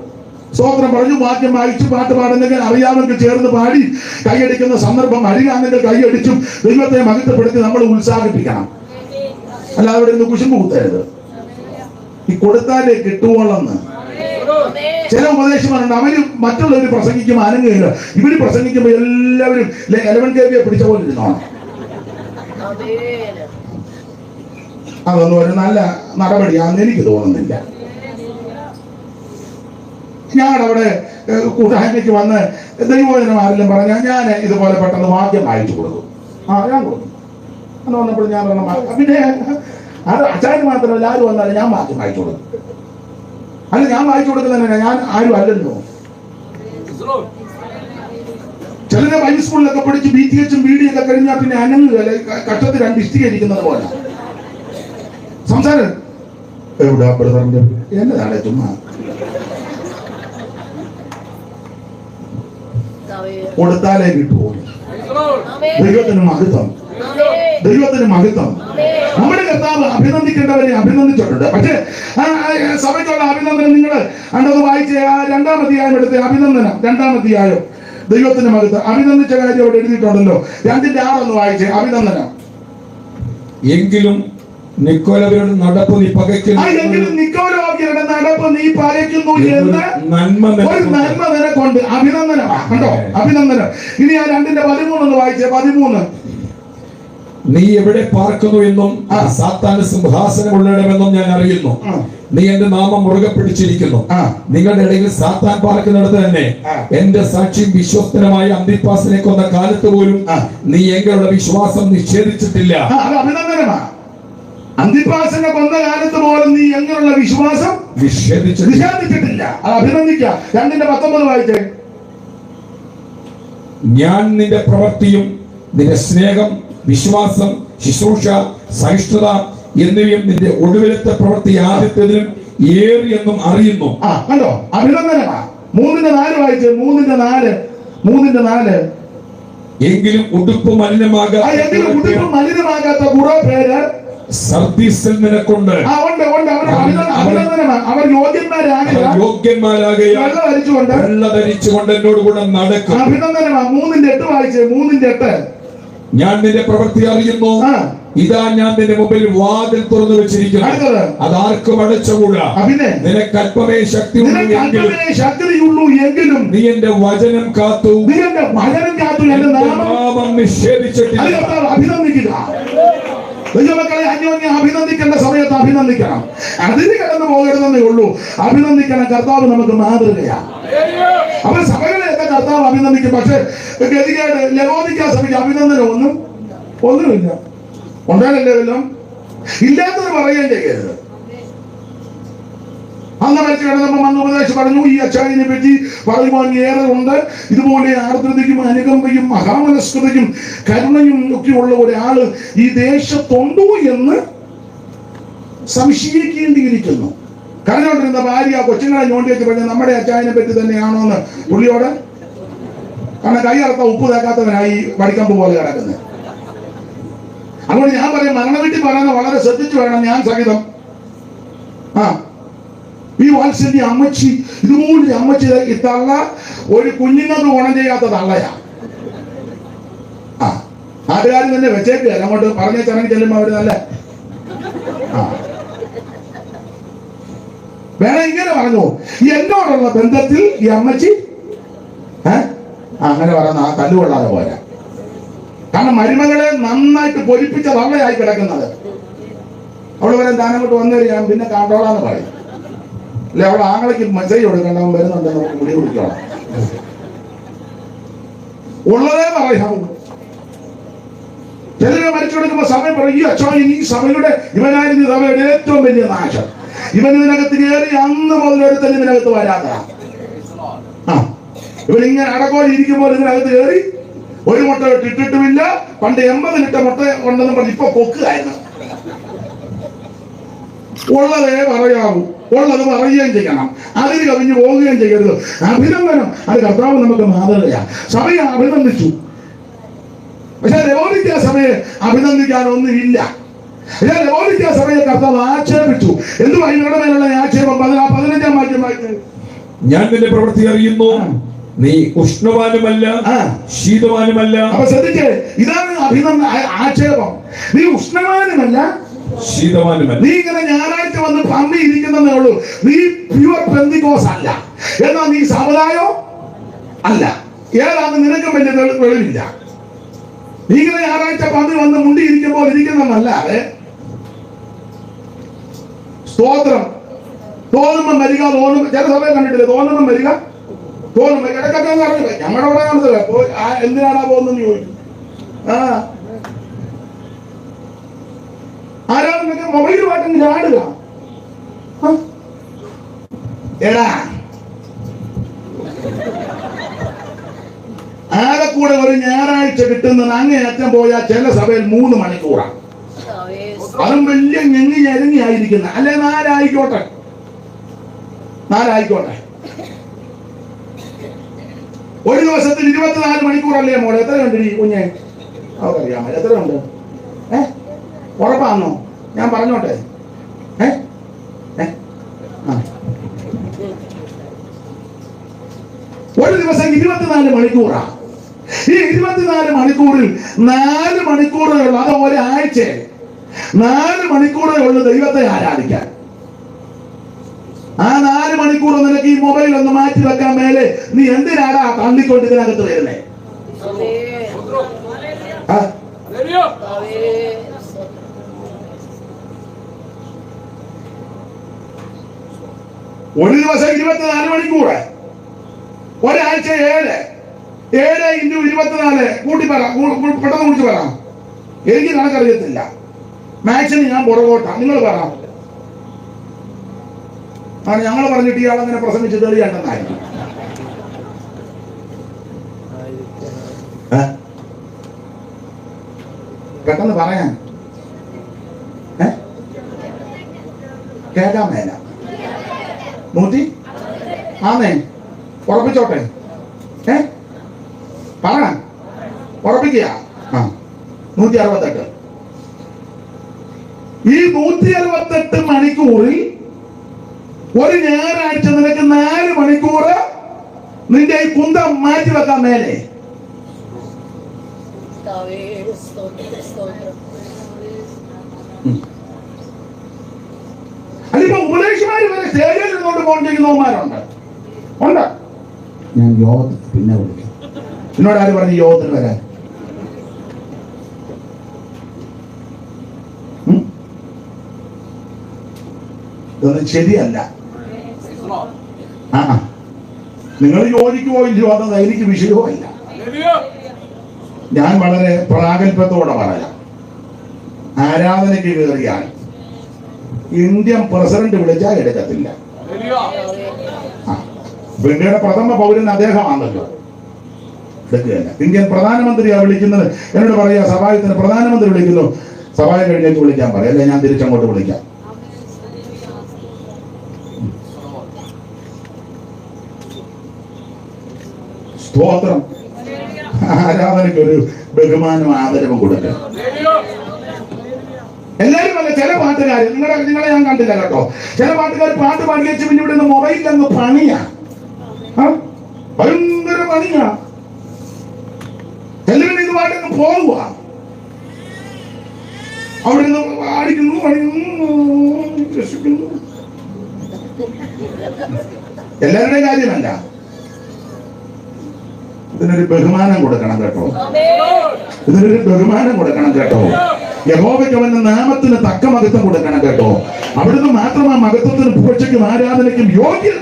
സ്തോത്രം പറഞ്ഞു, വാക്യം വായിച്ചു, പാട്ട് പാടുന്നെങ്കിൽ അറിയാമെങ്കിൽ ചേർന്ന് പാടി കൈയടിക്കുന്ന സന്ദർഭം അറിയാമെങ്കിൽ കൈയടിച്ചും ദൈവത്തെ മഹത്വപ്പെടുത്തി നമ്മൾ ഉത്സാഹിപ്പിക്കണം. അല്ലാതെ അവിടെ നിന്ന് കുശുമ്പ് കുത്തരുത്. ഈ കൊടുത്താലേ കിട്ടുവോളെന്ന് ചില ഉപദേശമാരുണ്ട്. അവര് മറ്റുള്ളവർ പ്രസംഗിക്കുമ്പോൾ അനങ്ങുകയില്ല, ഇവര് പ്രസംഗിക്കുമ്പോൾ എല്ലാവരും 11 KB പിടിച്ച പോലെ ഇരുന്നോണം. അതൊന്നും ഒരു നല്ല നടപടിയാണെന്ന് എനിക്ക് തോന്നുന്നില്ല. ഞങ്ങളുടെ അവിടെ കൂട്ടായ്മയ്ക്ക് വന്ന് ദൈവവചനം ആരെല്ലാം പറഞ്ഞാൽ ഞാൻ ഇതുപോലെ പെട്ടെന്ന് വാക്യം വായിച്ചു കൊടുക്കും. ഞാൻ കൊടുക്കും. അന്ന് വന്നപ്പോൾ ഞാൻ പിന്നെ അത് അച്ചാരി മാത്രമല്ല, ആരും വന്നാലും ഞാൻ വാക്യം വായിച്ചു കൊടുക്കും. അല്ല, ഞാൻ വായിച്ചു കൊടുക്കുന്നതന്നെ, ഞാൻ ആരും അല്ലല്ലോ. ചിലരെ ഹൈസ്കൂളിലൊക്കെ പഠിച്ച് BTHും BD ഒക്കെ കഴിഞ്ഞാൽ പിന്നെ അനങ്ങുകയല്ലേ, കഷ്ടത്തിൽ 2 ഇഷ്ടിക ഇരിക്കുന്നത് പോലെ സംസാരം. എവിടെ ബ്രദറിന്റെ എന്നതാണ് ചുമ്മാ കൊടുത്താലേ കിട്ടുമോ? ദൈവത്തിന് മഹത്വം, ദൈവത്തിന് മഹത്വം. നമ്മുടെ കർത്താവ് അഭിനന്ദിക്കേണ്ടവരെ അഭിനന്ദിച്ചിട്ടുണ്ട്. പക്ഷേ സഭയ്ക്കുള്ള അഭിനന്ദനം നിങ്ങൾ അണ്ടത് വായിച്ച 2-ാം അധ്യായം എടുത്ത അഭിനന്ദനം, 2-ാം അധ്യായം ദൈവത്തിന് മഹത്വം അഭിനന്ദിച്ച കാര്യം അവിടെ എഴുതിയിട്ടുണ്ടല്ലോ. 2:6 വായിച്ച് അഭിനന്ദനം. എങ്കിലും നിക്കോലവരുടെ നടപ്പ് നീ പകയ്ക്കുന്നു എന്ന് ഒരു നന്മ നിനക്കൊണ്ട്. അഭിനന്ദനമാണ് കണ്ടോ, അഭിനന്ദനം. ഇനി ആ 2:13 വായിച്ചേ. 13 നീ എവിടെ പാർക്കുന്നു എന്നും സാത്താന് സിംഹാസനം ഉള്ളിടമെന്നും ഞാൻ അറിയുന്നു. നീ എന്റെ നാമം മുറുകെ പിടിച്ചിരിക്കുന്നു. ആ. നിങ്ങളുടെ ഇടയിൽ സാത്താൻ പാർക്കുന്നിടത്ത് തന്നെ ആ. എന്റെ സാക്ഷിയും വിശ്വസ്തനുമായ അന്തിപ്പാസിനെ കൊന്ന കാലത്ത് പോലും ആ. നീ എങ്ങളുടെ വിശ്വാസം നിഷേധിച്ചിട്ടില്ല. അത് അഭിനന്ദനമാണ്. അന്തിപ്പാസിനെ കൊന്ന കാലത്ത് പോലും നീ എങ്ങനെയുള്ള വിശ്വാസം നിഷേധിച്ചിട്ടില്ല. അത് അഭിനന്ദിക്കാം. 2:19 വായിച്ചേ. ഞാൻ നിന്റെ പ്രവൃത്തിയും നിന്റെ സ്നേഹം, വിശ്വാസം, ശുശ്രൂഷ, സഹിഷ്ണുത എന്നിവയും നിന്റെ ഒടുവിലത്തെ പ്രവൃത്തി ആദ്യത്തേതിലും ഏറിയെന്നും അറിയുന്നു. കണ്ടോ, അഭിനന്ദനമാണ്. 3:4 വായിച്ചേ. 3:4 എങ്കിലും ഉടുപ്പ് മലിനമാകാത്ത കുറെ പേര് സർദീസിൽ നിനക്കുണ്ട്. അവർ യോഗ്യന്മാരാകയാൽ വെള്ള ധരിച്ചുകൊണ്ട് എന്നോട് കൂടെ നടക്കും. അഭിനന്ദനമാണ്. 3:8 വായിച്ചേ. 3:8 ഞാൻ നിന്റെ പ്രവൃത്തി അറിയുന്നു. ഇതാ ഞാൻ നിന്റെ മുമ്പിൽ വാതിൽ തുറന്നു വെച്ചിരിക്കുന്നു, അതാർക്കും അടച്ചുകൂടാ. നിനക്ക് അല്പമേ ശക്തിയുള്ളൂ എങ്കിലും നീ എന്റെ വചനം കാത്തു, എന്റെ നാമം നിഷേധിച്ചിട്ടില്ല. അഭിനന്ദിക്കുക. ദൈവമക്കളെ, അന്യോന്യം അഭിനന്ദിക്കേണ്ട സമയത്ത് അഭിനന്ദിക്കണം. അതിന് കടന്നു പോകരുതെന്നേ ഉള്ളൂ. അഭിനന്ദിക്കണം. കർത്താവ് നമുക്ക് മാതൃകയാണ്. അവർ സഭകളെയൊക്കെ കർത്താവ് അഭിനന്ദിക്കും. പക്ഷെ ഗതികേട് ലവോദിക്കാൻ സഭയ്ക്ക് അഭിനന്ദനം ഒന്നുമില്ല. ഉണ്ടാകല്ലേ വല്ലതും ഇല്ലാത്തത് പറയുകയും ചെയ്യരുത്. അന്ന് മരിച്ചു കിടന്നപ്പോൾ അന്ന് ഉപദേശം പറഞ്ഞു, ഈ അച്ചായനെ പറ്റി പറയുവാൻ ഏറെ ഉണ്ട്. ഇതുപോലെ ആർദ്രതയ്ക്കും അനുകമ്പയും മഹാമനസ്കതയും കരുണയും ഒക്കെ ഉള്ള ഒരാള് ഈ ദേശത്തുണ്ടോ എന്ന് സംശയിക്കേണ്ടിയിരിക്കുന്നു. കരഞ്ഞോണ്ടിരുന്ന ഭാര്യ കൊച്ചുങ്ങളെ ഞോണ്ടി വെച്ച് പറഞ്ഞ നമ്മുടെ അച്ചായനെ പറ്റി തന്നെയാണോ എന്ന് പുള്ളിയോട്. കാരണം കൈ അർത്ഥം ഉപ്പ് തേക്കാത്തവനായി വടിക്കമ്പ് പോലെ കിടക്കുന്നത്. അതുകൊണ്ട് ഞാൻ പറയും, മരണ വീട്ടിൽ പറയുന്നത് വളരെ ശ്രദ്ധിച്ചു വേണം. ഞാൻ സഹിതം ഈ വാത്സല്യ അമ്മച്ചി, ഇതുപോലെ അമ്മച്ചി ഈ തള്ള ഒരു കുഞ്ഞുങ്ങൾക്ക് ഗുണം ചെയ്യാത്ത തള്ളയാ. നാട്ടുകാർ തന്നെ വെച്ചേക്കുക. അങ്ങോട്ട് പറഞ്ഞ ചടങ്ങ് ചെല്ലുമ്പോ അവര് നല്ല വേണം. ഇങ്ങനെ പറഞ്ഞു, എന്നോടുള്ള ബന്ധത്തിൽ ഈ അമ്മച്ചി അങ്ങനെ പറയുന്ന ആ തല്ലുകൊള്ളാതെ പോരാ. കാരണം മരുമകളെ നന്നായിട്ട് പൊലിപ്പിച്ച തള്ളയായി കിടക്കുന്നത്. അവള് പറയാൻ താനങ്ങോട്ട് വന്നു ഞാൻ പിന്നെ കണ്ടോളാന്ന് പറയും. അല്ലെ അവൾ ആങ്ങളയ്ക്ക് മെസ്സേജ് കൊടുക്കണ്ടവൻ വരുന്നുണ്ട്, നമുക്ക് മുടി കുടിക്കണം. ഉള്ളതേ പറയാവൂ. ചിലര് മരിച്ചു കൊടുക്കുമ്പോ സമയം പറയും, ഈ അച്ഛൻ ഈ സഭയുടെ ഇവനായിരുന്നു സഭയുടെ ഏറ്റവും വലിയ നാശം. ഇവൻ ഇതിനകത്ത് കയറി അന്ന് മുതൽ ഒരുത്തന്നെ ഇതിനകത്ത് വരാത്ത. ഇവനിങ്ങനെ അടക്കോടെ ഇരിക്കുമ്പോൾ ഇതിനകത്ത് കയറി ഒരു മുട്ട ഇട്ടിട്ടുമില്ല. പണ്ട് 80 ലിറ്റർ മുട്ട ഉണ്ടെന്ന് പറഞ്ഞ് ഇപ്പൊ പൊക്കുകയായിരുന്നു. ഉള്ളതേ പറയാവൂ, ഉള്ളത് പറയുകയും ചെയ്യണം, അതിന് കവിഞ്ഞു പോവുകയും ചെയ്യരുത്. അഭിനന്ദനം അത് കർത്താവ് നമുക്ക് മാതൃകയാണ്. സഭയെ അഭിനന്ദിച്ചു. പക്ഷെ ലവോദിക്ക സഭയെ അഭിനന്ദിക്കാനൊന്നുമില്ല. പക്ഷെ ലവോദിക്ക സഭയെ കർത്താവ് ആക്ഷേപിച്ചു. എന്തുവാ ഇവരുടെ മേലുള്ള ആക്ഷേപം? 15-ാം വാക്യം വായിക്കുന്നത്. ഞാൻ നിന്റെ പ്രവൃത്തി അറിയുന്നു, നീ ഉഷ്ണവാനുമല്ല ശീതവാനുമല്ല. അപ്പൊ ശ്രദ്ധിച്ചേ, ഇതാണ് ആക്ഷേപം. നീ ഉഷ്ണവാനുമല്ല ശീതവാനുമല്ല. നീ ഇങ്ങനെ ഞായറാഴ്ച വന്ന് പന്നി ഇരിക്കുന്നതേ ഉള്ളൂ. നീ പ്യുവർ പെന്തിക്കോസ് അല്ല. എന്നാ നീ സമുദായോ അല്ല. ഏതാന്ന് നിനക്കും വലിയ വെളിവില്ല. നീ ഇങ്ങനെ ഞായറാഴ്ച പന്നി വന്ന് മുണ്ടി ഇരിക്കുമ്പോൾ ഇരിക്കുന്നതല്ലാതെ സ്തോത്രം തോന്നുമ്പം വരിക. ചില സമയം കണ്ടിട്ടില്ല, തോന്നുമ്പം വരിക, തോന്നുമ്പോ ഇടക്കൊക്കെ പറഞ്ഞു ഞങ്ങളുടെ അവിടെ കാണുന്നത് എന്തിനാടാ പോകുന്നെന്ന് ചോദിക്കും. ആരാധന മൊബൈൽ പാട്ടെങ്കിൽ ആടുക. എടാ ആകെ കൂടെ ഒരു ഞായറാഴ്ച കിട്ടുന്നത് അങ്ങേയറ്റം പോയാൽ ചില സഭയിൽ 3 മണിക്കൂറാണ്. അതും വലിയ ഞെങ്ങി ആയിരിക്കുന്ന. അല്ലെ 4 ആയിക്കോട്ടെ. ഒരു ദിവസത്തിൽ 24 മണിക്കൂറല്ലേ മോളെ? എത്ര കണ്ടിരി കുഞ്ഞെ? അവർക്കറിയാമോ എത്ര ഉണ്ട്? ഉറപ്പാണോ? ഞാൻ പറഞ്ഞോട്ടെ. ഒരു ദിവസം 24 മണിക്കൂറാ. ഈ 24 മണിക്കൂറിൽ 4 മണിക്കൂറുകൾ, അത് ഒരാഴ്ച 4 മണിക്കൂറുകൾ ദൈവത്തെ ആരാധിക്കാൻ. ആ 4 മണിക്കൂർ നിനക്ക് ഈ മൊബൈൽ ഒന്ന് മാറ്റി വെക്കാൻ മേലെ നീ എന്തിനാടാ തള്ളിക്കൊണ്ട് ഇതിനകത്ത് വരുന്നേ? ഒരു ദിവസം 24 മണിക്കൂർ, ഒരാഴ്ച 7 × 24 കൂട്ടി പറ, പെട്ടെന്ന് കുറിച്ച് പറ. എനിക്ക് കണക്കറിയത്തില്ല, മാക്സിന് ഞാൻ പുറകോട്ടാ. നിങ്ങൾ പറ. ഞങ്ങൾ പറഞ്ഞിട്ട് ഇയാളങ്ങനെ പ്രസംഗിച്ച് തെളിയാണ്ടെന്നായിരുന്നു. പെട്ടെന്ന് പറയാൻ കേൾക്കാൻ മേല. 100 ആന്നേ, ഉറപ്പിച്ചോട്ടെ. പറ, ഉറപ്പിക്കുക. 168. ഈ 168 മണിക്കൂറിൽ ഒരു ഞായറാഴ്ച നിനക്ക് 4 മണിക്കൂർ നിന്റെ ഈ കുന്തം മാറ്റി വെക്കാൻ മേലെ. അതിപ്പോ ഉപദേശിമാര് വരെ സ്റ്റേജിൽ നിന്നുകൊണ്ട് ഫോൺ ചെയ്യുന്നവന്മാരുണ്ട്. ഉണ്ട്. ഞാൻ യോഗത്തിൽ പിന്നെ വിളിക്കാം. എന്നോട് ആര് പറഞ്ഞു യോഗത്തിന് വരാൻ? ഇതൊന്നും ശരിയല്ല. നിങ്ങൾ യോജിക്കുമോ ഇല്ലയോ അത് എനിക്ക് വിഷയമല്ല. ഞാൻ വളരെ പ്രാഗൽഭ്യത്തോടെ പറയാം. ആരാധനയ്ക്ക് കയറിയാൽ ഇന്ത്യൻ പ്രസിഡന്റ് വിളിച്ചാൽ എടുക്കത്തില്ല. ഇന്ത്യയുടെ പ്രഥമ പൗരൻ അദ്ദേഹമാണല്ലോ, എടുക്കുകയല്ല. ഇന്ത്യൻ പ്രധാനമന്ത്രിയാ വിളിക്കുന്നത്. എന്നോട് പറയാ സഭായത്തിന് പ്രധാനമന്ത്രി വിളിക്കുന്നു, സഭായ കഴിഞ്ഞേക്ക് വിളിക്കാൻ പറയാം, അല്ലെ ഞാൻ തിരിച്ചങ്ങോട്ട് വിളിക്കാം. സ്തോത്രം. ആരാധനയ്ക്ക് ഒരു ബഹുമാനം ആദരവും കൊടുക്കുക. എല്ലാരും അല്ല, ചില പാട്ടുകാർ, നിങ്ങളെ ഞാൻ കണ്ടില്ല കേട്ടോ. ചില പാട്ടുകാർ പാട്ട് പാടി വെച്ച് പിന്നെ ഇവിടെ നിന്ന് മൊബൈലിൽ അങ്ങ് പണിയാ, ഭയങ്കര പണിയാ. എല്ലാവരും ഇത് പാട്ടങ്ങ് പോവുക, അവിടെ നിന്ന് പാടിക്കുന്നു, രസിക്കുന്നു. എല്ലാവരുടെയും കാര്യമല്ല. ഇതിനൊരു ബഹുമാനം കൊടുക്കണം കേട്ടോ. ഇതിനൊരു ബഹുമാനം കൊടുക്കണം കേട്ടോ. യഹോവയ്ക്ക് അവന്റെ നാമത്തിന് തക്ക മഹത്വം കൊടുക്കണം കേട്ടോ. അവിടുന്ന് മാത്രമാ മഹത്വത്തിനും പുകഴ്ചയ്ക്കും ആരാധനയ്ക്കും യോഗ്യൻ.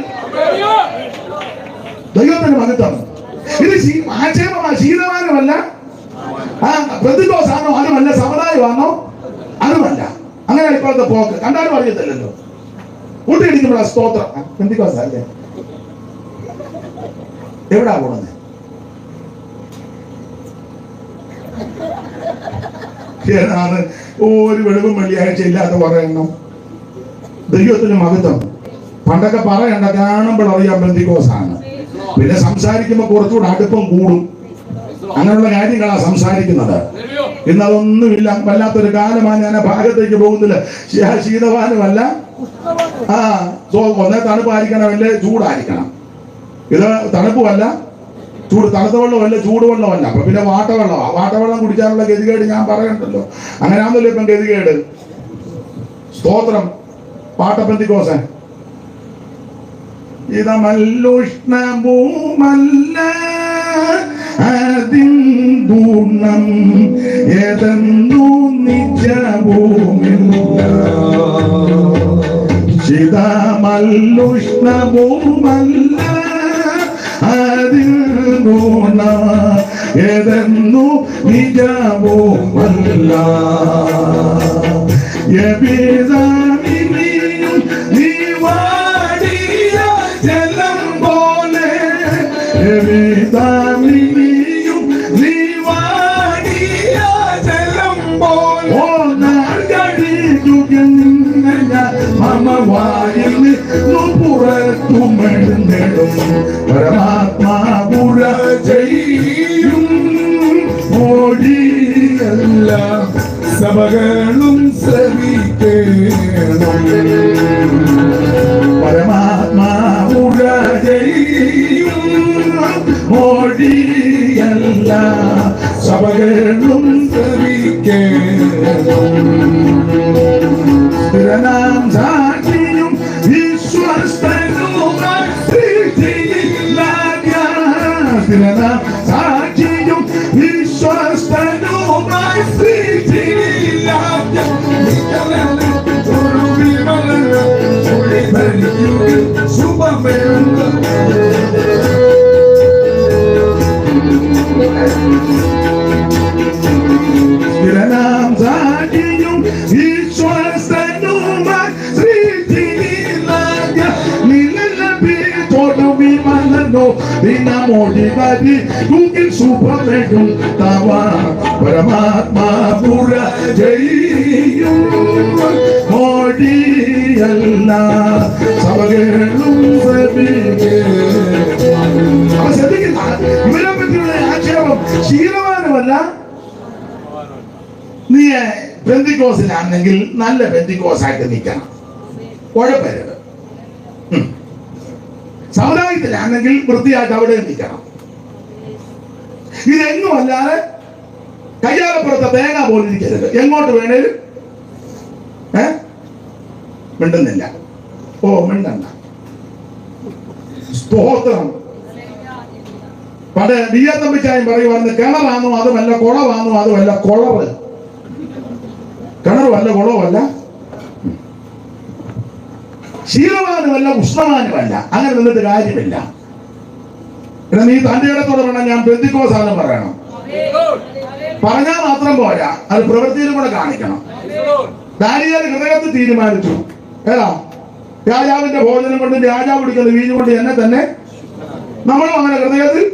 ദൈവത്തിന്റെ മഹത്വം. ഇത് ആക്ഷേപമാ, ശീതമാനമല്ല, പ്രതിദോഷാണോ അതുമല്ല, സമുദായമാണോ അതുമല്ല. അങ്ങനെ ഇപ്പോഴത്തെ പോക്ക് കണ്ടാലും അറിയത്തില്ലല്ലോ. കൂട്ടിയിടിക്കുമ്പോഴാ സ്തോത്രം. പെന്തിക്കോസല്ലേ എവിടാ പോകുന്നത്? ഏതാണ് ഒരു വെളിവും വെള്ളിയാഴ്ച ഇല്ലാത്ത പറയണം. ദൈവത്തിന് മഹത്വം. പണ്ടൊക്കെ പറയണ്ട, കാണുമ്പോൾ അറിയാം പെന്തിക്കോസാണ്. പിന്നെ സംസാരിക്കുമ്പോ കുറച്ചുകൂടെ അടുപ്പം കൂടും. അങ്ങനെയുള്ള കാര്യങ്ങളാ സംസാരിക്കുന്നത്. ഇന്നതൊന്നുമില്ല. വല്ലാത്തൊരു കാലമാണ്. ഞാൻ ആ ഭാഗത്തേക്ക് പോകുന്നില്ല. ശീതവാനുമല്ല, ഒന്നേ തണുപ്പായിരിക്കണം, അല്ലേ ചൂടായിരിക്കണം. ഇത് തണുപ്പുമല്ല, ചൂട്, തണുത്ത വെള്ളമല്ല, ചൂടുവെള്ളമല്ല. അപ്പൊ പിന്നെ വാട്ടവെള്ളമാ. വാട്ടവെള്ളം കുടിക്കാനുള്ള ഗതികേട് ഞാൻ പറയണ്ടല്ലോ. അങ്ങനെയാണല്ലോ ഇപ്പം ഗതികേട്. സ്തോത്രം. പാട്ടപ്പെന്തിക്കോസൻ. ഇതമല്ലുഷ്ണഭൂമല്ല അതിൻ ഗുണം ഏതെന്നു നിജഭൂമില്ല. ഇതമല്ലുഷ്ണഭൂമല്ല അതിൻ ഗുണം ഏതെന്നു നിജഭൂമല്ല. ജലം പോലെ നീ വാടിയ ജലം പോലെ മമവായിൽ പുറത്തുമെഴുന്നിടും പരമാത്മാപുര ചെയ്യും ഓടിയല്ല സഭകളും ശ്രമിക്കണം. പരമാത്മാപുര ചെയ്യും ഓടിയല്ല സഭകളും ശ്രമിക്കണം. സ്ഥിരനാം സാക്ഷിയും വിശ്വസ്തനുമായി സ്ഥിരനാം സാക്ഷിയും വിശ്വസ്തനുമായി സ്ത്രീ സ്ഥിരനാം സാക്ഷിയും വിശ്വാസനുമായി ശ്രീതിയിലായ നിലലഭിച്ചോടു വിമലനോ ദിനമോടിവരി കുകിൽ സുഭമേകും തവ പരമാത്മാപുര ജയിയും മോടിയല്ല സഭകളും ശ്രദ്ധിക്കുന്ന ഇവരെ പറ്റിയുള്ള ആക്ഷേപം ശീലവാനുമല്ല. നീ പെന്തിക്കോസിലാണെങ്കിൽ നല്ല പെന്തിക്കോസായിട്ട് നിൽക്കണം, കുഴപ്പമില്ല. സമുദായത്തിലാണെങ്കിൽ വൃത്തിയായിട്ട് അവിടെ നിൽക്കണം. ഇതെങ്ങും അല്ലാതെ കയ്യാലപ്പുറത്തെ തേങ്ങ പോലും ഇരിക്കരുത്. എങ്ങോട്ട് വേണേലും മിണ്ടുന്നില്ല. ഓ മിണ്ടണ്ട. സ്തോത്രം. പണ്ട് ബിയ്യത്തമ്പിച്ചായും പറയുവായിരുന്നു, കിണറാണോ അതുമല്ല കുളവാണോ അതുമല്ല കുളവ്. കിണറുമല്ല കുളവുമല്ല, ശീലവാനുമല്ല ഉഷ്ണവാനുമല്ല. അങ്ങനെ നിന്നിട്ട് കാര്യമില്ല. പിന്നെ നീ തന്റെ ഇടത്തോടെ വേണം ഞാൻ പെന്തിക്കോസാനം പറയണം. പറഞ്ഞാൽ മാത്രം പോരാ, അത് പ്രവൃത്തിയിലും കൂടെ കാണിക്കണം. ദാനിയേൽ ഹൃദയത്തിൽ തീരുമാനിച്ചു, ഏതാ രാജാവിന്റെ ഭോജനം കൊണ്ട് രാജാവ് കുടിക്കുന്ന വീഞ്ഞു കൊണ്ട് എന്നെ തന്നെ. നമ്മളും അങ്ങനെ ഹൃദയത്തിൽ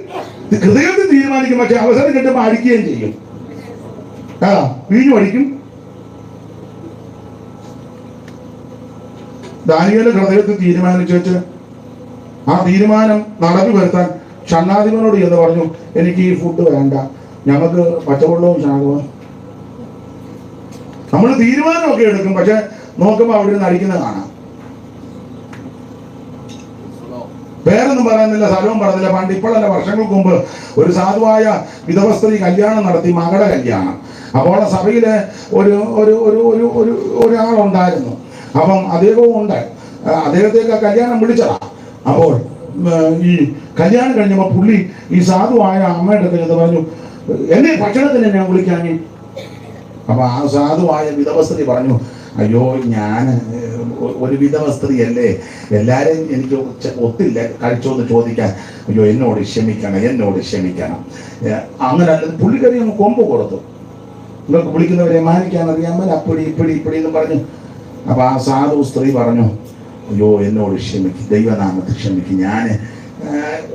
തീരുമാനിക്കും, പക്ഷെ അവസരം കിട്ടുമ്പോൾ അടിക്കുകയും ചെയ്യും. ഏതാ വീഞ്ഞു അടിക്കും. ദാനിയേൽ ഹൃദയത്തിൽ തീരുമാനിച്ചു വെച്ച് ആ തീരുമാനം നടത്തി വരുത്താൻ ഷണ്ണാധിപനോട് എന്ന് പറഞ്ഞു, എനിക്ക് ഈ ഫുഡ് വേണ്ട, ഞങ്ങൾക്ക് പച്ചവെള്ളവും ശാകവും. നമ്മൾ തീരുമാനമൊക്കെ എടുക്കും, പക്ഷെ നോക്കുമ്പോൾ അവിടെ നിന്ന് അടിക്കുന്നത് കാണാം. പേരൊന്നും പറയുന്നില്ല, സ്ഥലവും പറയുന്നില്ല. പണ്ട് ഇപ്പോഴല്ല, വർഷങ്ങൾക്ക് മുമ്പ് ഒരു സാധുവായ വിധവ സ്ത്രീ കല്യാണം നടത്തി, മകളുടെ കല്യാണം. അപ്പോൾ സഭയിലെ ഒരാളുണ്ടായിരുന്നു. അപ്പം അദ്ദേഹവും ഉണ്ട്. അദ്ദേഹത്തേക്ക് കല്യാണം വിളിച്ചതാ. അപ്പോൾ ഈ കല്യാണം കഴിഞ്ഞപ്പോൾ പുള്ളി ഈ സാധുവായ അമ്മയുടെ അടുത്ത് എന്ന് പറഞ്ഞു, എന്നെ ഭക്ഷണത്തിന് ഞാൻ വിളിക്കാൻ. അപ്പൊ ആ സാധുവായ വിധവ സ്ത്രീ പറഞ്ഞു, അയ്യോ ഞാൻ ഒരു വിധവ സ്ത്രീയല്ലേ, എല്ലാരെയും എനിക്ക് ഒത്തില്ല കഴിച്ചോന്ന് ചോദിക്കാൻ. അയ്യോ എന്നോട് ക്ഷമിക്കണം. അങ്ങനെ പുള്ളിക്കറി അങ്ങ് കൊമ്പ് കൊടുത്തു. നിങ്ങൾക്ക് വിളിക്കുന്നവരെ മാനിക്കാൻ അറിയാമല്ല, ഇപ്പിടി എന്ന് പറഞ്ഞു. അപ്പൊ ആ സാധു സ്ത്രീ പറഞ്ഞു, അയ്യോ എന്നോട് ക്ഷമിക്കും, ദൈവനാമത്തിൽ ക്ഷമിക്കും, ഞാൻ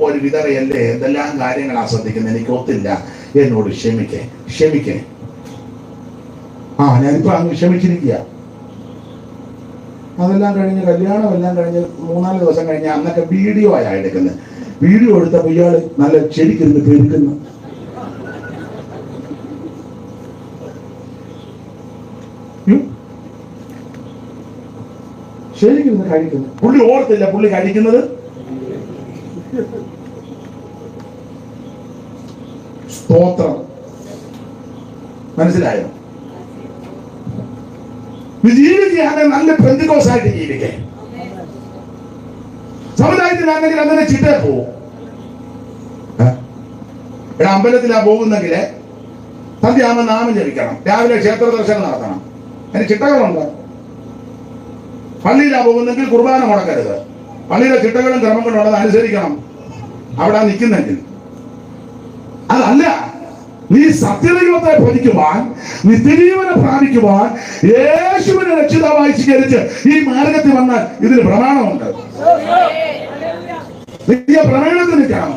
ഒരു വിധവയല്ലേ, എന്തെല്ലാം കാര്യങ്ങളാ ശ്രദ്ധിക്കുന്നത്, എനിക്ക് ഒത്തില്ല, എന്നോട് ക്ഷമിക്കേ. ആ ഞാനിപ്പോ അങ്ങ് ക്ഷമിച്ചിരിക്കുക. അതെല്ലാം കഴിഞ്ഞ് കല്യാണം എല്ലാം കഴിഞ്ഞ് 3-4 ദിവസം കഴിഞ്ഞ് അന്നൊക്കെ വീഡിയോ ആയാ എടുക്കുന്നത്. വീഡിയോ എടുത്തപ്പോ ഇയാള് നല്ല ശരിക്കിരുന്ന് പെരുക്കുന്നു. ശരിക്കിരുന്ന് കഴിക്കുന്നു. പുള്ളി ഓർത്തില്ല പുള്ളി കഴിക്കുന്നത്. സ്തോത്രം. മനസ്സിലായോ? ജീവിക്കുകയാണ് നല്ല പെന്തിക്കോസായിട്ട് ജീവിക്കേ. സമുദായത്തിലാണെങ്കിൽ അങ്ങനെ ചിട്ടേ പോവും. അമ്പലത്തിലാ പോകുന്നെങ്കില് സന്ധ്യാകുമ്പോൾ നാമം ജപിക്കണം, രാവിലെ ക്ഷേത്ര ദർശനം നടത്തണം, അതിന് ചിട്ടകളുണ്ട്. പള്ളിയിലാ പോകുന്നെങ്കിൽ കുർബാന മുടക്കരുത്, പള്ളിയിലെ ചിട്ടകളും ക്രമങ്ങളും ഉള്ളത് അനുസരിക്കണം അവിടെ നിൽക്കുന്നെങ്കിൽ. അതല്ല, നീ സത്യദൈവത്തെ ഭജിക്കുവാൻ, നിത്യജീവനെ പ്രാപിക്കുവാൻ, യേശുവിനെ രക്ഷിതാവായി സ്വീകരിച്ച് ഈ മാർഗത്തിൽ വന്നാൽ ഇതിന് പ്രമാണമുണ്ട്. പ്രമാണത്തിൽ നിൽക്കണം.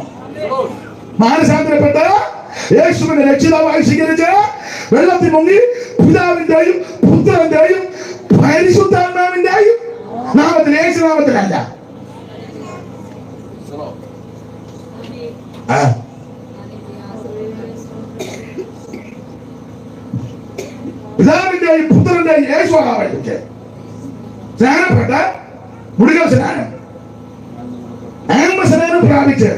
മാനസാന്തരപ്പെട്ട് യേശുവിനെ രക്ഷിതാവായി സ്വീകരിച്ച് വെള്ളത്തിൽ മുങ്ങി പിതാവിന്റെയും പുത്രന്റെയും പരിശുദ്ധാത്മാവിന്റെയും നാമത്തിൽ, യേശുനാമത്തിലല്ല. പിതാവിന്റെയും പുത്രന്റെയും യേശുവായിട്ട് സ്നാനപ്പെട്ട് മുടികൾ സ്നാനം, സ്നാനം പ്രാപിച്ച്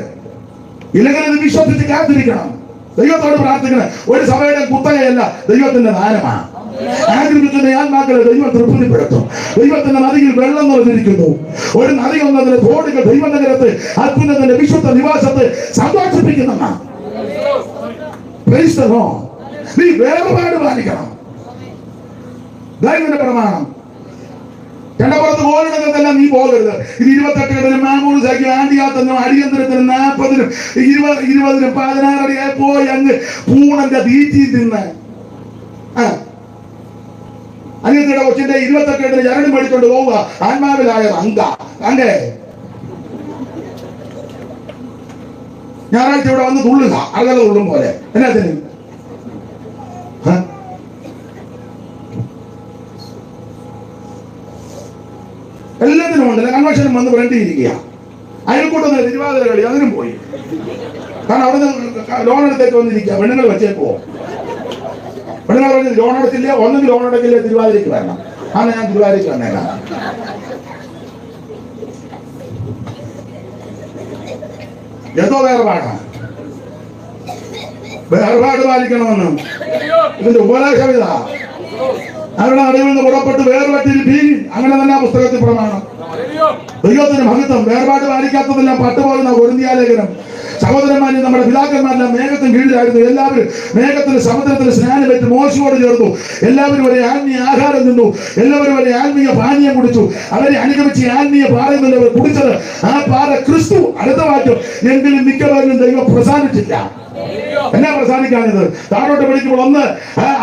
ഇല്ലെങ്കിൽ ഇത് വിശ്വസിച്ച് കാത്തിരിക്കണം. ദൈവത്തോട് പ്രാർത്ഥിക്കണം. ഒരു സഭയുടെ കുത്തകയല്ല, ദൈവത്തിന്റെ ദാനമാണ്. ആഗ്രഹിക്കുന്ന ആത്മാക്കളെ ദൈവം തൃപ്തിപ്പെടുത്തും. ദൈവത്തിന്റെ നദിയിൽ വെള്ളം നിറഞ്ഞിരിക്കുന്നു. ഒരു നദി ഒന്നതിന് തോടുകൾ ദൈവനഗരത്തെ അത്യുന്നതന്റെ വിശുദ്ധ നിവാസത്തെ സന്തോഷിപ്പിക്കുന്നതാണ്. നീ വേർപാട് പാലിക്കണം. ദൈവത്തിന്റെ പ്രമാണം ചെണ്ടപ്പുറത്ത് കോലിടത്തെല്ലാം നീ പോകരുത്. ഇത് 28 മാമൂസാക്കി ആദ്യാത്തനും അടിയന്തരത്തിനും 40-നും 20-നും 16 അടിയായി പോയി അങ്ങ് പൂണന്റെ തീറ്റി തിന്ന് അനിയത്തിയുടെ കൊച്ചിന്റെ 28 ചരട് മേടിച്ചോണ്ട് പോവുക. ആത്മാവിലായ അങ്ങേ ഞായറാഴ്ച ഇവിടെ വന്ന് തുള്ളുക, അകലെ തുള്ളും പോലെ. എന്നാത്തിന് എല്ലാത്തിനും ഉണ്ടല്ലോ. കൺവെൻഷനും വന്ന് ഫ്രണ്ടിരിക്കുക. അയൽക്കൂട്ടത്തിന് തിരുവാതിര കളി, അതിനും പോയി. കാരണം അവിടുന്ന് ലോൺ എടുത്തേക്ക് വന്നിരിക്കുക. പെണ്ണുങ്ങൾ വെച്ചേക്കോ? പെണ്ണുങ്ങൾ പറഞ്ഞ് ലോൺ എടുക്കില്ല, ഒന്നെങ്കിൽ ലോൺ എടുക്കില്ല, തിരുവാതിരക്ക് വരണം. ആണ് ഞാൻ തിരുവാതിരക്ക് വന്നേക്കാം. എന്തോ വേർപാടാണ്. വേർപാട് പാലിക്കണമെന്ന് ഇതിന്റെ ഉപദേശം ഇതാ. അവരുടെ നടുവിൽ നിന്ന് പുറപ്പെട്ട് വേർപെട്ടിരിപ്പീൻ, അങ്ങനെ തന്നെ പുസ്തകത്തിൽ പ്രമാണം. ദൈവത്തിന് മഹത്വം. വേർപാട് പാലിക്കാത്തതെല്ലാം പട്ടുപോകുന്ന കൊരിന്ത്യലേഖനം. സഹോദരന്മാരും നമ്മുടെ പിതാക്കന്മാരെല്ലാം മേഘത്തിന് കീഴിലായിരുന്നു. എല്ലാവരും മേഘത്തിന് സമുദ്രത്തിന് സ്നാനം പറ്റി മോശയോട് ചേർന്നു. എല്ലാവരും ഒരേ ആത്മീയ ആഹാരം നിന്നു. എല്ലാവരും ഒരേ ആത്മീയ പാനീയം കുടിച്ചു. അവരെ അനുഗമിച്ച് ആത്മീയ പാറയിൽ നിന്ന് അവർ കുടിച്ചത് ആ പാറ ക്രിസ്തു. അടുത്ത വാക്യം, എങ്കിലും മിക്കവരിലും ദൈവം പ്രസാദിച്ചില്ല. എന്നാ പ്രസാദിക്കാണിത്? താഴോട്ട് പഠിക്കുമ്പോൾ 1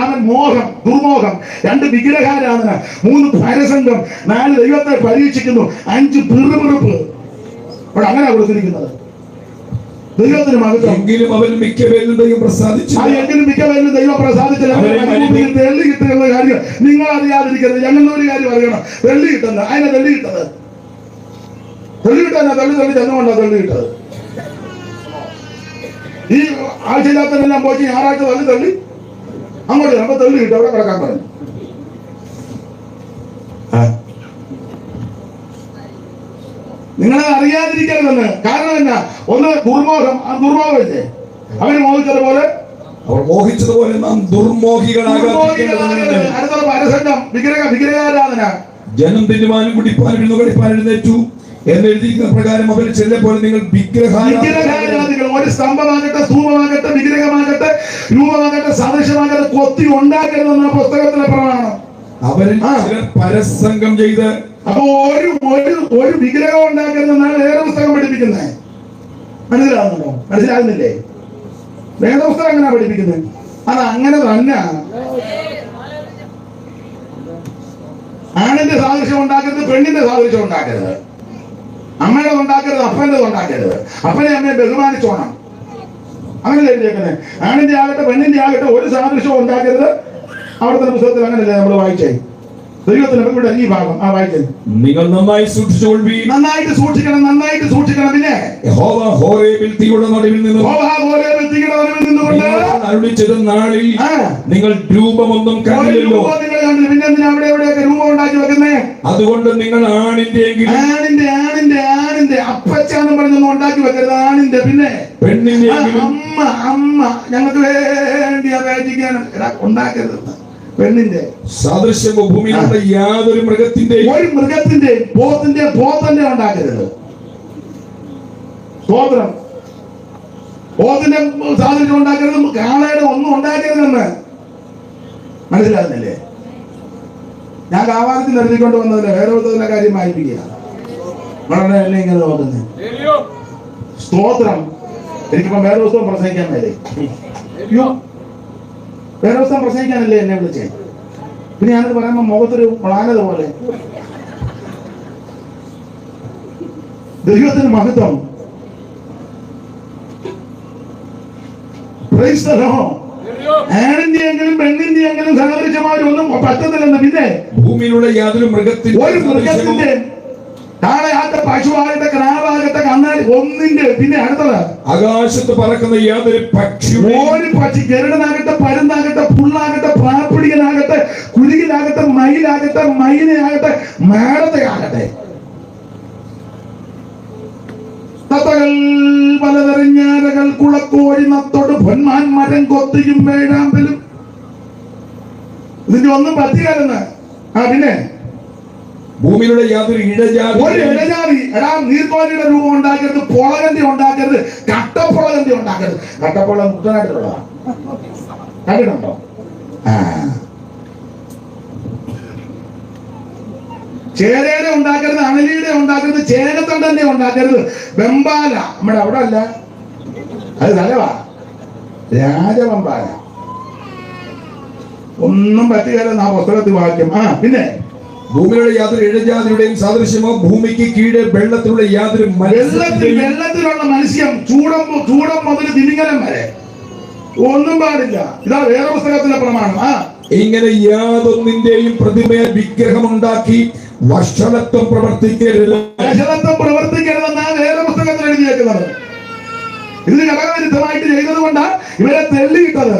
അവൻ മോഹം, ദുർമോഹം, 2 വിഗ്രഹാരാധന, 3 പരസംഗം, 4 ദൈവത്തെ പരീക്ഷിക്കുന്നു, 5 പിറുപിറുപ്പ്. അവിടെ അങ്ങനെ കൊടുത്തിരിക്കുന്നത്. ദൈവത്തിന് മഹത്വം. എങ്കിലും അവൻ മിക്കവരിലും ദൈവം പ്രസാദിച്ചു. എങ്കിലും മിക്കവരിലും ദൈവം പ്രസാദിച്ചില്ല. തെള്ളി കിട്ടുന്ന കാര്യം നിങ്ങൾ അറിയാതിരിക്കരുത്. ഞങ്ങൾ ഒരു കാര്യം അറിയണം. തെള്ളി കിട്ടുന്നത് അതിനെ തെള്ളി കിട്ടത് തെള്ളി കിട്ടാനാ തെള്ളി ചെന്നുകൊണ്ടാ തെള്ളി കിട്ടത്. ഈ ആഴ്ചയില്ലാത്തതെല്ലാം പോയി ഞായറാഴ്ച തള്ളി അങ്ങോട്ട് അപ്പൊ തെള്ളി കിട്ടും. അവിടെ കിടക്കാൻ പറഞ്ഞു. നിങ്ങളെ അറിയാതിരിക്കരുതെന്ന്. കാരണം എന്നാ? 1 ദുർമോഹം. ആ ദുർമോഹമില്ലേ? അവന് മോഹിച്ചതുപോലെ അവർ മോഹിച്ചതുപോലെ നാം ദുർമോഹികളാകാതെ. അടുത്ത പരസംഗം, വിഗ്രഹാരാധന. ജനം തിന്നുവാനും കുടിപ്പാനും എഴുന്നേറ്റു എന്നെഴുതിയിരിക്കുന്ന പ്രകാരം അവർ ചെല്ലപ്പോൾ നിങ്ങൾ വിഗ്രഹാരാധികൾ. ഒരു സ്തംഭമാകട്ടെ, സ്തൂപമാകട്ടെ, വിഗ്രഹമാകട്ടെ, രൂപമാകട്ടെ, സദൃശമാകട്ടെ കൊത്തി ഉണ്ടാക്കരുതെന്ന പുസ്തകത്തിലെ പ്രമാണം. അവരിൽ പരസംഗം ചെയ്ത് അപ്പൊ ഒരു വിഗ്രഹം ഉണ്ടാക്കരുതെന്നാണ് വേദപുസ്തകം പഠിപ്പിക്കുന്നത്. മനസ്സിലാകുന്നുണ്ടോ? മനസ്സിലാകുന്നില്ലേ? വേദപുസ്തകം എങ്ങനെയാ പഠിപ്പിക്കുന്നത്? അത് അങ്ങനെ തന്നെ. ആണിന്റെ സാദൃശ്യം ഉണ്ടാക്കരുത്, പെണ്ണിന്റെ സാദൃശ്യം ഉണ്ടാക്കരുത്. അമ്മയുടെ ഉണ്ടാക്കരുത്, അപ്പന്റെ ഉണ്ടാക്കരുത്. അപ്പനെ അമ്മയെ ബഹുമാനിച്ചോണം. അങ്ങനെ എഴുതിയേക്കുന്നത്. ആണിന്റെ ആകട്ടെ പെണ്ണിന്റെ ആകട്ടെ ഒരു സാദൃശ്യവും ഉണ്ടാക്കരുത്. അവിടുത്തെ പുസ്തകത്തിൽ അങ്ങനെയല്ലേ നമ്മൾ വായിച്ചേ? ദൈവത്തിന് ഇവിടെ ഈ ഭാഗം വായിച്ചത്. നിങ്ങൾ നന്നായി സൂക്ഷിച്ചുകൊള്ളുവീൻ. നന്നായിട്ട് സൂക്ഷിക്കണം. പിന്നെ യഹോവ ഹോരേബിൽ തീയുടെ നടുവിൽ നിന്നുകൊണ്ട് അരുളിച്ചെയ്ത നാളിൽ നിങ്ങൾ രൂപമൊന്നും കണ്ടില്ലല്ലോ. പിന്നെ എന്തിനാ അവിടെ എവിടെയൊക്കെ രൂപം ഉണ്ടാക്കി വെക്കുന്നേ? അതുകൊണ്ട് നിങ്ങൾ ആണിന്റെ അപ്പച്ചാന്നും പറഞ്ഞൊന്നും ഉണ്ടാക്കി വെക്കരുത്. ആണിന്റെ പിന്നെ പെണ്ണിന്റെ അമ്മ ഞങ്ങൾക്ക് വേണ്ടി അപേക്ഷിക്കാനും ഉണ്ടാക്കരുത്. പെണ്ണിന്റെ സാദൃശ്യമോ ഭൂമിയിലുള്ള യാതൊരു മൃഗത്തിന്റെ പോത്തിന്റെ ഉണ്ടാക്കരുത്. സ്തോത്രം. പോത്തിന്റെ സാദൃശ്യം ഉണ്ടാക്കരുത്. കാളയുടെ ഒന്നും ഉണ്ടാക്കരുതെന്ന് മനസ്സിലാകുന്നില്ലേ? ഞാൻ കാവാലത്തിൽ എഴുതിക്കൊണ്ട് വന്നതില്ല, വേറെ പുസ്തകത്തിന്റെ കാര്യം വായിപ്പിക്കുക. വളരെ അല്ലേ ഇങ്ങനെ നോക്കുന്നത്? സ്തോത്രം. എനിക്കിപ്പോ വേറെ പുസ്തകം പ്രസംഗിക്കാൻ മേലെ. വേറെ ദിവസം പ്രസംഗിക്കാനല്ലേ എന്നെ വിളിച്ചേ? പിന്നെ ഞാനത് പറയുമ്പോ മുഖത്തൊരു പ്ലാനത പോലെ. ദൈവത്തിന് മഹത്വം. ആണിന്റെയെങ്കിലും പെണ്ണിന്റെയെങ്കിലും സഹകരിച്ചമാരൊന്നും പറ്റത്തില്ലെന്ന്. പിന്നെ ഭൂമിയിലുള്ള യാതൊരു മൃഗത്തിന്റെ താഴെയാകട്ടെ, പശുവാകട്ടെ, ക്രാവാകട്ടെ, കന്നാലി ഒന്നിന്റെ. പിന്നെ അടുത്തത് ആകാശത്ത് പറക്കുന്ന യാതൊരു പക്ഷി. ഒരു പക്ഷി, ഗരുഡനാകട്ടെ, പരുന്താകട്ടെ, പുള്ളാകട്ടെ, പ്രാപ്പിടികനാകട്ടെ, കുരുകിലാകട്ടെ, മയിലാകട്ടെ, മയിലാകട്ടെ, മേടതയാകട്ടെ, തത്തകൾ പലതരഞ്ഞാരകൾ, കുളക്കോഴി, നത്തോട്, പൊന്മാൻ, മരം കൊത്തിയും വേഴാമ്പലും. ഇതിന്റെ ഒന്നും പറ്റിയാലെന്ന്. പിന്നെ ഭൂമിയിലുള്ള യാതൊരു ഇഴജാതി. നീർക്കോലിയുടെ രൂപം ഉണ്ടാക്കരുത്, പൊളകന്റെ ഉണ്ടാക്കരുത്, കട്ടപ്പൊളകന്റെ ഉണ്ടാക്കരുത്. കട്ടപ്പൊള മുട്ടനായിട്ടുള്ളതാ, കണ്ടിട്ടുണ്ടോ? ചേരയുടെ ഉണ്ടാക്കരുത്, അണലിയുടെ ഉണ്ടാക്കരുത്, ചേനത്തണ്ടന്റെ ഉണ്ടാക്കരുത്. വെമ്പാല നമ്മുടെ അവിടെ അല്ല, അത് നല്ലവാ, രാജവെമ്പാല. ഒന്നും പറ്റുകയല്ലെന്ന് ആ പുസ്തകത്തിൽ വാക്യം. പിന്നെ ഭൂമിയുടെ യാതൊരു ഇഴജാതിയുടെയും സാദൃശ്യമോ ഭൂമിക്ക് കീഴെ വെള്ളത്തിലുള്ള യാതൊരു വെള്ളത്തിലുള്ള മത്സ്യം ചൂടം മുതൽ തിമിംഗലം വരെ ഒന്നും പാടില്ല. ഇതാ വേറെ പുസ്തകത്തിലെ പ്രമാണം. ഇങ്ങനെ യാതൊന്നിന്റെയും പ്രതിമയെ വിഗ്രഹമുണ്ടാക്കി വഷളത്വം പ്രവർത്തിക്കരുത്. വഷളത്വം പ്രവർത്തിക്കരുതെന്നാണ് വേറെ പുസ്തകത്തിൽ എഴുതിയേക്കുന്നത്. ഇതിന് ഘടകവിരുദ്ധമായിട്ട് ചെയ്തത് കൊണ്ടാണ് ഇവരെ തെള്ളിയിട്ടത്.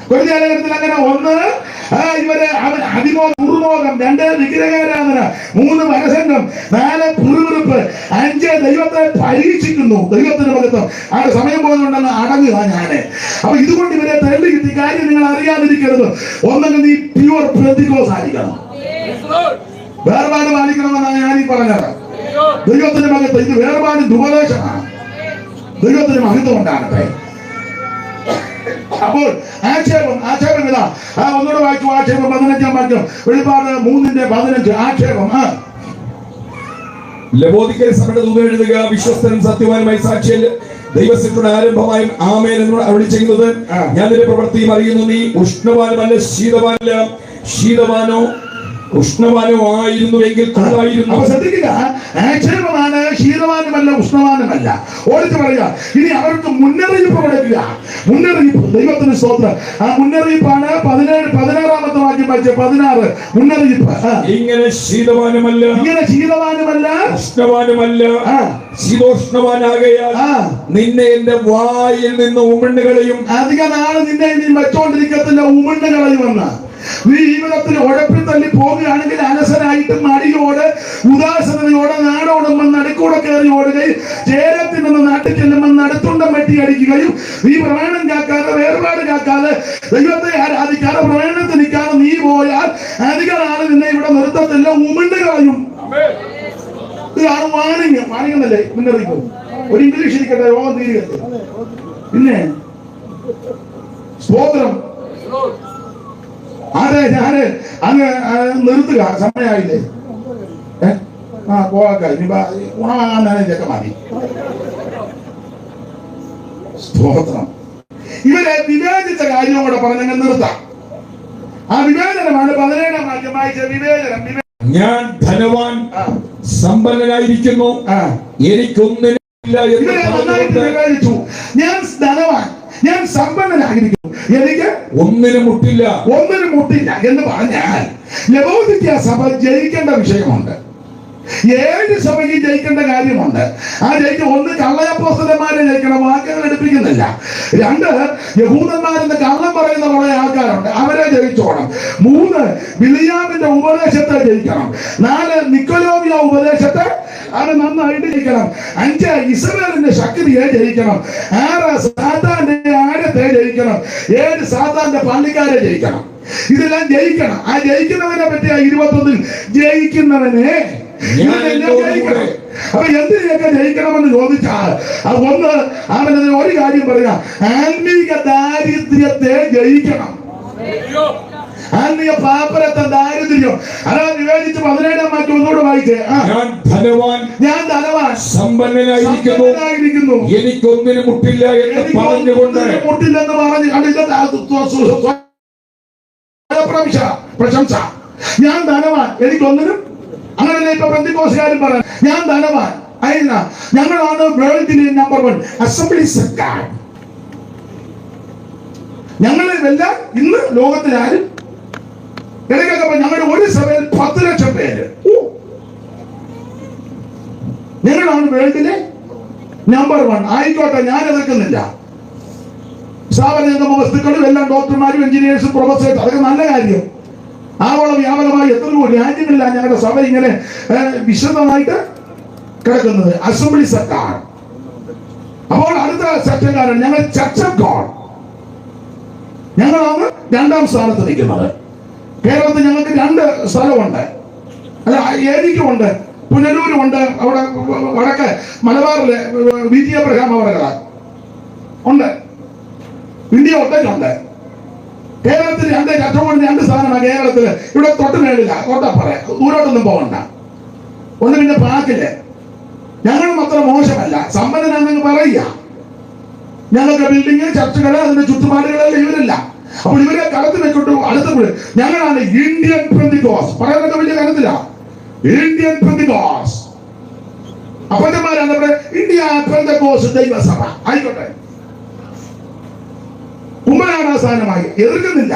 കൊരിന്ത്യലേഖനത്തിൽ അങ്ങനെ 1 ഇവരെ ദുർമോഹം, 2 വിഗ്രഹാരാധന, 3 വനസംഘം, 4 പിറുപിറുപ്പ്, 5 ദൈവത്തെ പരീക്ഷിക്കുന്നു. ദൈവത്തിന്റെ മഹത്വം. സമയം പോകുന്നുണ്ടെന്ന് അടങ്ങുക ഞാന്. അപ്പൊ ഇതുകൊണ്ട് ഇവരെ തെള്ളി കിട്ടി. കാര്യം നിങ്ങൾ അറിയാതിരിക്കരുത്. ഒന്നെങ്കിൽ നീ പ്യൂർ പെന്തിക്കോസ് ആയിരിക്കണം, വേർപാട് പാലിക്കണമെന്നാണ് ഞാനീ പറഞ്ഞത്. ദൈവത്തിന്റെ മഹത്വം. ഇത് വേർപാടിന്റെ ഉപദേശമാണ്. ദൈവത്തിന്റെ മഹത്വം ഉണ്ടാകട്ടെ. അപ്പോൾ ആക്ഷേപം ഇതാ. ഒന്നുകൂടെ വായിച്ചു. ആക്ഷേപം 15-ാം വാക്യം, വെളിപ്പാട് 3:15. ആക്ഷേപം. ലവോദിക്കൽ സഭയുടെ ദൂതൻ എഴുതുക, വിശ്വസ്തനും സത്യവാനുമായി സാക്ഷിയൽ ദൈവത്തിന്റെ ആരംഭമായും ആമേൻ എന്ന് അവിടെ ചെയ്യുന്നത്, ഞാൻ നിന്റെ പ്രവൃത്തിയും അറിയുന്നു. നീ ഉഷ്ണവാനുമല്ല ശീതവാനല്ല, ശീതവാനോ ഉഷ്ണവാനോ ആയിരുന്നുവെങ്കിൽ കൊള്ളായിരുന്നു. അപ്പൊ ശ്രദ്ധിക്കുക, ആക്ഷേപമാണ്, ശീതവാനുമല്ല ഉഷ്ണവാനുമല്ല. ഓടിച്ചു പറയുക. ഇനി അവർക്ക് മുന്നറിയിപ്പ് കൊടുക്കുക. മുന്നറിയിപ്പ്. ദൈവത്തിന് സ്തോത്രം. ആ മുന്നറിയിപ്പാണ് 16-ാമത്തെ വാക്യം വായിച്ച 16. മുന്നറിയിപ്പ്. ഇങ്ങനെ ശീതവാനുമല്ല ഉഷ്ണവാനുമല്ല ശീതോഷ്ണവാനാകയാൽ നിന്നെ എന്റെ വായിൽ നിന്ന് ഉമിണ്ണുകളെയും. അധിക നാള് നിന്നെ നീ വെച്ചോണ്ടിരിക്കത്തില്ല, ഉമിണ്ണുകളെയുമെന്ന്. നീ ജീവിതത്തിൽ ഉഴപ്പിൽ തള്ളി പോകുകയാണെങ്കിൽ അലസനായിട്ട് മടിയോട് ഉദാസനതയോടെ നാടോടുമ്പോൾ നടുക്കൂടെ കയറി ഓടുകയും ചേരത്തിനെന്ന് നാട്ടിൽ ചെല്ലുമ്പോൾ നടുത്തുണ്ടം വെട്ടി അടിക്കുകയും നീ പ്രമാണം കാക്കാതെ വേർപാട് കാക്കാതെ ദൈവത്തെ ആരാധിക്കാതെ പ്രമാണത്തിൽ നിൽക്കാതെ നീ പോയാൽ അധിക നാള് നിന്നെ ഇവിടെ നിർത്തത്തില്ല, ഉമിണ്ട് കളയും. ഇതാണ് വാണിംഗ്. വാണിംഗല്ലേ മുന്നറിയിപ്പ്. ഒരു ഇംഗ്ലീഷ് ഇരിക്കട്ടെ, രോഗം തീരുകട്ടെ. പിന്നെ സ്തോത്രം. അതെ, ഞാന് അങ്ങ് നിർത്തുക, സമയമായില്ലേ? പോകാൻ ഗുണമാകാനൊക്കെ മതി. സ്തോത്രം. ഇവരെ വിവേചിച്ച കാര്യം കൂടെ പറഞ്ഞങ്ങ് നിർത്താം. ആ വിവേചനമാണ് 17-ാം വാക്യം വായിച്ച വിവേചനം. ഞാൻ ധനവാൻ സമ്പന്നനായിരിക്കുന്നു, എനിക്കൊന്നിനില്ല എന്ന് വിവേചിച്ചു. ഞാൻ ധനവാൻ, ഞാൻ സമ്പന്നനായിരിക്കുന്നു, എനിക്ക് ഒന്നിനും മുട്ടില്ല എന്ന് പറഞ്ഞാൽ ലവോദിക്ക സഭ ജയിക്കേണ്ട വിഷയമുണ്ട്. 7 സഭയ്ക്ക് ജയിക്കേണ്ട കാര്യമുണ്ട്. ആ ജയിക്കും. 1, കള്ളയപ്പോസ്തലന്മാരെ ജയിക്കണം, വാക്യങ്ങൾ എടുപ്പിക്കുന്നില്ല. 2, യഹൂദന്മാരെന്ന് കള്ളം പറയുന്ന കുറെ ആൾക്കാരുണ്ട്, അവരെ ജയിച്ചോണം. 3, ബിലിയാമിന്റെ ഉപദേശത്തെ ജയിക്കണം. 4, നിക്കോലോവിയ ഉപദേശത്തെ അത് നന്നായിട്ട് ജയിക്കണം. 5, ഇസ്രായേലിന്റെ ശക്തിയെ ജയിക്കണം. 6, സാത്താന്റെ ആഴത്തെ ജയിക്കണം. 7, സാത്താന്റെ പള്ളിക്കാരെ ജയിക്കണം. ഇതെല്ലാം ജയിക്കണം. ആ ജയിക്കുന്നവനെ പറ്റിയ 21 ജയിക്കുന്നവനെ. അപ്പൊ എന്തിനൊക്കെ ജയിക്കണമെന്ന് ചോദിച്ചാൽ 1, അവനത് ഒരു കാര്യം പറയാം, ആത്മീക ദാരിദ്ര്യത്തെ ജയിക്കണം. ആത്മീയ പാപ്പരത്തെ ദാരിദ്ര്യം. അതാണ് വിവേചിച്ച് 17-ാം വാക്യം ഒന്നുകൂടെ വായിച്ചേ. ഞാൻ ധനവാൻ സമ്പന്നനായിരിക്കുന്നു, എനിക്കൊന്നിനും മുട്ടില്ല എന്ന് പറഞ്ഞുകൊണ്ട് മുട്ടില്ലെന്ന് പറഞ്ഞ് പ്രശംസ. ഞാൻ ധനവാൻ, എനിക്കൊന്നിനും. അങ്ങനല്ലേ ഇപ്പൊ പെന്തിക്കോസുകാരും പറയാം, ഞാൻ ധനവാൻ. അല്ല, ഞങ്ങളാണ് വേൾഡിലെ നമ്പർ 1 അസംബ്ലീസ് ഓഫ് ഗോഡ്. ഞങ്ങളെല്ലാം ഇന്ന് ലോകത്തിലാരും ഇടയ്ക്കൊക്കെ ഞങ്ങളുടെ ഒരു സഭയിൽ 10 ലക്ഷം പേര്. ഞങ്ങളാണ് വേൾഡിലെ നമ്പർ 1. ആയിക്കോട്ടെ, ഞാൻ എതിർക്കുന്നില്ല. സ്ഥാപന വസ്തുക്കളും എല്ലാം ഡോക്ടർമാരും എഞ്ചിനീയേഴ്സും പ്രൊഫസേഴ്സും, അതൊക്കെ നല്ല കാര്യം. ആഗോള വ്യാപകമായി എത്രയോ രാജ്യങ്ങളിലാണ് ഞങ്ങളുടെ സഭ ഇങ്ങനെ വിശദമായിട്ട് കിടക്കുന്നത്. Assemblies of God. അപ്പോൾ അടുത്ത സെക്ഷൻകാരാണ് ഞങ്ങൾ ചർച്ച് ഓഫ് ഗോഡ്. ഞങ്ങളാണ് 2ാം സ്ഥാനത്ത് നിൽക്കുന്നത്. കേരളത്തിൽ ഞങ്ങൾക്ക് 2 സ്ഥലമുണ്ട്. അല്ല, ഏരിക്കുമുണ്ട്, പുനലൂരുമുണ്ട്, അവിടെ വടക്ക് മലബാറിലെ VT അബ്രഹാം അവരുടെ ഉണ്ട്, ഇന്ത്യ ഒട്ടേക്കുണ്ട്. കേരളത്തിൽ ഏറ്റവും 2 സ്ഥാനമാണ് കേരളത്തില്. ഇവിടെ തൊട്ട് മേളില്ല, പറയാം, ദൂരോട്ടൊന്നും പോകണ്ട. ഒന്ന് പിന്നെ പാക്കില് ഞങ്ങളും അത്ര മോശമല്ല, സമ്പന്നനാണെന്ന് പറയുക. ഞങ്ങൾക്ക് ബിൽഡിങ്, ചർച്ചുകള്, അതിന്റെ ചുറ്റുപാടുകളെല്ലാം ഇവരില്ല. അപ്പോൾ ഇവരെ കടത്തി വെച്ചിട്ട് അടുത്ത് ഞങ്ങളാണ് ഇന്ത്യൻ പെന്തിക്കോസ്. പറയാനൊക്കെ വലിയ കരുത്തില്ല. ഇന്ത്യൻ പെന്തിക്കോസ് അപ്പന്മാരാണ് നമ്മുടെ ഇന്ത്യ പെന്തക്കോസ് ദൈവസഭ. ആയിക്കോട്ടെ, കുമ്പനാണ് സ്ഥാനമായി, എതിർക്കുന്നില്ല.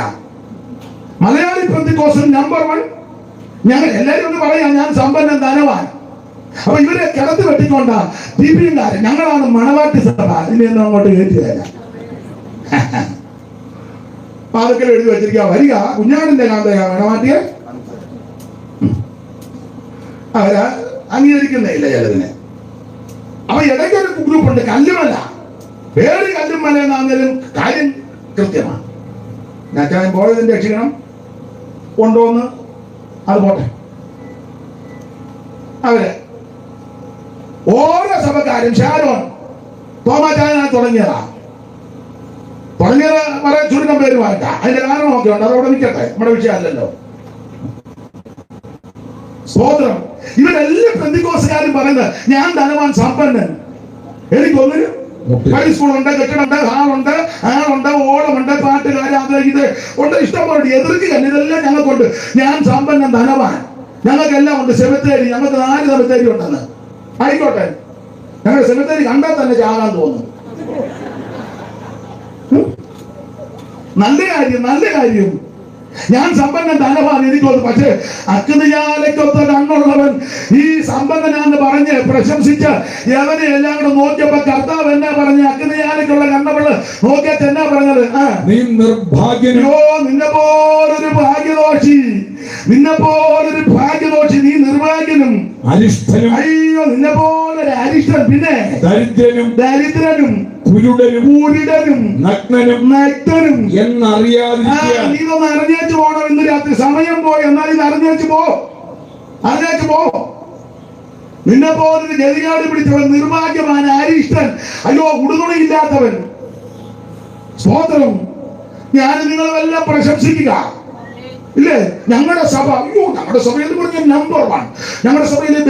മലയാളി പെന്തിക്കോസ് നമ്പർ 1. ഞങ്ങൾ എല്ലാവരും ഒന്ന് പറയാം, ഞാൻ സമ്പന്നൻ, ധനവാൻ. അപ്പൊ ഇവരെ കിടത്തി വെട്ടിക്കൊണ്ട ദീപികാരൻ ഞങ്ങളാണ് മണവാട്ടി സഭ. ഇതിനെയൊന്നും അങ്ങോട്ട് കയറ്റിയല്ല. പാതക്കൽ എഴുതി വെച്ചിരിക്കുക, വരിക കുഞ്ഞാടിന്റെ കാന്തയാ മണവാട്ടിയെ. അവര് അംഗീകരിക്കുന്നില്ല ചിലതിനെ. അപ്പൊ ഇടയ്ക്കൊരു ഗ്രൂപ്പ് ഉണ്ട്, കല്ലുമല. പേര് കല്ലുമല എന്നാണെങ്കിലും കാര്യം കൃത്യമാണ്. ഞാൻ പോയതിന്റെ രക്ഷിക്കണം കൊണ്ടുവന്ന് അത് പോട്ടെ. അവര് ഓരോ സഭക്കാരും ഷാരോൺ തോമാചാനാണ് തുടങ്ങിയത് പറയാൻ ചുരുക്കം പേര് മാറ്റാം. അതിന്റെ കാരണമൊക്കെ ഉണ്ട്, അതവിടെ നിൽക്കട്ടെ, നമ്മുടെ വിഷയമല്ലല്ലോ. സ്തോത്രം. ഇവരെല്ലാം പെന്തിക്കോസുകാരും പറയുന്നത് ഞാൻ ധനവാൻ, സമ്പന്നൻ. എനിക്കൊന്നിനും സ്കൂളുണ്ട്, കെട്ടിടമുണ്ട്, ഹാളുണ്ട്, ആളുണ്ട്, ഓളമുണ്ട്, പാട്ടുകാര്, അത് ഇത് ഉണ്ട്, ഇഷ്ടംപോലെ. എതിർക്കുക ഇതെല്ലാം ഞങ്ങൾക്കുണ്ട്. ഞാൻ സമ്പന്നൻ, ധനവാൻ. ഞങ്ങൾക്കെല്ലാം ഉണ്ട്. സെമിത്തേരി, ഞങ്ങൾക്ക് 4 സെമിത്തേരി ഉണ്ടെന്ന്. ആയിക്കോട്ടെ, ഞങ്ങളുടെ സെമിത്തേരി കണ്ടാൽ തന്നെ ചാകാൻ തോന്നും. നല്ല കാര്യം, നല്ല കാര്യം. ഞാൻ സമ്പന്നൻ, ധനവാൻ, എനിക്കൊന്ന്. പക്ഷേ അഗ്നിയാലയ്ക്കൊത്ത കണ്ണുള്ളവൻ ഈ സമ്പന്നനാന്ന് പറഞ്ഞ് പ്രശംസിച്ച് യവനെ എല്ലാം കൂടെ നോക്കിയപ്പോ കർത്താവ് എന്നാ പറഞ്ഞ? അഗ്നിയാലയ്ക്കുള്ള കണ്ണവള് നോക്കിയിട്ട് എന്നാ പറഞ്ഞത്? നീ നിർഭാഗ്യനോ, നിന്നെ പോലൊരു ഭാഗ്യദോഷി, നിന്നെ പോലൊരു ഭാഗ്യദോഷി, നീ നിർഭാഗ്യനും അരിഷ്ടനും. അയ്യോ, നിന്നെ പോലൊരു അരിഷ്ടൻ, പിന്നെ ദരിദ്രനും കുരുടനും നഗ്നനും എന്നറിയാതിരിക്കുക. നീ ഇതൊന്ന് അറിഞ്ഞേച്ചു പോകണം. ഇന്ന് രാത്രി സമയം പോയി, എന്നാൽ ഇത് അറിഞ്ഞേച്ചു പോ. നിന്നെ പോലൊരു ഗതികാട് പിടിച്ചവൻ, നിർഭാഗ്യവാൻ, അരിഷ്ടൻ, അയ്യോ ഉടുതുണയില്ലാത്തവൻ. സ്തോത്രം. ഞാൻ നിങ്ങളെല്ലാം പ്രശംസിക്കുക ഇല്ലേ? ഞങ്ങളുടെ സഭ, അയ്യോ ഞങ്ങളുടെ സഭയിൽ പറഞ്ഞ നമ്പർ 1. ഞങ്ങളുടെ സഭയിലെ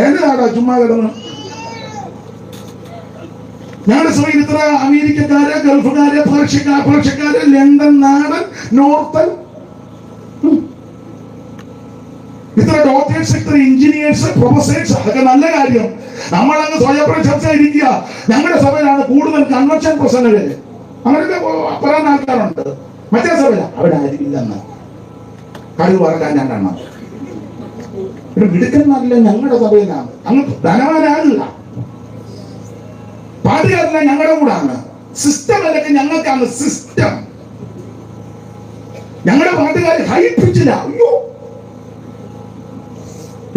ഏതാടാ ചുമ്മാ കിടന്ന്. ഞങ്ങളുടെ സഭയിൽ ഇത്ര അമേരിക്കക്കാര്, ഗൾഫുകാര്, പേർഷ്യക്കാര്, ലണ്ടൻ, നാടൻ, നോർത്തൻ, ഇത്ര ഡോക്ടേഴ്സ്, ഇത്ര എഞ്ചിനീയേഴ്സ്, പ്രൊഫസേഴ്സ്. അതൊക്കെ നല്ല കാര്യം. നമ്മളങ്ങ് സ്വയം പ്രശംസ ഇരിക്കുക. ഞങ്ങളുടെ സഭയിലാണ് കൂടുതൽ കൺവെൻഷൻ പ്രസംഗര്. അങ്ങനെയൊക്കെ പറയാൻ ആൾക്കാരുണ്ട്. മറ്റേ സഭയില അവിടെ ആയിരിക്കില്ലെന്ന് കഴിവ് പറക്കാൻ ഞാൻ കാണാം. ഒരു മിടുക്കന്മാരില്ല ഞങ്ങളുടെ സഭയിലാണ്. അങ്ങ് ധനവാനാകില്ല. പാട്ടുകാരില്ല ഞങ്ങളുടെ കൂടാണ്. സിസ്റ്റം അതൊക്കെ ഞങ്ങൾക്കാണ് സിസ്റ്റം. ഞങ്ങളുടെ പാട്ടുകാർ ഹൈ പിച്ചില്ല. അയ്യോ,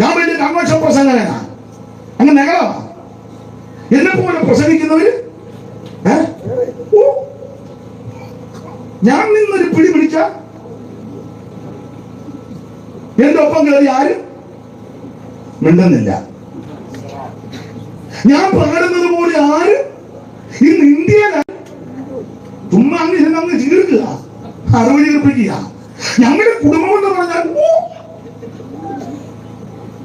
ഞാൻ വലിയ കൺവെൻഷൻ പ്രസംഗനാണ്. അങ്ങ് നഗരമാ. എന്നെ പോലെ പ്രസംഗിക്കുന്നവര് ഞാൻ നിന്നൊരു പിടി പിടിച്ച എന്റെ ഒപ്പം കയറി ആരും മിണ്ടുന്നില്ല. ഞാൻ പാടുന്നത് പോലെ ആരും ഇന്ന് ഇന്ത്യയിലാണ്. ചുമ്മാ അങ്ങ് ചീർക്കുക, അറിവ് ചീർപ്പിക്കുക. ഞങ്ങളുടെ കുടുംബം എന്ന് പറഞ്ഞാൽ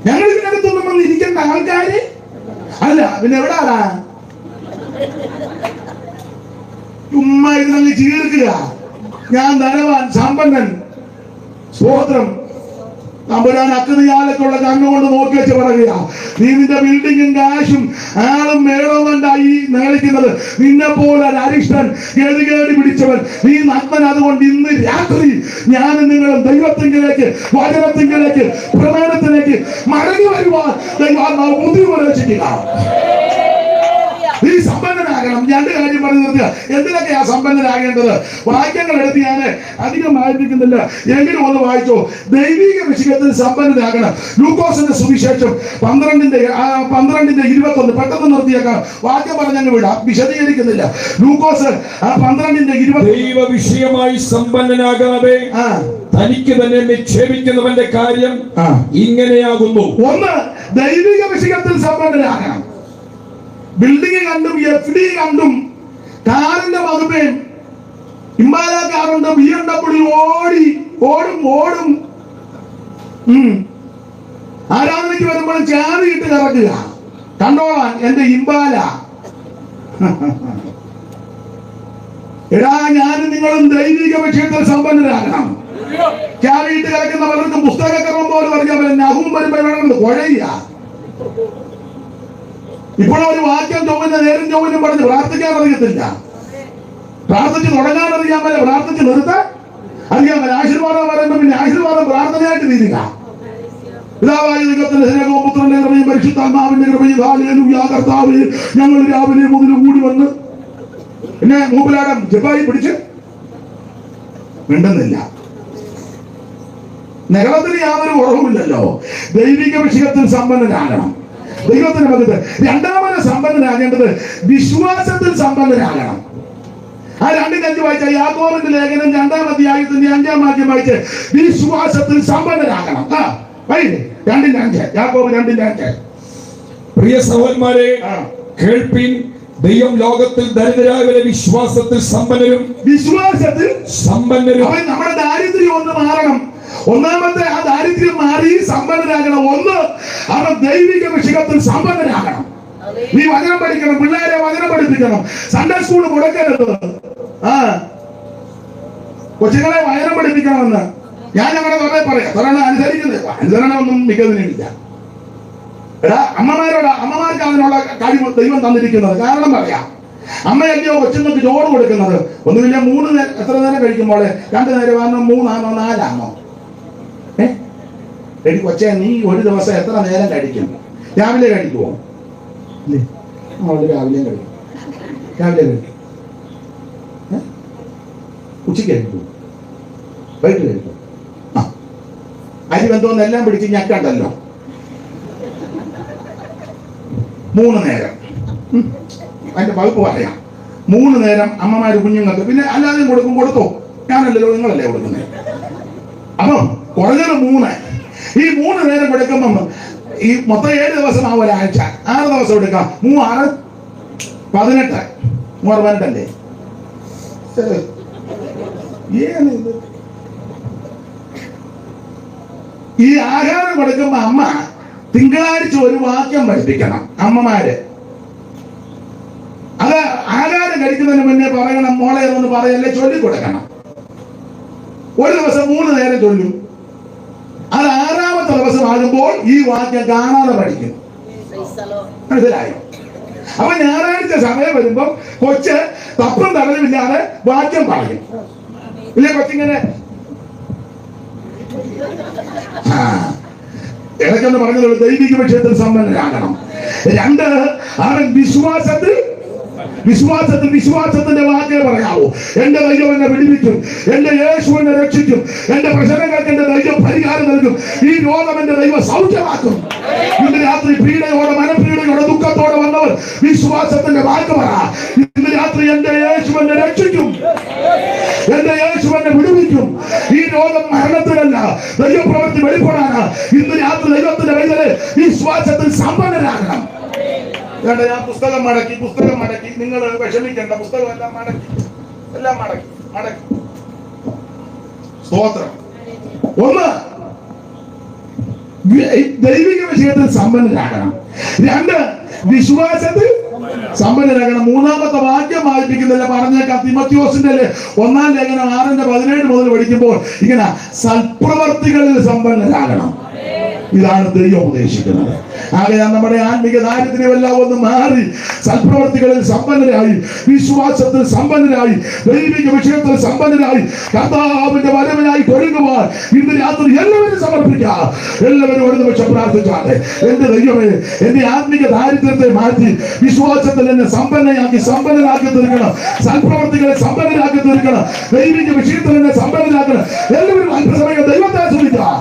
ഞങ്ങൾ ഇതിനകത്തൊന്നും വന്ന് ഇരിക്കേണ്ട ആൾക്കാര് അല്ല. പിന്നെ എവിടാ ചുമ്മാ ഇതിനങ്ങ് ചീർക്കുക. ഞാൻ ധനവാൻ, സമ്പന്നൻ. സ്തോത്രം. തമ്പുരാൻ അഗ്നിയാലയ്ക്കുള്ള കണ്ണുകൊണ്ട് നോക്കി വെച്ച് പറയുക, നീ നിന്റെ ബിൽഡിങ്ങും കാശും ആളും മേളവും കണ്ടായി നേളിക്കുന്നത്. നിന്നെ പോലെ അരിഷ്ടൻ, ഗതികേടി പിടിച്ചവൻ, നീ നഗ്നൻ. അതുകൊണ്ട് ഇന്ന് രാത്രി ഞാൻ നിങ്ങളും ദൈവത്തിങ്കിലേക്ക്, വചനത്തിങ്കിലേക്ക്, പ്രമാണത്തിലേക്ക് മടങ്ങി വരുവാൻ ദൈവാത്മാവ് ബുദ്ധി പ്രവേശിക്കുക. നീ സമ്പന്നനാകണം. 2 കാര്യം പറഞ്ഞു നിർത്തുക. എന്തിനൊക്കെയാ സമ്പന്നനാകേണ്ടത്? വാക്യങ്ങൾ എടുത്ത് ഞാൻ അധികം വായിപ്പിക്കുന്നില്ല, എങ്കിലും ഒന്ന് വായിച്ചോ. ദൈവിക വിഷയത്തിൽ സമ്പന്നനാകണം. ലൂക്കോസിന്റെ സുവിശേഷം 12:21. പെട്ടെന്ന് നിർത്തിയേക്കാം. വാക്യം പറഞ്ഞങ്ങ് വിടാം, വിശദീകരിക്കുന്നില്ല. ലൂക്കോസ് 12:20. ദൈവ വിഷയമായി സമ്പന്നനാകാതെ തനിക്ക് തന്നെ നിക്ഷേപിക്കുന്നവന്റെ കാര്യം ഇങ്ങനെയാകുന്നു. ഒന്ന്, ദൈവിക വിഷയത്തിൽ സമ്പന്നനാകണം. ബിൽഡിംഗ് കണ്ടും FD കണ്ടും കാറിന്റെ വകുപ്പേയും ഇമ്പാല കാറുണ്ട്, BMW ഓടും. ആരാധനയ്ക്ക് വരുമ്പോൾ ചാവിയിട്ട് കിടക്കുക, കണ്ടോളാൻ എന്റെ ഇമ്പാല. എടാ, ഞാനും നിങ്ങളും ദൈവിക വിഷയത്തിൽ സമ്പന്നരാകണം. ചാവിയിട്ട് കിടക്കുന്നവർക്ക് പുസ്തകക്രമം പോലെ പറഞ്ഞാൽ നഹും വരുമ്പോഴാണ് കുഴയുക. ഇപ്പോഴും ഒരു വാക്യം ചൊവ്വന്റെ നേരം ചൊവ്വനും പറഞ്ഞ് പ്രാർത്ഥിക്കാൻ അറിയത്തില്ല. പ്രാർത്ഥിച്ച് തുടങ്ങാൻ അറിയാൻ പറ്റില്ല, പ്രാർത്ഥിച്ച് നിർത്താൻ അറിയാൻ പറ്റില്ല. ആശീർവാദം പറയുമ്പോൾ പിന്നെ ആശീർവാദം പ്രാർത്ഥനയായിട്ട് തീരുക. പിതാവായ ദൈവത്തിന്റെ സ്നേഹവും പുത്രന്റെ കൃപയും പരിശുദ്ധാത്മാവിന്റെ കൃപയും ഹല്ലേലൂയ. കർത്താവേ, ഞങ്ങൾ രാവിലെ മുതൽ കൂടി വന്ന് പിന്നെ മൂപ്പിലാടം ജപ്പായി പിടിച്ച് മിണ്ടുന്നില്ല. നഗരത്തിന് യാതൊരു കുറവുമില്ലല്ലോ. ദൈവിക വിഷയത്തിൽ സമ്പന്നരാകണം. ദൈവത്തിന്റെ മകത്ത് രണ്ടാമത് സമ്പന്നരാകേണ്ടത് വിശ്വാസത്തിൽ സമ്പന്നരാകണം. ആ 2:5 വായിച്ച യാക്കോബിന്റെ ലേഖനം 2-ാം അധ്യായത്തിന്റെ 5-ാം വാക്യം വായിച്ച് വിശ്വാസത്തിൽ സമ്പന്നരാകണം. 2:5 യാക്കോബ് 2:5. പ്രിയ സഹോദരന്മാരെ, കേൾപ്പിൻ. ദൈവം ലോകത്തിൽ ദരിദ്രരായവരെ വിശ്വാസത്തിൽ സമ്പന്നരും. അവൻ നമ്മുടെ ദാരിദ്ര്യം ഒന്ന് മാറണം. ഒന്നാമത്തെ ആ ദാരിദ്ര്യം മാറി സമ്പന്നരാകണം. ഒന്ന്, അവൻ ദൈവിക വിഷയത്തിൽ സമ്പന്നരാകണം. നീ വചനം പഠിക്കണം, പിള്ളേരെ വചനം പഠിപ്പിക്കണം, സൺഡേ സ്കൂൾ മുടക്കരുത്. കൊച്ചുങ്ങളെ വചനം പഠിപ്പിക്കണമെന്ന് ഞാൻ ഞങ്ങളുടെ കുറെ പറയാം. അനുസരിക്കുന്നത് അനുസരണമൊന്നും മിക്കതിനില്ല. എടാ, അമ്മമാർക്ക് അതിനുള്ള കഴിവ് ദൈവം തന്നിരിക്കുന്നത്. കാരണം പറയാം, അമ്മയല്ലയോ കൊച്ചുങ്ങൾക്ക് ചോറ് കൊടുക്കുന്നത്. ഒന്നുമില്ല 3 നേരം, എത്ര നേരം കഴിക്കുമ്പോൾ 2 നേരമാണോ 3 ആണോ 4 ആണോ? എടി കൊച്ചേ, നീ ഒരു ദിവസം എത്ര നേരം കഴിക്കും? രാവിലെ കഴിക്കുമോ? രാവിലെയും കഴിക്കും. രാവിലെ കഴിക്കും, ഉച്ചയ്ക്ക് കഴിക്കും, വൈകിട്ട് കഴിക്കും. അരി ബന്ധമെന്ന് എല്ലാം പിടിച്ച് ഞക്കണ്ടല്ലോ. 3 നേരം. അതിന്റെ വകുപ്പ് പറയാം. 3 നേരം അമ്മമാര് കുഞ്ഞുങ്ങൾക്ക്, പിന്നെ അല്ലാതെയും കൊടുത്തോ. ഞാനല്ലല്ലോ, നിങ്ങളല്ലേ കൊടുക്കുന്നത്. അപ്പം കുറഞ്ഞത് 3. ഈ 3 നേരം കൊടുക്കുമ്പം ഈ മൊത്തം 7 ദിവസമാവും ഒരാഴ്ച. 6 ദിവസം എടുക്കാം. 3 6 18. 18 ഈ ആഹാരം കൊടുക്കുമ്പോ അമ്മ തിങ്കളാഴ്ച ഒരു വാക്യം പഠിപ്പിക്കണം. അമ്മമാര് അത് ആഹാരം കഴിക്കുന്നതിന് മുന്നേ പറയണം. മോളെ എന്ന് പറയല്ലേ, ചൊല്ലിക്കൊടുക്കണം. ഒരു ദിവസം 3 നേരം ചൊല്ലും. അത് 6ാമത്തെ ദിവസമാകുമ്പോൾ ഈ വാക്യം കാണാതെ പഠിക്കും. മനസ്സിലായോ? അപ്പൊ ഞായറാഴ്ച സമയം വരുമ്പോ കൊച്ച് തപ്പും തടലുമില്ലാതെ വാക്യം പറയും. ഇല്ലേ കൊച്ചിങ്ങനെ ഇടയ്ക്കൊന്ന് പറഞ്ഞതുള്ളൂ. ദൈവിക വിഷയത്തിൽ സമ്പന്നരാകണം. 2, അവൻ വിശ്വാസത്തിന്റെ വാക്കേ പറയാവൂ. എന്റെ ദൈവം എന്നെ വിടുവിക്കും, എന്റെ യേശു എന്നെ രക്ഷിക്കും, എന്റെ പ്രശ്നങ്ങൾക്ക് എന്റെ ദൈവം പരിഹാരം നൽകും, ഈ രോഗം എന്റെ ദൈവം സൗഖ്യമാക്കും. ഇന്ന് രാത്രി പീഡയോടെ, മനപീഡയോടെ, ദുഃഖത്തോടെ വന്നവർ വിശ്വാസത്തിന്റെ വാക്ക് പറ. ഇന്ന് രാത്രി എന്റെ യേശു എന്നെ രക്ഷിക്കും, എന്റെ യേശു എന്നെ വിടുവിക്കും. ഈ രോഗം മരണത്തിനല്ല, ദൈവപ്രവൃത്തി വെളിപ്പെടാനാണ്. ഇന്ന് രാത്രി ദൈവത്തിന്റെ വൈദ്യരെ വിശ്വാസത്തിൽ സമ്പന്നരാകണം. ഞാൻ പുസ്തകം മടക്കി. നിങ്ങൾ വിഷമിക്കേണ്ട, പുസ്തകം എല്ലാം മടക്കി. സ്തോത്രം. 1, ദൈവിക വിഷയത്തിൽ സമ്പന്നരാകണം. 2, വിശ്വാസത്തിൽ സമ്പന്നരാകണം. 3ാമത്തെ വാക്യം വായിപ്പിക്കുന്നില്ല, പറഞ്ഞേക്കാം. തിമോത്തിയോസിന്റെ 1-ാം ലേഖനം 6:17 മുതൽ പഠിക്കുമ്പോൾ ഇങ്ങനെ സൽപ്രവർത്തികളിൽ സമ്പന്നരാകണം. ഇതാണ് ദൈവം ഉദ്ദേശിക്കുന്നത്. ആകയാൽ നമ്മുടെ ആത്മീക ദാരിദ്ര്യമെല്ലാം ഒന്ന് മാറി സൽപ്രവർത്തികളിൽ സമ്പന്നരായി, വിശ്വാസത്തിൽ സമ്പന്നരായി, ദൈവിക വിഷയത്തിൽ സമ്പന്നരായി, കർത്താവിന്റെ വരവിനായി ഒരുങ്ങുവാൻ ഇന്ന് രാത്രി എല്ലാവരും സമർപ്പിക്കാം. എല്ലാവരും ഒരു നിമിഷം പ്രാർത്ഥിച്ചാണ്. എന്റെ ദൈവമേ, എന്റെ ആത്മീക ദാരിദ്ര്യത്തെ മാറ്റി വിശ്വാസത്തിൽ എന്നെ സമ്പന്നനാക്കി തീർക്കണം. സൽപ്രവർത്തികളെ സമ്പന്നരാക്കി തീർക്കണം. ദൈവിക വിഷയത്തിൽ എന്നെ സമ്പന്നരാക്കണം. എല്ലാവരും അല്പസമയം ദൈവത്തെ ശ്രമിക്കാം.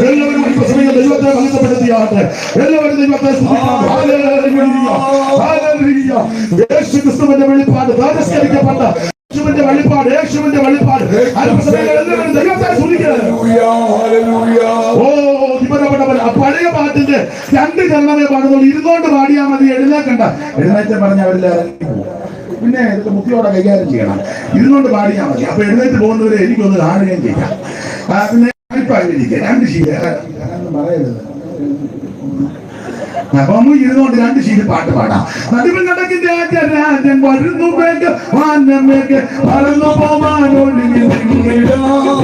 എല്ലാവരും അല്പസമയം ദൈവത്തെ മഹത്വപ്പെടുത്തിയാട്ടെ. എല്ലാവരും ദൈവത്തെ യേശു ക്രിസ്തുവിന്റെ വെളിപ്പാട്, തിരസ്കരിക്കപ്പെട്ട യേശുവിന്റെ വെളിപ്പാട് അല്പസമയം എല്ലാവരും ദൈവത്തെ സ്തുതിക്കുക. പഴയ പാട്ടിന്റെ പറഞ്ഞിട്ട് 2 ചരണമേ പാടുന്നുള്ളൂ, ഇരുന്നോണ്ട് പാടിയാൽ മതി, എഴുന്നേക്കണ്ട. എഴുന്നേറ്റ് പറഞ്ഞ അവരെല്ലാം പിന്നെ ഇതൊക്കെ മുഖ്യോടെ കൈകാര്യം ചെയ്യണം. ഇരുന്നോണ്ട് പാടിയാൽ മതി. അപ്പൊ എഴുന്നേറ്റ് പോകുന്നവരെ എനിക്കൊന്ന് കാണുകയും ചെയ്യാം. പിന്നെ 2 ശീല പറയരുത്. അപ്പൊ നമുക്ക് ഇരുന്നുകൊണ്ട് 2 ശീല പാട്ട് പാടാം. നടുവിൽ നടക്കുന്ന രാജൻ വരുന്നു വേഗം വാനമേഘ പറന്നു പോവാനൊഴുകി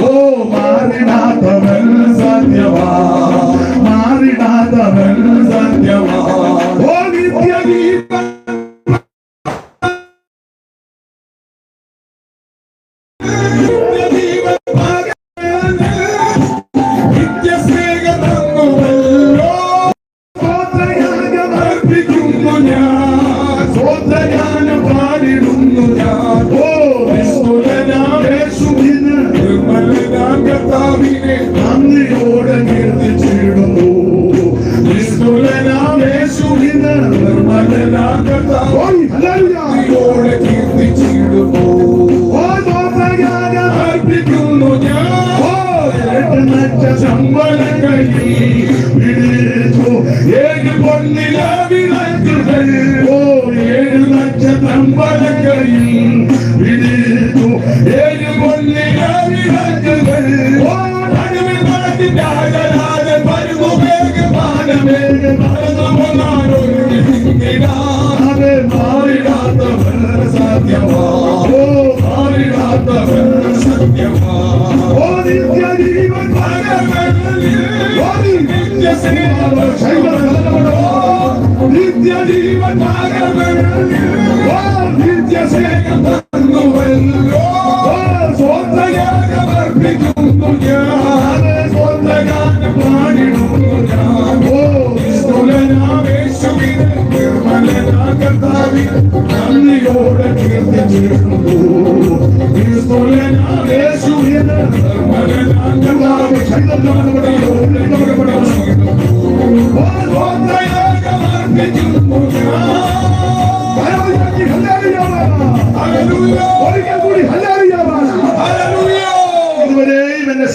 ഓ മാറിടാത്തവൻ സത്യവാ, മാറിടാത്തവൻ സത്യവാ. ഓ നിത്യഗീതം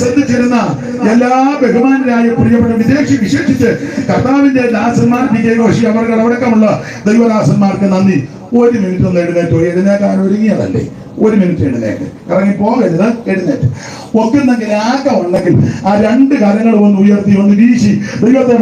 ശ്രദ്ധിച്ചിരുന്ന എല്ലാ ബഹുമാനരായ പ്രിയപ്പെട്ട വിശേഷിച്ച് കർത്താവിന്റെ ദാസന്മാർ വിജയഘോഷി അവർക്ക് അടക്കമുള്ള ദൈവദാസന്മാർക്ക് നന്ദി. 1 മിനിറ്റ് ഒന്ന് എഴുന്നേറ്റോ. എഴുന്നേക്കാൻ ഒരുങ്ങിയതല്ലേ, 1 മിനിറ്റ് എഴുന്നേറ്റ്. ഇറങ്ങി പോകരുത്, എഴുന്നേറ്റ്. ഒക്കുന്നെങ്കിൽ ആക്കം ഉണ്ടെങ്കിൽ ആ 2 കരങ്ങളും ഒന്ന് ഉയർത്തി ഒന്ന് വീശി ദൈവത്തെ